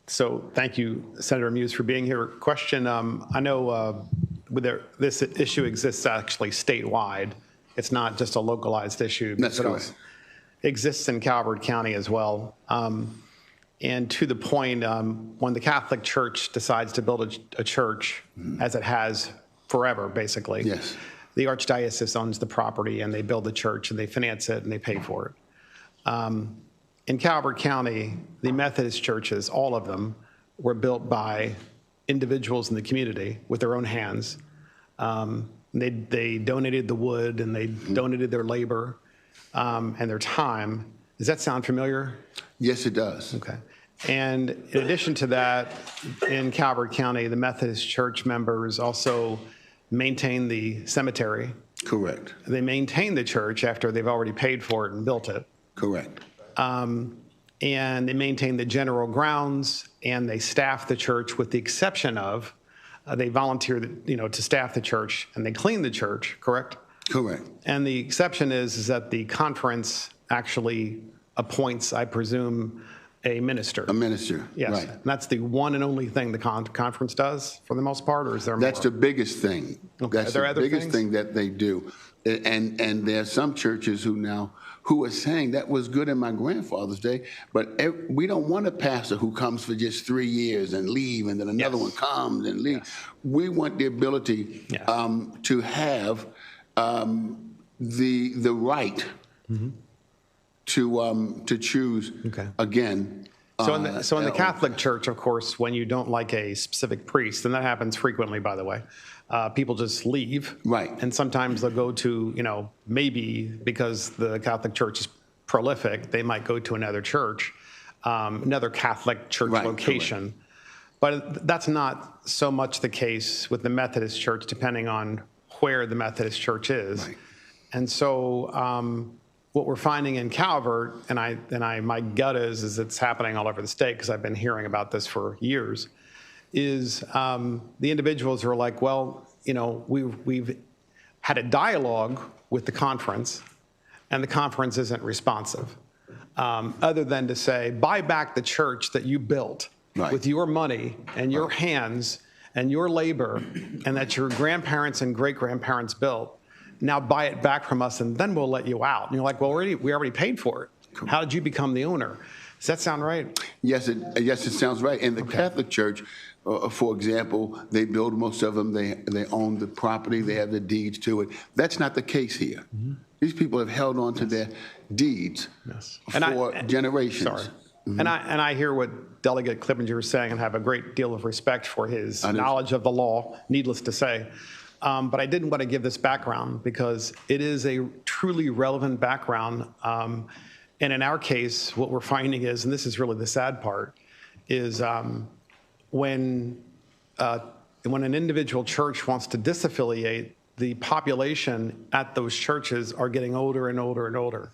So thank you, Senator Muse, for being here. Question, I know this issue exists actually statewide. It's not just a localized issue. That's correct. It exists in Calvert County as well. And to the point, when the Catholic Church decides to build a church, as it has forever, basically, yes, the Archdiocese owns the property, and they build the church, and they finance it, and they pay for it. In Calvert County, the Methodist churches, all of them, were built by individuals in the community with their own hands. They donated the wood, and they donated their labor and their time. Does that sound familiar? Yes, it does. Okay. And in addition to that, in Calvert County, the Methodist church members also maintain the cemetery. Correct. They maintain the church after they've already paid for it and built it. Correct. And they maintain the general grounds, and they staff the church, with the exception of they volunteer, to staff the church, and they clean the church. Correct. Correct. And the exception is that the conference actually appoints, I presume, a minister. A minister. Yes. Right. And that's the one and only thing the conference does for the most part, or is there more? That's the biggest thing. Okay. That's Are there the other biggest things? thing that they do. And there are some churches who are saying that was good in my grandfather's day, but we don't want a pastor who comes for just 3 years and leave, and then another one comes and leaves. Yes. We want the ability to have the right to choose again. So in the Catholic Church, of course, when you don't like a specific priest, and that happens frequently, by the way, people just leave. Right. And sometimes they'll go to, maybe because the Catholic Church is prolific, they might go to another church, another Catholic church location. Correct. But that's not so much the case with the Methodist Church, depending on where the Methodist Church is. Right. And so what we're finding in Calvert, and my gut is it's happening all over the state, because I've been hearing about this for years, is the individuals are like, well, we've had a dialogue with the conference, and the conference isn't responsive, other than to say, buy back the church that you built with your money and your hands and your labor, and that your grandparents and great-grandparents built. Now buy it back from us, and then we'll let you out. And you're like, well, we already paid for it. How did you become the owner? Does that sound right? Yes, it sounds right. In the Catholic Church, for example, they build most of them. They own the property. They have the deeds to it. That's not the case here. These people have held on to their deeds for generations. Sorry. And I hear what Delegate Clippinger is saying, and have a great deal of respect for his knowledge of the law, needless to say. But I didn't want to give this background because it is a truly relevant background. And in our case, what we're finding is, and this is really the sad part, is when an individual church wants to disaffiliate, the population at those churches are getting older and older and older.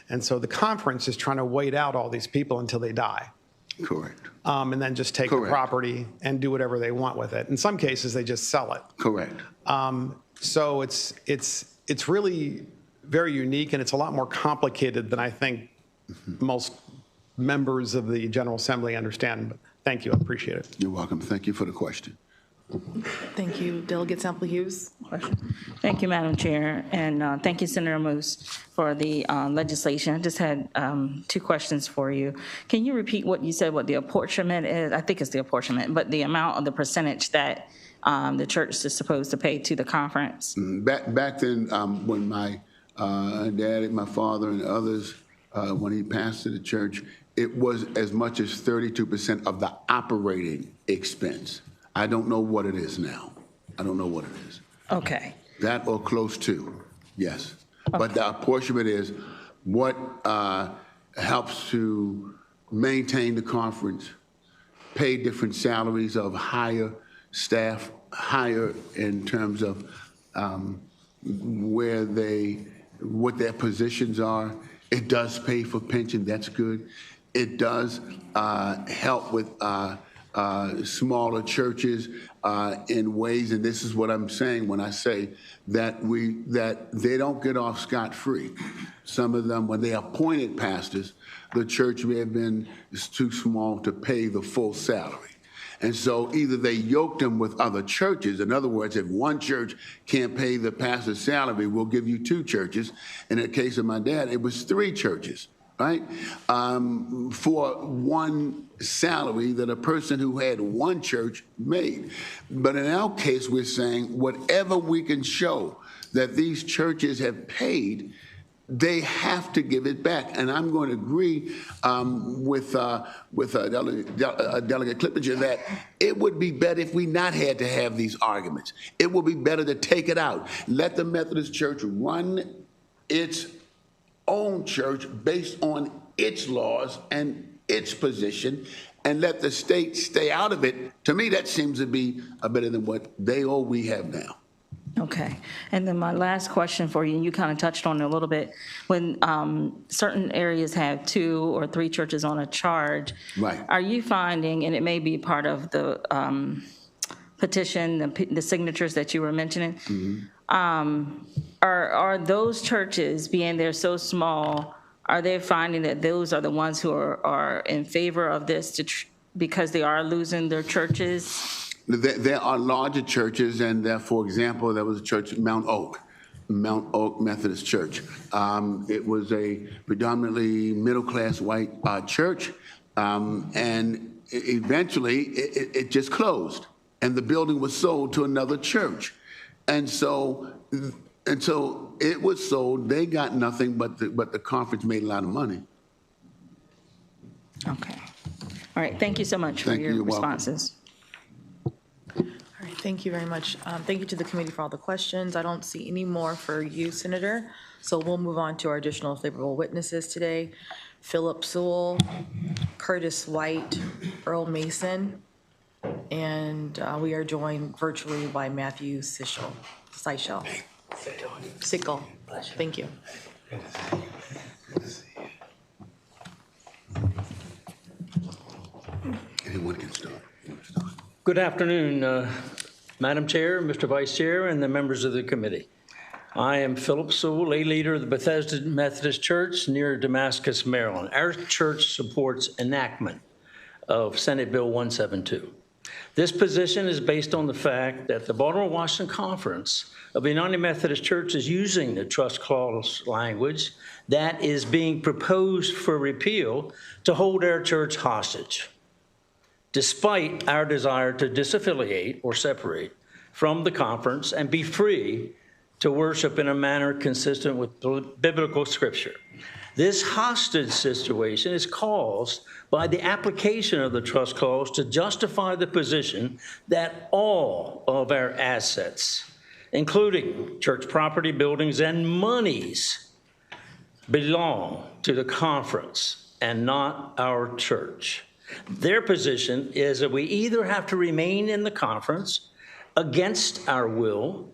And so the conference is trying to wait out all these people until they die. Correct. And then just take the property and do whatever they want with it. In some cases, they just sell it. Correct. So it's really very unique, and it's a lot more complicated than I think most members of the General Assembly understand. But thank you. I appreciate it. You're welcome. Thank you for the question. Thank you. Delegate Sample Hughes. Thank you, Madam Chair, and thank you, Senator Moose, for the legislation. I just had 2 questions for you. Can you repeat what you said, what the apportionment is? I think it's the apportionment, but the amount of the percentage that the church is supposed to pay to the conference? Back then, when my dad, my father, and others, when he pastored the church, it was as much as 32% of the operating expense. I don't know what it is now. I don't know what it is. Okay. That or close to, yes. Okay. But the apportionment is what helps to maintain the conference, pay different salaries of higher staff, higher in terms of where they what their positions are. It does pay for pension, that's good. It does help with smaller churches in ways, and this is what I'm saying when I say that they don't get off scot-free. Some of them, when they appointed pastors, the church may have been too small to pay the full salary. And so either they yoked them with other churches. In other words, if one church can't pay the pastor's salary, we'll give you 2 churches. In the case of my dad, it was 3 churches, right? For one salary that a person who had one church made. But in our case, we're saying whatever we can show that these churches have paid, they have to give it back. And I'm going to agree with Delegate Clippinger that it would be better if we not had to have these arguments. It would be better to take it out. Let the Methodist Church run its own church based on its laws and its position, and let the state stay out of it. To me, that seems to be better than what they or we have now. Okay. And then my last question for you, and you kind of touched on it a little bit, when certain areas have 2 or 3 churches on a charge, right? Are you finding, and it may be part of the petition, the signatures that you were mentioning, are those churches, being they're so small, are they finding that those are the ones who are in favor of this because they are losing their churches? There are larger churches, and there, for example, there was a church, Mount Oak Methodist Church. It was a predominantly middle-class white church, and eventually it just closed, and the building was sold to another church. And so it was sold. They got nothing, but the conference made a lot of money. Okay. All right. Thank you so much for your responses. All right, thank you very much. Thank you to the committee for all the questions. I don't see any more for you, Senator. So we'll move on to our additional favorable witnesses today. Philip Sewell, Curtis White, Earl Mason, and we are joined virtually by Matthew Sichel. Sickle. Thank you. Anyone can start. Good afternoon, Madam Chair, Mr. Vice Chair, and the members of the committee. I am Philip Sewell, a leader of the Bethesda Methodist Church near Damascus, Maryland. Our church supports enactment of Senate Bill 172. This position is based on the fact that the Baltimore-Washington Conference of the United Methodist Church is using the trust clause language that is being proposed for repeal to hold our church hostage, despite our desire to disaffiliate or separate from the conference and be free to worship in a manner consistent with biblical scripture. This hostage situation is caused by the application of the trust clause to justify the position that all of our assets, including church property, buildings, and monies, belong to the conference and not our church. Their position is that we either have to remain in the conference against our will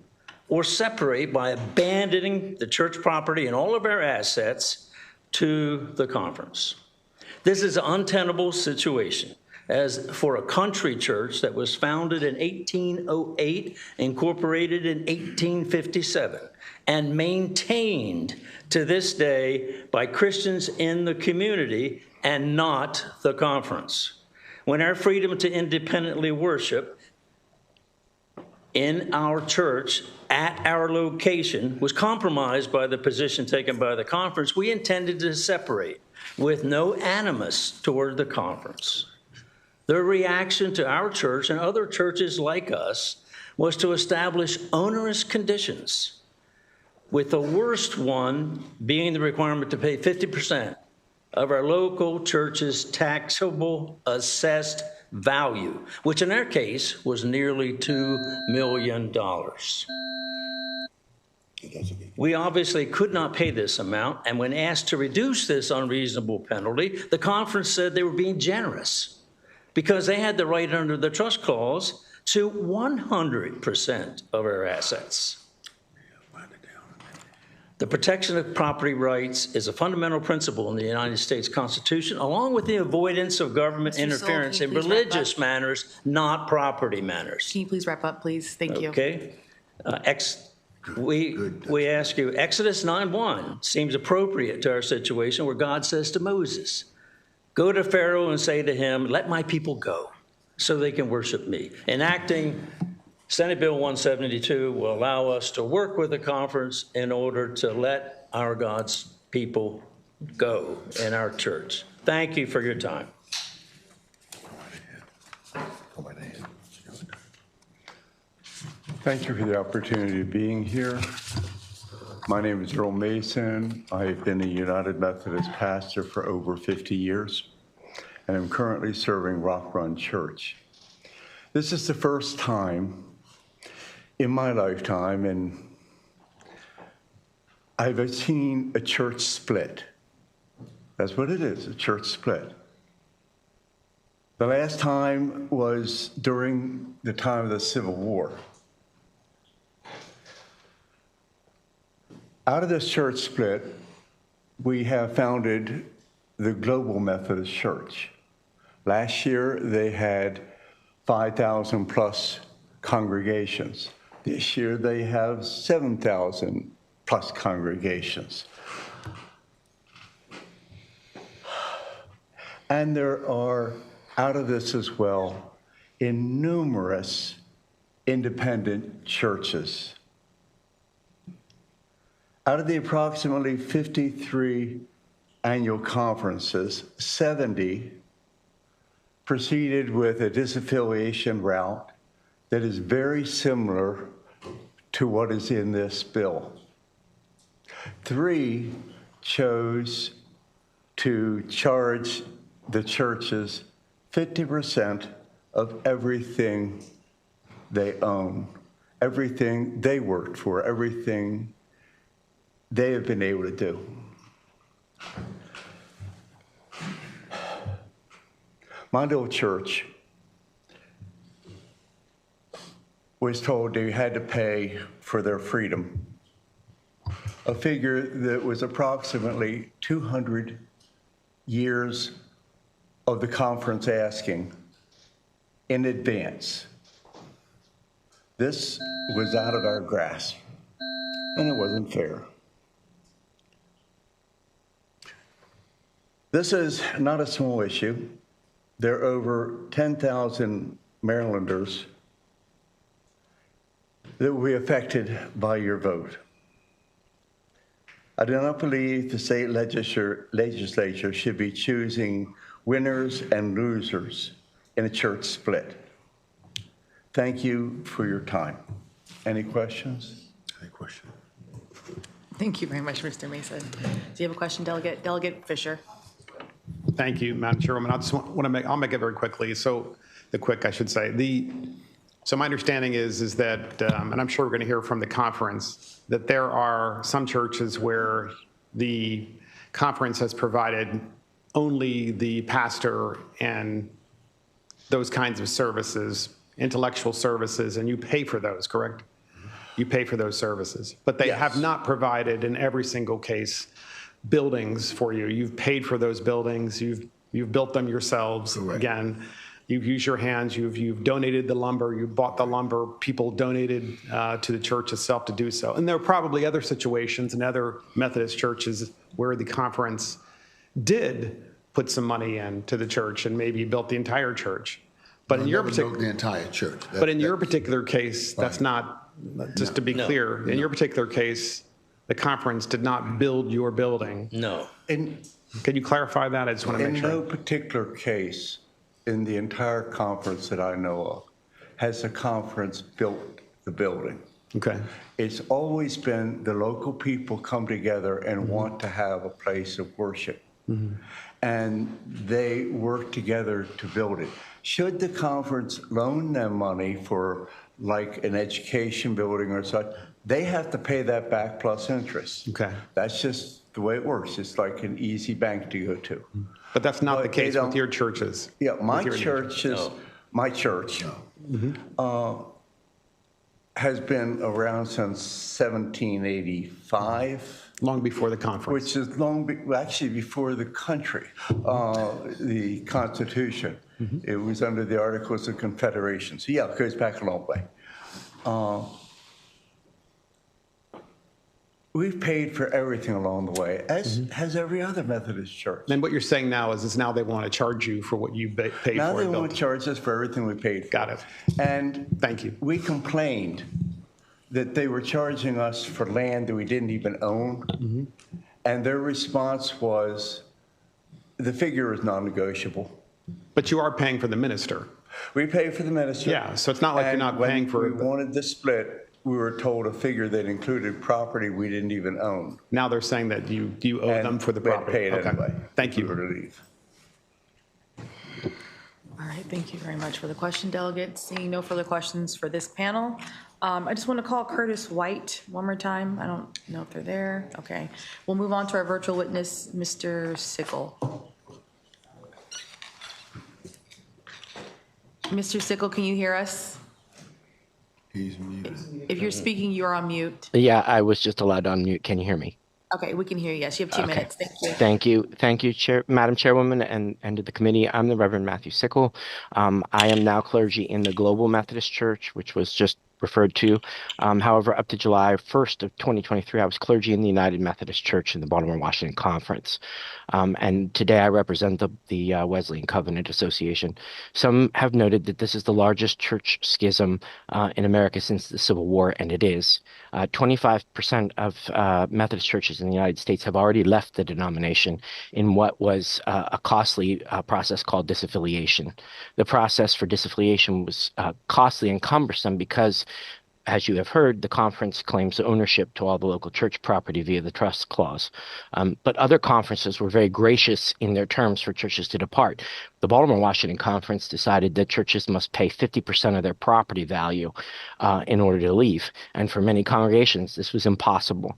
or separate by abandoning the church property and all of our assets to the conference. This is an untenable situation, as for a country church that was founded in 1808, incorporated in 1857, and maintained to this day by Christians in the community and not the conference. When our freedom to independently worship in our church at our location was compromised by the position taken by the conference, we intended to separate with no animus toward the conference. Their reaction to our church and other churches like us was to establish onerous conditions, with the worst one being the requirement to pay 50% of our local church's taxable assessed value, which in our case was nearly $2 million. We obviously could not pay this amount, and when asked to reduce this unreasonable penalty, the conference said they were being generous because they had the right under the trust clause to 100% of our assets. The protection of property rights is a fundamental principle in the United States Constitution, along with the avoidance of government Mr. Soul, interference can in you please wrap religious up? matters, not property matters. Can you please wrap up, please? Thank you. Okay? We ask you, Exodus 9:1 seems appropriate to our situation where God says to Moses, go to Pharaoh and say to him, let my people go so they can worship me. Enacting Senate Bill 172 will allow us to work with the conference in order to let our God's people go in our church. Thank you for your time. Thank you for the opportunity of being here. My name is Earl Mason. I've been a United Methodist pastor for over 50 years, and I'm currently serving Rock Run Church. This is the first time in my lifetime, and I've seen a church split. That's what it is, a church split. The last time was during the time of the Civil War. Out of this church split, we have founded the Global Methodist Church. Last year, they had 5,000 plus congregations. This year, they have 7,000 plus congregations. And there are, out of this as well, innumerous independent churches. Out of the approximately 53 annual conferences, 70 proceeded with a disaffiliation route that is very similar to what is in this bill. 3 chose to charge the churches 50% of everything they own, everything they worked for, everything they have been able to do. My little church was told they had to pay for their freedom, a figure that was approximately 200 years of the conference asking in advance. This was out of our grasp, and it wasn't fair. This is not a small issue. There are over 10,000 Marylanders that will be affected by your vote. I do not believe the state legislature should be choosing winners and losers in a church split. Thank you for your time. Any questions? Any questions? Thank you very much, Mr. Mason. Do you have a question, Delegate? Delegate Fisher. Thank you, Madam Chairwoman. I just want to make, I'll make it very quickly. So I should say. So my understanding is that, and I'm sure we're going to hear from the conference, that there are some churches where the conference has provided only the pastor and those kinds of services, intellectual services, and you pay for those, correct? You pay for those services. But they have not provided in every single case buildings for you. You've paid for those buildings. You've built them yourselves. Correct. Again, you've used your hands. You've donated the lumber. You bought the lumber. People donated to the church itself to do so. And there are probably other situations in other Methodist churches where the conference did put some money into the church and maybe built the entire church. But in your particular the entire church. But in your particular case, that's not. Just to be clear, in your particular case, the conference did not build your building. No. Can you clarify that? I just want to make sure. In no particular case in the entire conference that I know of has the conference built the building. Okay. It's always been the local people come together and want to have a place of worship. And they work together to build it. Should the conference loan them money for like an education building or such, they have to pay that back plus interest. Okay. That's just the way it works. It's like an easy bank to go to. But that's not the case with your churches. Yeah, my church is, my church has been around since 1785. Long before the conference. Which is actually before the country, the Constitution. It was under the Articles of Confederation. So yeah, it goes back a long way. We've paid for everything along the way, as has every other Methodist church. And what you're saying now is now they want to charge you for what you paid for. Now they want to charge us for everything we paid for. Got it. And thank you. We complained that they were charging us for land that we didn't even own. And their response was, the figure is non-negotiable. But you are paying for the minister. We pay for the minister. Yeah, so it's not like you're not paying for. When we wanted the split, we were told a figure that included property we didn't even own. Now they're saying that you owe them for the property. Pay it anyway. Thank you. To leave. All right, thank you very much for the question, delegates. Seeing no further questions for this panel, I just want to call Curtis White one more time. I don't know if they're there. Okay, we'll move on to our virtual witness, Mr. Sickle. Mr. Sickle, can you hear us? He's muted. If you're speaking, you are on mute. Yeah, I was just allowed to unmute. Can you hear me? Okay, we can hear you. Yes, you have 2 minutes. Thank you. Thank you. Thank you, Madam Chairwoman and to the committee. I'm the Reverend Matthew Sickle. I am now clergy in the Global Methodist Church, which was just referred to. However, up to July 1st of 2023, I was clergy in the United Methodist Church in the Baltimore, Washington Conference. And today I represent the Wesleyan Covenant Association. Some have noted that this is the largest church schism in America since the Civil War, and it is. 25% of Methodist churches in the United States have already left the denomination in what was a costly process called disaffiliation. The process for disaffiliation was costly and cumbersome because, as you have heard, the conference claims ownership to all the local church property via the trust clause. But other conferences were very gracious in their terms for churches to depart. The Baltimore, Washington Conference decided that churches must pay 50% of their property value in order to leave. And for many congregations, this was impossible.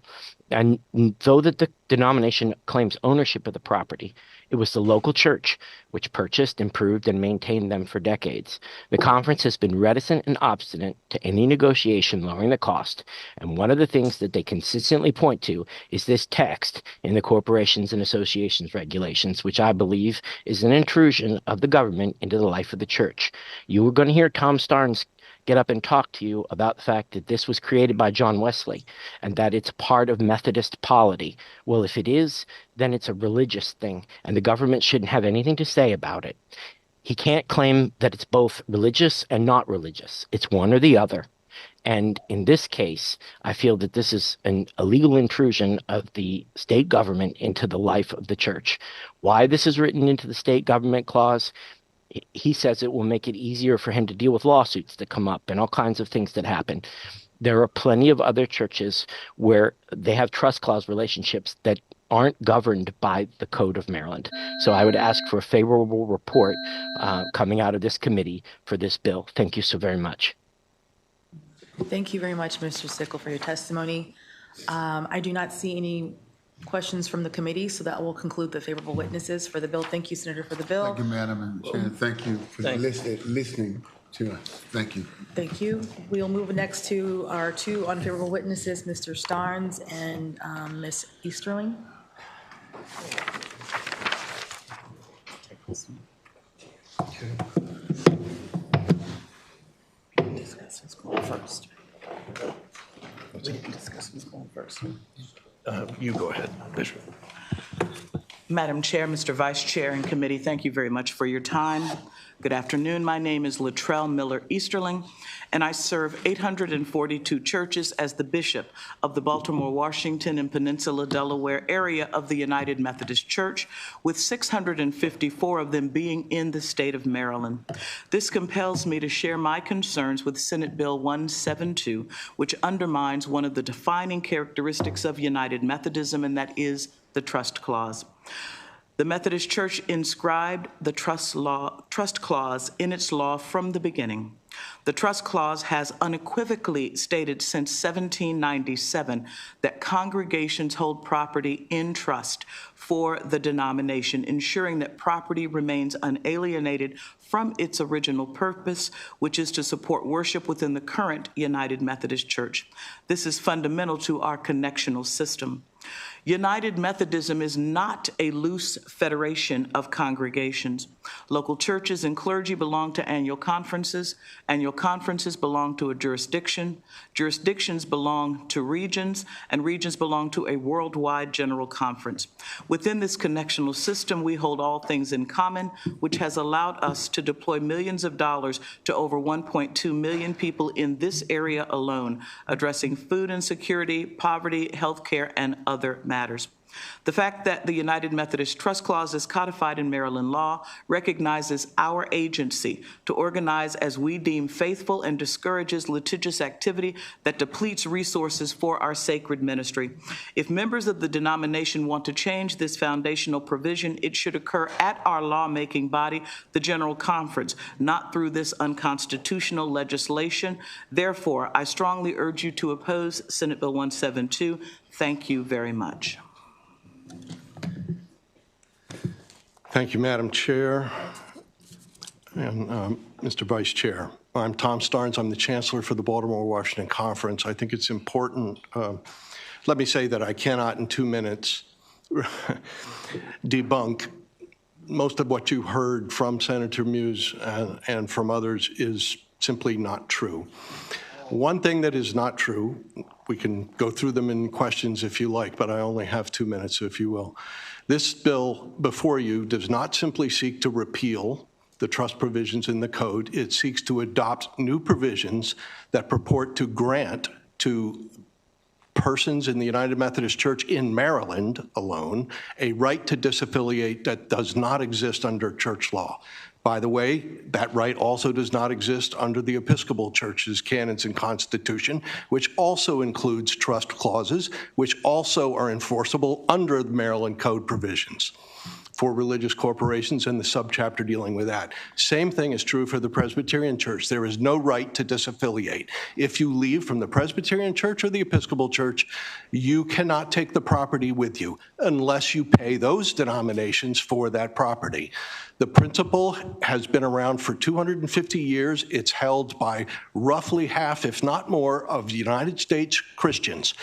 And though that the denomination claims ownership of the property, it was the local church which purchased, improved, and maintained them for decades. The conference has been reticent and obstinate to any negotiation lowering the cost, and one of the things that they consistently point to is this text in the Corporations and Associations Regulations, which I believe is an intrusion of the government into the life of the church. You were going to hear Tom Starnes get up and talk to you about the fact that this was created by John Wesley and that it's part of Methodist polity. Well, if it is, then it's a religious thing, and the government shouldn't have anything to say about it. He can't claim that it's both religious and not religious. It's one or the other. And in this case, I feel that this is an illegal intrusion of the state government into the life of the church. Why this is written into the state government clause, he says it will make it easier for him to deal with lawsuits that come up and all kinds of things that happen. There are plenty of other churches where they have trust clause relationships that aren't governed by the Code of Maryland. So I would ask for a favorable report coming out of this committee for this bill. Thank you so very much. Thank you very much, Mr. Sickle, for your testimony. I do not see any questions from the committee, so that will conclude the favorable witnesses for the bill. Thank you, Senator, for the bill. Thank you, Madam Chair. Thank you for listening to us. Thank you. Thank you. We'll move next to our 2 unfavorable witnesses, Mr. Starnes and Ms. Easterling. Discuss who's going first. We didn't discuss who's going first. You go ahead, Bishop. Madam Chair, Mr. Vice Chair, and committee, thank you very much for your time. Good afternoon. My name is Latrell Miller Easterling, and I serve 842 churches as the bishop of the Baltimore, Washington, and Peninsula Delaware area of the United Methodist Church, with 654 of them being in the state of Maryland. This compels me to share my concerns with Senate Bill 172, which undermines one of the defining characteristics of United Methodism, and that is the trust clause. The Methodist Church inscribed the trust clause in its law from the beginning. The trust clause has unequivocally stated since 1797 that congregations hold property in trust for the denomination, ensuring that property remains unalienated from its original purpose, which is to support worship within the current United Methodist Church. This is fundamental to our connectional system. United Methodism is not a loose federation of congregations. Local churches and clergy belong to annual conferences. Annual conferences belong to a jurisdiction. Jurisdictions belong to regions, and regions belong to a worldwide general conference. Within this connectional system, we hold all things in common, which has allowed us to deploy millions of dollars to over 1.2 million people in this area alone, addressing food insecurity, poverty, healthcare, and other matters. The fact that the United Methodist Trust Clause is codified in Maryland law recognizes our agency to organize as we deem faithful and discourages litigious activity that depletes resources for our sacred ministry. If members of the denomination want to change this foundational provision, it should occur at our lawmaking body, the General Conference, not through this unconstitutional legislation. Therefore, I strongly urge you to oppose Senate Bill 172. Thank you very much. Thank you, Madam Chair and Mr. Vice Chair. I'm Tom Starnes. I'm the Chancellor for the Baltimore-Washington Conference. I think it's important. Let me say that I cannot in 2 minutes debunk most of what you heard from Senator Muse and from others is simply not true. One thing that is not true, we can go through them in questions if you like, but I only have 2 minutes, if you will. This bill before you does not simply seek to repeal the trust provisions in the code. It seeks to adopt new provisions that purport to grant to persons in the United Methodist Church in Maryland alone a right to disaffiliate that does not exist under church law. By the way, that right also does not exist under the Episcopal Church's canons and constitution, which also includes trust clauses, which also are enforceable under the Maryland Code provisions for religious corporations and the subchapter dealing with that. Same thing is true for the Presbyterian Church. There is no right to disaffiliate. If you leave from the Presbyterian Church or the Episcopal Church, you cannot take the property with you unless you pay those denominations for that property. The principle has been around for 250 years. It's held by roughly half, if not more, of the United States Christians.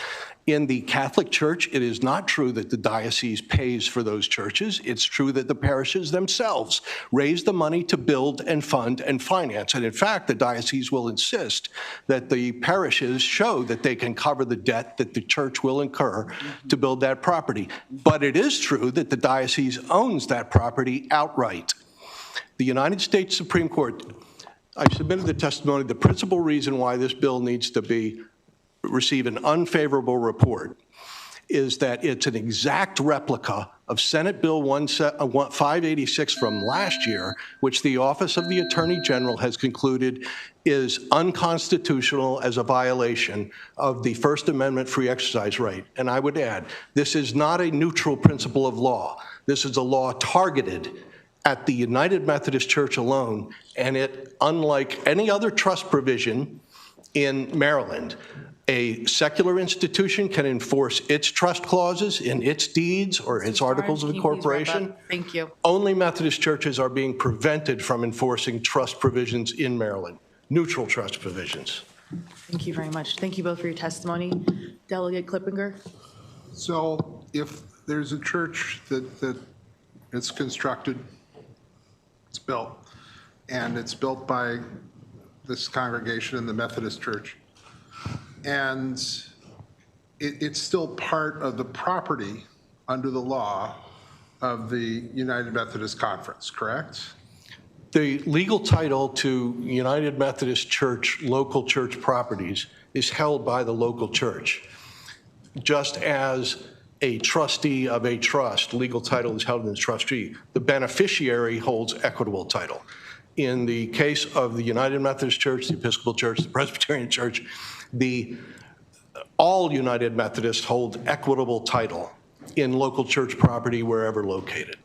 In the Catholic Church, it is not true that the diocese pays for those churches. It's true that the parishes themselves raise the money to build and fund and finance. And in fact, the diocese will insist that the parishes show that they can cover the debt that the church will incur to build that property. But it is true that the diocese owns that property outright. The United States Supreme Court, I submitted the testimony, the principal reason why this bill needs to receive an unfavorable report is that it's an exact replica of Senate Bill 586 from last year, which the Office of the Attorney General has concluded is unconstitutional as a violation of the First Amendment free exercise right. And I would add, this is not a neutral principle of law. This is a law targeted at the United Methodist Church alone, and it, unlike any other trust provision in Maryland, a secular institution can enforce its trust clauses in its deeds or its articles of incorporation. Thank you. Only Methodist churches are being prevented from enforcing trust provisions in Maryland, neutral trust provisions. Thank you very much. Thank you both for your testimony. Delegate Klippinger. So if there's a church that it's constructed, it's built, and it's built by this congregation in the Methodist Church, and it's still part of the property under the law of the United Methodist Conference, correct? The legal title to United Methodist Church local church properties is held by the local church, just as a trustee of a trust, legal title is held in the trustee. The beneficiary holds equitable title. In the case of the United Methodist Church, the Episcopal Church, the Presbyterian Church, all United Methodists hold equitable title in local church property wherever located.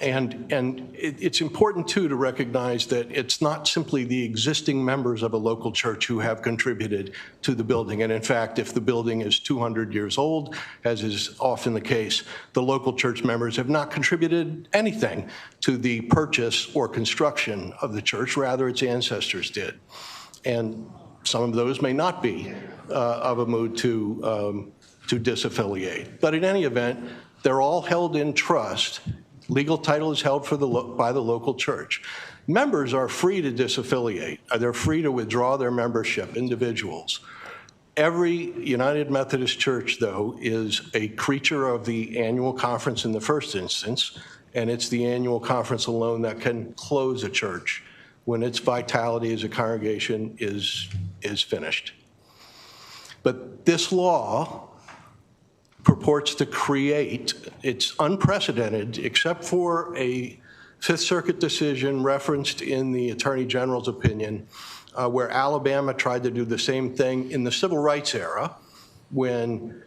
It's important, too, to recognize that it's not simply the existing members of a local church who have contributed to the building. And in fact, if the building is 200 years old, as is often the case, the local church members have not contributed anything to the purchase or construction of the church. Rather, its ancestors did. And some of those may not be of a mood to disaffiliate. But in any event, they're all held in trust. Legal title is held by the local church. Members are free to disaffiliate. They're free to withdraw their membership, individuals. Every United Methodist Church, though, is a creature of the annual conference in the first instance, and it's the annual conference alone that can close a church when its vitality as a congregation is finished. But this law purports to create, it's unprecedented, except for a Fifth Circuit decision referenced in the Attorney General's opinion, where Alabama tried to do the same thing in the civil rights era when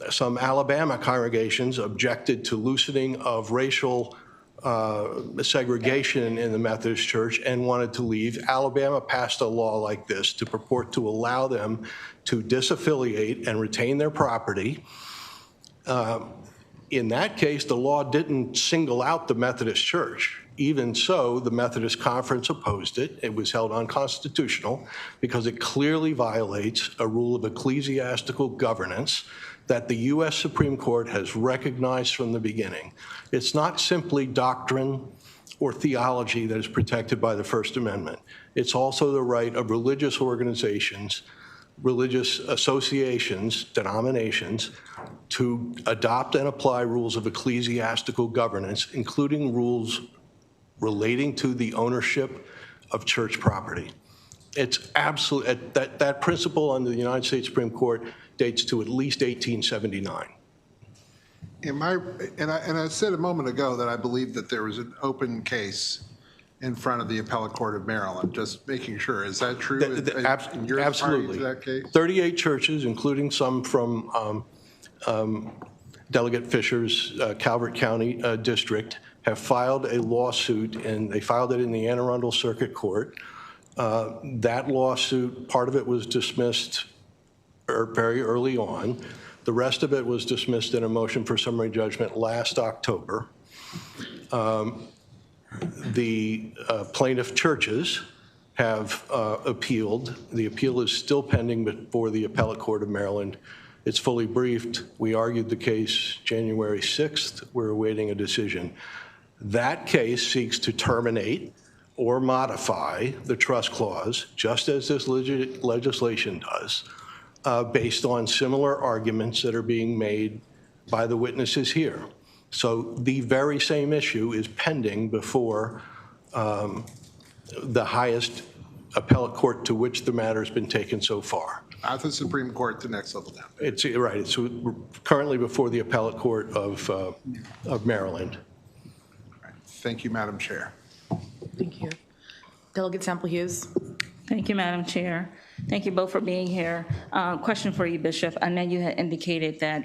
some Alabama congregations objected to loosening of racial segregation in the Methodist Church and wanted to leave. Alabama passed a law like this to purport to allow them to disaffiliate and retain their property. In that case, the law didn't single out the Methodist Church. Even so, the Methodist Conference opposed it. It was held unconstitutional because it clearly violates a rule of ecclesiastical governance that the U.S. Supreme Court has recognized from the beginning. It's not simply doctrine or theology that is protected by the First Amendment. It's also the right of religious organizations, religious associations, denominations, to adopt and apply rules of ecclesiastical governance, including rules relating to the ownership of church property. It's absolute, that principle under the United States Supreme Court dates to at least 1879. I said a moment ago that I believe that there was an open case in front of the Appellate Court of Maryland. Just making sure, is that true? In your Absolutely. party to that case? 38 churches, including some from Delegate Fisher's Calvert County district, have filed a lawsuit, and they filed it in the Anne Arundel Circuit Court. That lawsuit, part of it was dismissed very early on. The rest of it was dismissed in a motion for summary judgment last October. The plaintiff churches have appealed. The appeal is still pending before the Appellate Court of Maryland. It's fully briefed. We argued the case January 6th. We're awaiting a decision. That case seeks to terminate or modify the trust clause, just as this legislation does, based on similar arguments that are being made by the witnesses here. So the very same issue is pending before the highest appellate court to which the matter has been taken so far. Not the Supreme Court, the next level down. It's right. It's currently before the Appellate Court of Maryland. Thank you, Madam Chair. Thank you. Delegate Sample Hughes. Thank you, Madam Chair. Thank you both for being here. Question for you, Bishop. I know you had indicated that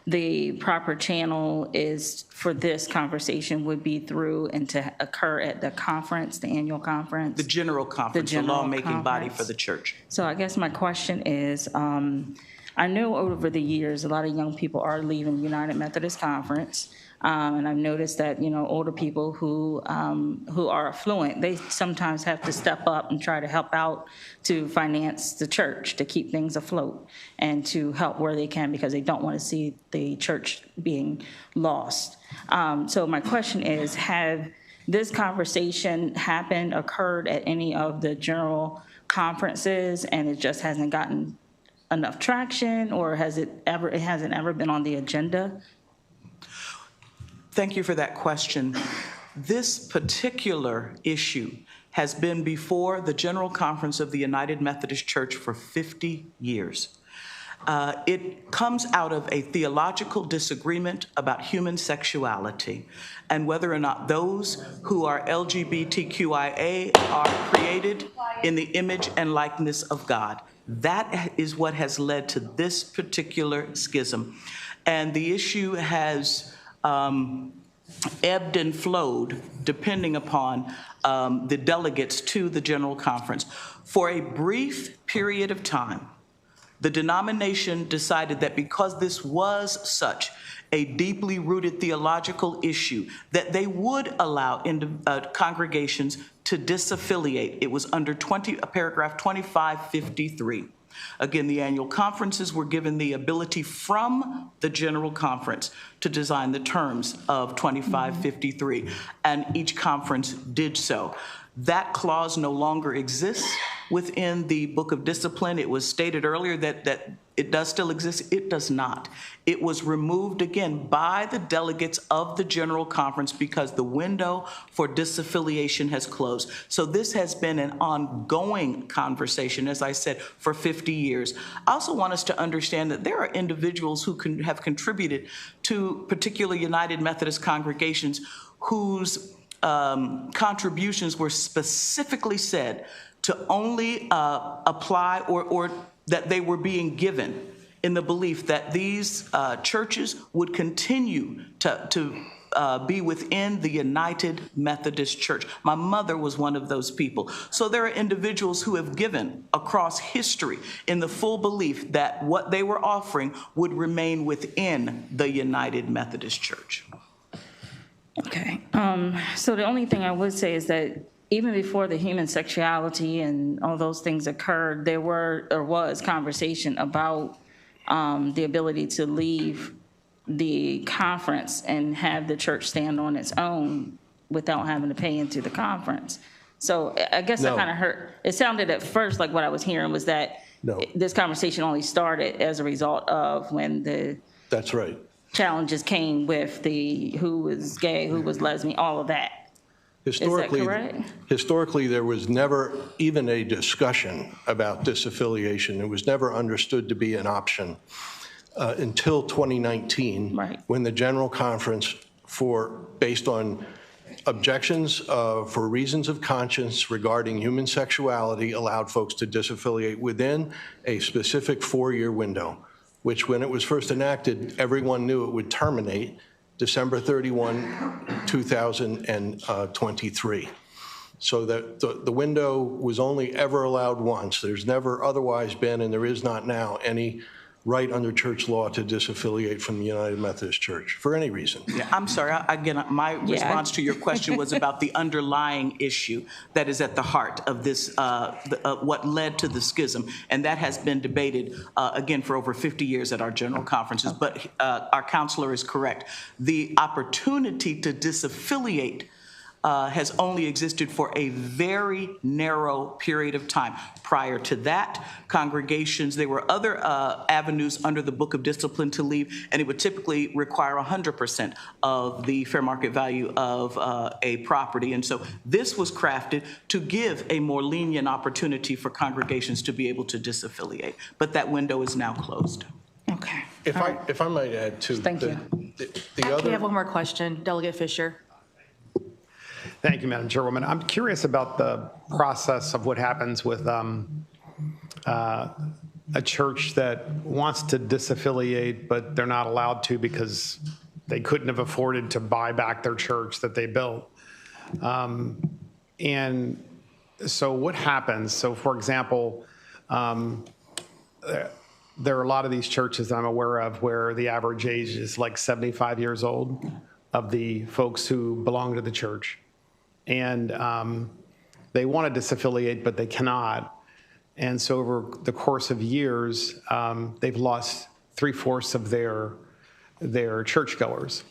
the proper channel is for this conversation would be through and to occur at the conference, the annual conference. The general conference, the lawmaking body for the church. So I guess my question is, I know over the years, a lot of young people are leaving United Methodist Conference. And I've noticed that, older people who are affluent, they sometimes have to step up and try to help out to finance the church, to keep things afloat, and to help where they can because they don't want to see the church being lost. So my question is, have this conversation occurred at any of the general conferences and it just hasn't gotten enough traction, or hasn't ever been on the agenda? Thank you for that question. This particular issue has been before the General Conference of the United Methodist Church for 50 years. It comes out of a theological disagreement about human sexuality and whether or not those who are LGBTQIA are created in the image and likeness of God. That is what has led to this particular schism. And the issue has ebbed and flowed depending upon the delegates to the General Conference. For a brief period of time, the denomination decided that because this was such a deeply rooted theological issue, that they would allow congregations to disaffiliate. It was under paragraph 2553. Again, the annual conferences were given the ability from the General Conference to design the terms of 2553, and each conference did so. That clause no longer exists within the Book of Discipline. It was stated earlier that it does still exist. It does not. It was removed again by the delegates of the General Conference because the window for disaffiliation has closed. So this has been an ongoing conversation, as I said, for 50 years. I also want us to understand that there are individuals who have contributed to particular United Methodist congregations whose contributions were specifically said to only apply or that they were being given in the belief that these churches would continue to be within the United Methodist Church. My mother was one of those people. So there are individuals who have given across history in the full belief that what they were offering would remain within the United Methodist Church. Okay. So the only thing I would say is that even before the human sexuality and all those things occurred, there was conversation about the ability to leave the conference and have the church stand on its own without having to pay into the conference. So I guess I kind of heard, it sounded at first like what I was hearing was that this conversation only started as a result of when the That's right. challenges came with the who was gay, who was lesbian, all of that. Historically, Is that correct? Historically, there was never even a discussion about disaffiliation. It was never understood to be an option until 2019, when the General Conference, based on objections for reasons of conscience regarding human sexuality, allowed folks to disaffiliate within a specific 4-year window, which when it was first enacted, everyone knew it would terminate December 31, 2023. So that the window was only ever allowed once. There's never otherwise been, and there is not now, any right under church law to disaffiliate from the United Methodist Church for any reason. Yeah, I'm sorry. Again, my response to your question was about the underlying issue that is at the heart of this, what led to the schism, and that has been debated again for over 50 years at our general conferences. But our counselor is correct. The opportunity to disaffiliate has only existed for a very narrow period of time. Prior to that, congregations, there were other avenues under the Book of Discipline to leave, and it would typically require 100% of the fair market value of a property. And so this was crafted to give a more lenient opportunity for congregations to be able to disaffiliate. But that window is now closed. Okay. If I might add to Thank you. We have one more question. Delegate Fisher. Thank you, Madam Chairwoman. I'm curious about the process of what happens with a church that wants to disaffiliate, but they're not allowed to because they couldn't have afforded to buy back their church that they built. And so what happens? So, for example, there are a lot of these churches I'm aware of where the average age is like 75 years old of the folks who belong to the church. And they want to disaffiliate, but they cannot. And so over the course of years, they've lost 3/4 of their churchgoers.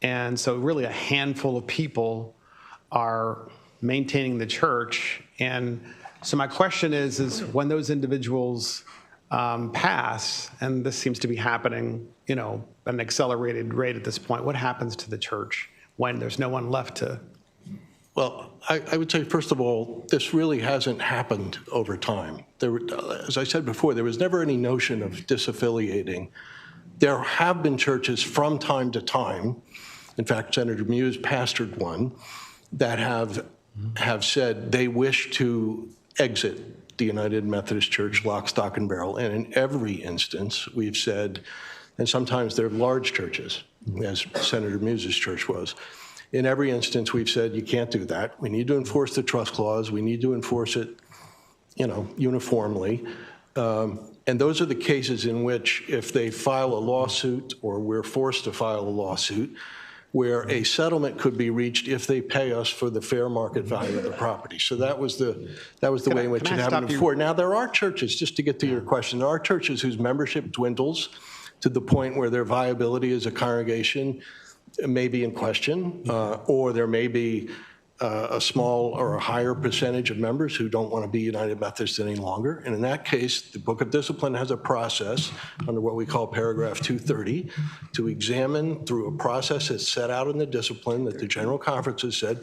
And so really a handful of people are maintaining the church. And so my question is when those individuals pass, and this seems to be happening, at an accelerated rate at this point, what happens to the church when there's no one left to? Well, I would say, first of all, this really hasn't happened over time. As I said before, there was never any notion of disaffiliating. There have been churches from time to time, in fact, Senator Muse pastored one, that have said they wish to exit the United Methodist Church lock, stock, and barrel. And in every instance, we've said, and sometimes they're large churches, as Senator Muse's church was. In every instance, we've said you can't do that. We need to enforce the trust clause. We need to enforce it, uniformly. And those are the cases in which if they file a lawsuit or we're forced to file a lawsuit, where a settlement could be reached if they pay us for the fair market value of the property. So that was the way in which it happened before. Now, there are churches, just to get to your question, there are churches whose membership dwindles to the point where their viability as a congregation may be in question, or there may be a small or a higher percentage of members who don't want to be United Methodist any longer. And in that case, the Book of Discipline has a process under what we call paragraph 230 to examine through a process that's set out in the discipline that the General Conference has said,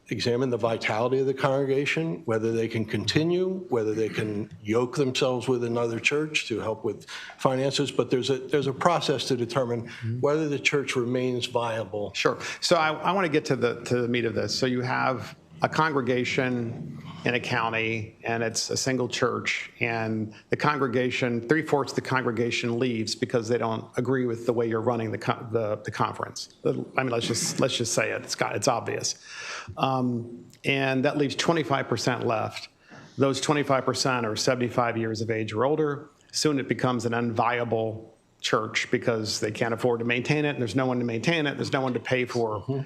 examine the vitality of the congregation, whether they can continue, whether they can yoke themselves with another church to help with finances. But there's a process to determine whether the church remains viable. Sure. So I want to get to the meat of this. So you have a congregation in a county, and it's a single church, and the congregation, 3/4 of the congregation leaves because they don't agree with the way you're running the conference. I mean, let's just say it. It's obvious. And that leaves 25% left. Those 25% are 75 years of age or older. Soon it becomes an unviable church because they can't afford to maintain it, and there's no one to maintain it, there's no one to pay for.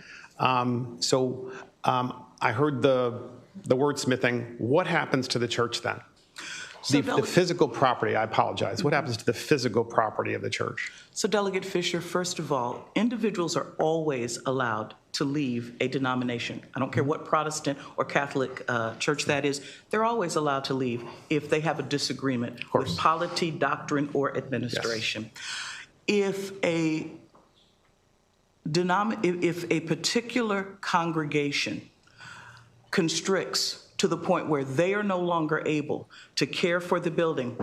I heard the wordsmithing. What happens to the church then? The physical property, I apologize. What happens to the physical property of the church? So Delegate Fisher, first of all, individuals are always allowed to leave a denomination. I don't care what Protestant or Catholic church that is, they're always allowed to leave if they have a disagreement with polity, doctrine, or administration. Yes. If a particular congregation constricts to the point where they are no longer able to care for the building,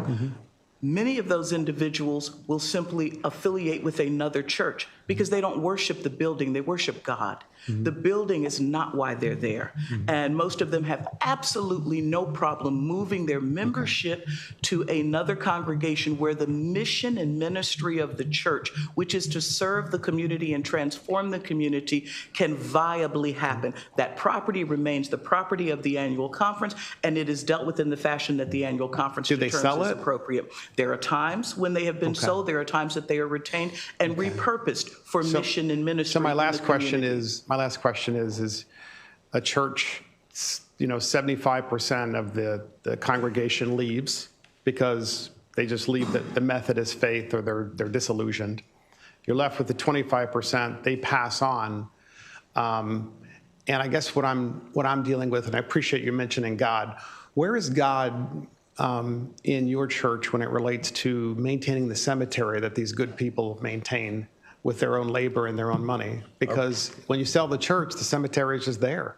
many of those individuals will simply affiliate with another church because they don't worship the building, they worship God. The building is not why they're there. And most of them have absolutely no problem moving their membership to another congregation where the mission and ministry of the church, which is to serve the community and transform the community, can viably happen. That property remains the property of the annual conference, and it is dealt with in the fashion that the annual conference determines is appropriate. There are times when they have been sold, there are times that they are retained and repurposed for mission and ministry. So my last question is a church, 75% of the congregation leaves because they just leave the Methodist faith or they're disillusioned. You're left with the 25%, they pass on. And I guess what I'm dealing with, and I appreciate you mentioning God, where is God in your church when it relates to maintaining the cemetery that these good people maintain with their own labor and their own money? Because when you sell the church, the cemetery is just there.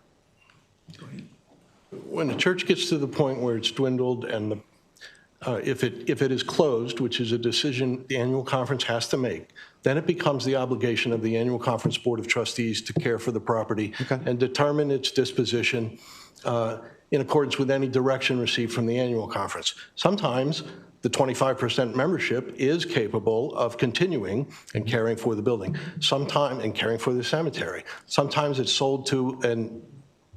When the church gets to the point where it's dwindled and if it is closed, which is a decision the annual conference has to make, then it becomes the obligation of the annual conference board of trustees to care for the property and determine its disposition in accordance with any direction received from the annual conference. Sometimes the 25% membership is capable of continuing and caring for the building, and caring for the cemetery. Sometimes it's sold to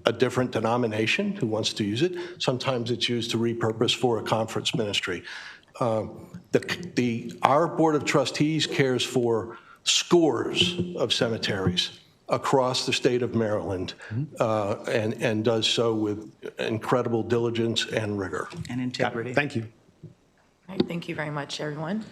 a different denomination who wants to use it. Sometimes it's used to repurpose for a conference ministry. Our Board of Trustees cares for scores of cemeteries across the state of Maryland and does so with incredible diligence and rigor. And integrity. Thank you. All right, thank you very much, everyone.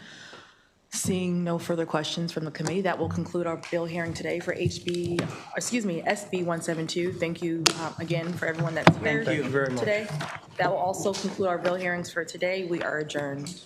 Seeing no further questions from the committee, that will conclude our bill hearing today for SB 172. Thank you again for everyone that's here Thank you very much today. That will also conclude our bill hearings for today. We are adjourned.